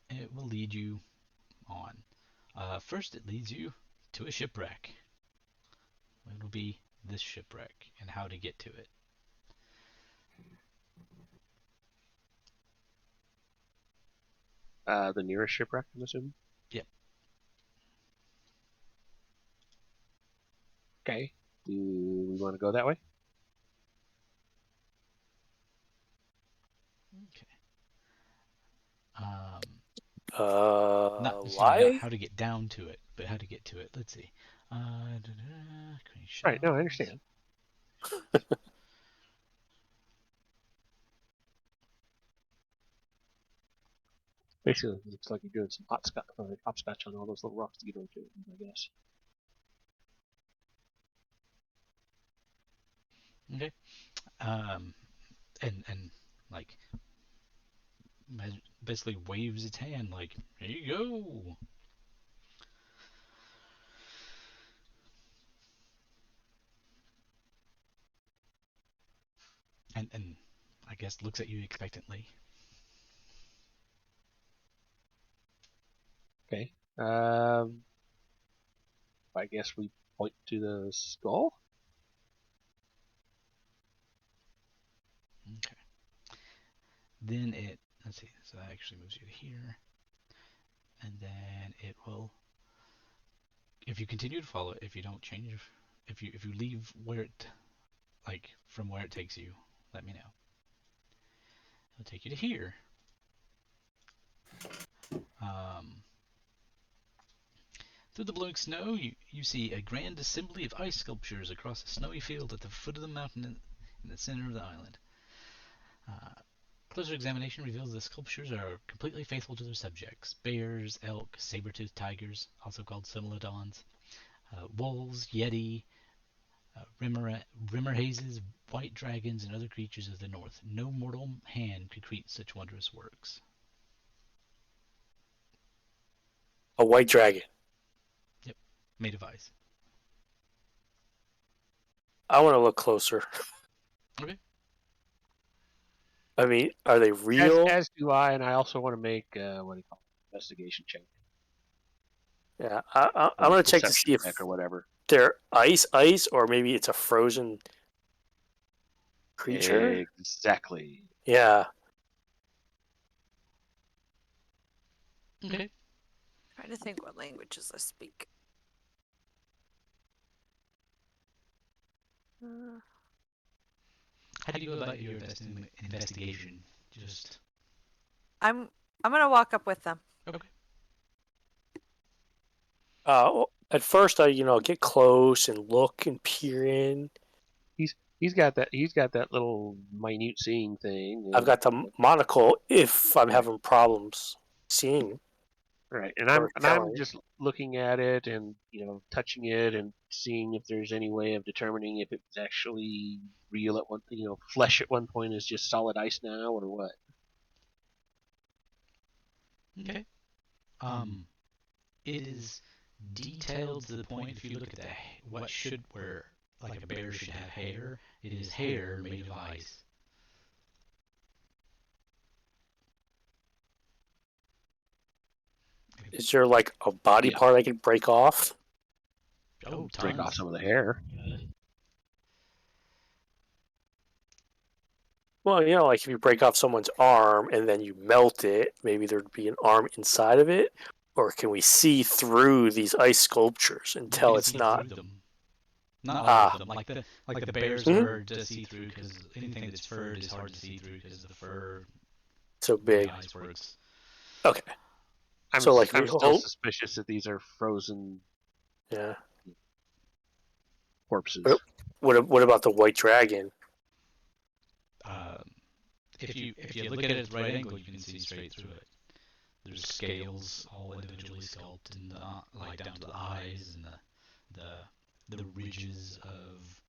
It will lead you on. First, it leads you to a shipwreck. It'll be this shipwreck and how to get to it. The nearest shipwreck, I'm assuming? Yep. Okay. Do we want to go that way? Okay. Not necessarily Why? how to get down to it, but how to get to it. Let's see. Right, no, I understand. Basically, it looks like you're doing some hopscotch on all those little rocks to get over to it, I guess. Okay. And like basically waves its hand like, here you go. And I guess looks at you expectantly. Okay. I guess we point to the skull. Okay. Then it let's see. So that actually moves you to here, and then it will. If you continue to follow it, if you don't change, if you leave where it, like from where it takes you, let me know. It'll take you to here. Through the blowing snow, you see a grand assembly of ice sculptures across a snowy field at the foot of the mountain in the center of the island. Closer examination reveals the sculptures are completely faithful to their subjects: bears, elk, saber-toothed tigers, also called Similodons, wolves, yeti, rimmerhazes, white dragons, and other creatures of the north. No mortal hand could create such wondrous works. A white dragon. Yep, made of ice. I want to look closer. Okay. I mean, are they real? As do I, and I also want to make what do you call it? Investigation check. Yeah, I'm gonna check to see if check or whatever. they're ice, or maybe it's a frozen creature. Exactly. Yeah. Okay. Trying to think what languages I speak. How do you go about your investigation? Just I'm gonna walk up with them. okay. At first, I get close and look and peer in. He's got that little minute seeing thing. I've got the monocle if I'm having problems seeing. Right, and or I'm telling. just looking at it and touching it and seeing if there's any way of determining if it's actually real at one flesh at one point is just solid ice now or what. Okay. It is detailed to the point. If you look at where like a bear should have hair, it is hair made of ice. Is there like a body part I can break off? Oh, break off some of the hair. Well, like if you break off someone's arm and then you melt it, maybe there'd be an arm inside of it. Or can we see through these ice sculptures and tell it's not? Them. Not all of them. Like the bears are hard to see through because anything that's furred is hard to see through because the fur. So big. Ice works. Okay. I'm still suspicious that these are frozen. Yeah. Corpses. What about the white dragon? If you look at it at the right angle, you can see straight through it. There's scales all individually sculpted, and like down to the eyes and the ridges of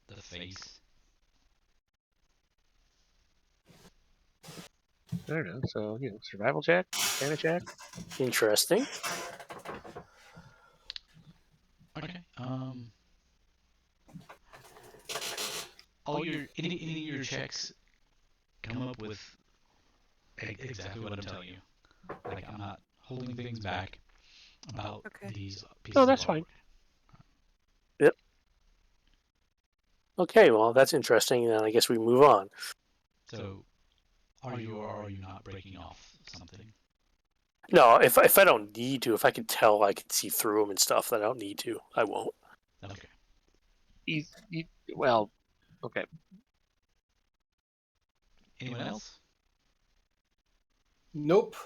the face. I don't know. So survival check, stamina check. Interesting. Okay. Any of your checks come up with exactly what I'm telling you. Like I'm not holding things back about these pieces. Oh, that's fine. Yep. Okay, well that's interesting. Then I guess we move on. So, are you or are you not breaking off something? No, if I don't need to, if I can tell, I can see through them and stuff. Then I don't need to. I won't. Okay. Well, okay. Anyone else? Nope.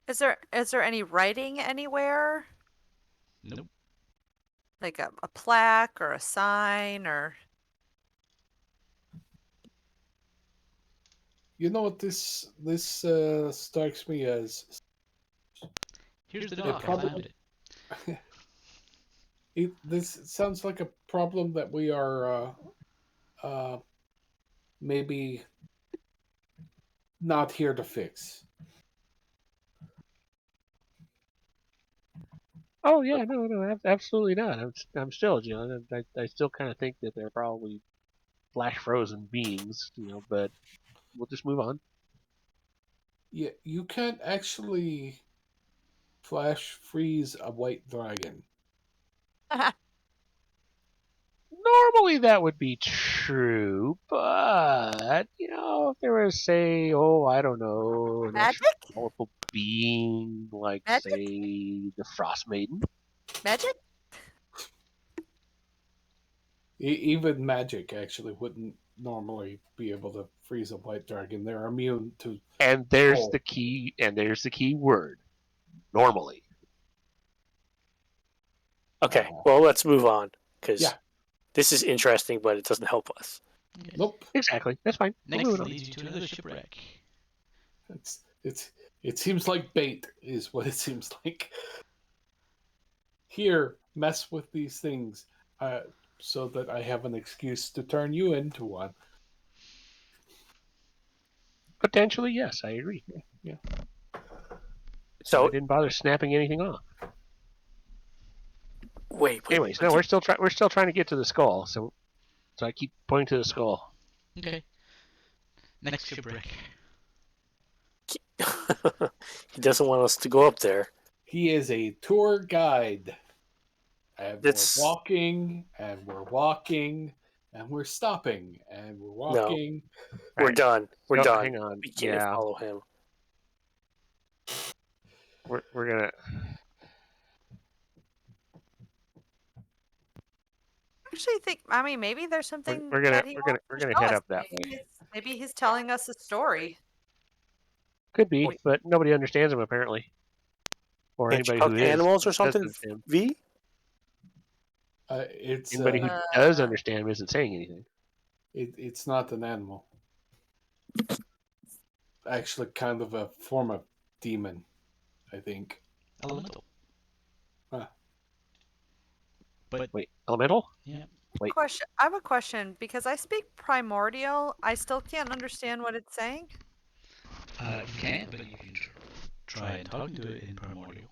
Is there any writing anywhere? Nope. Like a plaque or a sign or? You know what this strikes me as? Here's the dock. I found it. This sounds like a problem that we are maybe not here to fix. Oh yeah, no, absolutely not. I'm still, I still kind of think that they're probably flash frozen beings, but we'll just move on. Yeah, you can't actually flash freeze a white dragon. Normally that would be true, but if there was, say, I don't know, an Magic? powerful being like, Magic? say, the Frostmaiden. Magic? Even magic actually wouldn't normally be able to freeze a white dragon. They're immune to. And there's cold. the key. And there's the key word. Normally. Okay, well, let's move on because Yeah. this is interesting, but it doesn't help us. Okay. Nope. Exactly. That's fine. We're Next moving on. leads you to another shipwreck. It seems like bait is what it seems like. Here, mess with these things, so that I have an excuse to turn you into one. Potentially, yes, I agree. Yeah. So I didn't bother snapping anything off. Wait. Anyways, no, we're still trying to get to the skull. So I keep pointing to the skull. Okay. Next shipwreck. He doesn't want us to go up there. He is a tour guide. And That's- we're walking, and we're walking, and we're stopping, and we're walking. We're Right. done. We're No, done. Hang on. We can't Yeah, follow him. we're gonna. Actually, maybe there's something. We're gonna that he wants to head show us. up that Maybe way. maybe he's telling us a story. Could be, Wait. but nobody understands him apparently. Or Can't you anybody talk who to is animals or does something? understand. V? It's Anybody who does understand him isn't saying anything. it's not an animal. Actually, kind of a form of demon, I think. Elemental. Huh. But Wait, elemental? yeah. Wait. Question. I have a question because I speak primordial. I still can't understand what it's saying. You can, but you can try and talk to it in primordial.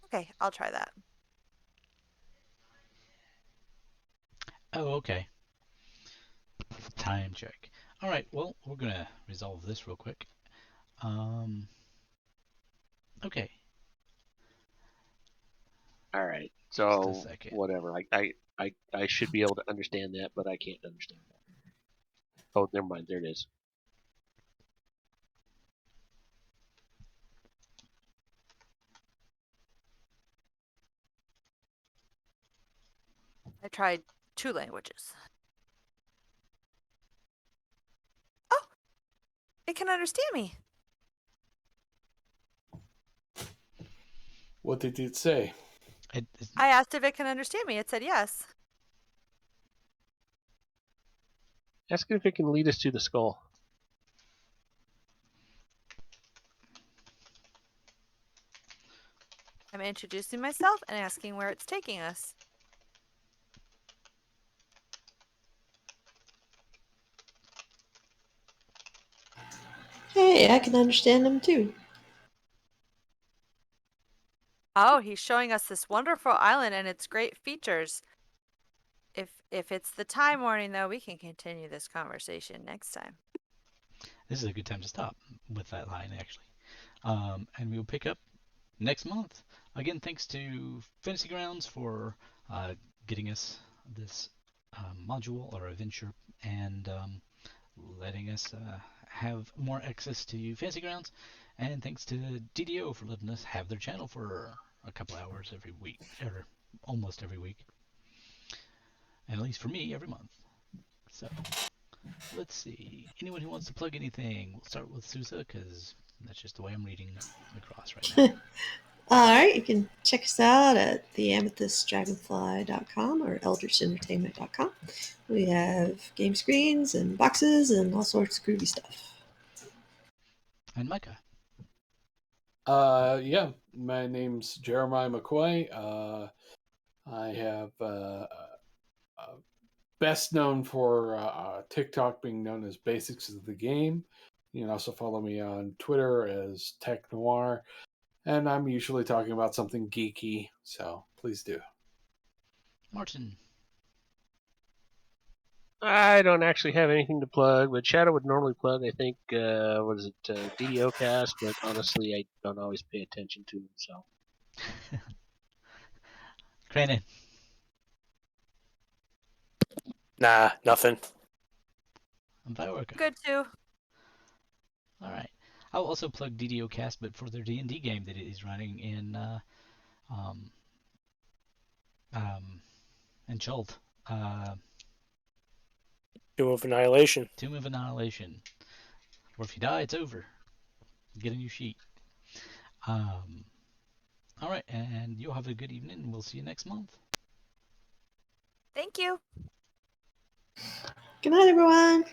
Okay, I'll try that. Oh, okay. Time check. All right. Well, we're gonna resolve this real quick. Okay. All right. Just So a second. whatever. I should be able to understand that, but I can't understand that. Oh, never mind. There it is. I tried 2 languages. Oh, it can understand me. What did it say? I asked if it can understand me. It said yes. Ask it if it can lead us to the skull. I'm introducing myself and asking where it's taking us. Hey, I can understand them too. Oh, he's showing us this wonderful island and its great features. If it's the time warning, though, we can continue this conversation next time. This is a good time to stop with that line, actually. And we'll pick up next month. Again, thanks to Fantasy Grounds for getting us this module or adventure and letting us have more access to Fantasy Grounds. And thanks to DDO for letting us have their channel for a couple hours every week, or almost every week. And at least for me, every month. So, let's see. Anyone who wants to plug anything? We'll start with Suzza, because that's just the way I'm reading across right now. All right, you can check us out at theamethystdragonfly.com or eldritchentertainment.com. We have game screens and boxes and all sorts of Gruubii stuff. And Micah. Yeah, my name's Jeremiah McCoy. I have best known for TikTok being known as Basics of the Game. You can also follow me on Twitter as Tech Noir, and I'm usually talking about something geeky, so please do. Marten. I don't actually have anything to plug, but Shadow would normally plug, I think, DDO cast, but honestly, I don't always pay attention to him, so. Kraanan. Nah, nothing. And Viorica. Good too. All right. I'll also plug DDOcast, but for their D&D game that he's running in Chult. Doom of Annihilation. Tomb of Annihilation. Or if you die, it's over. You get a new sheet. All right, and you'll have a good evening. We'll see you next month. Thank you. Good night, everyone.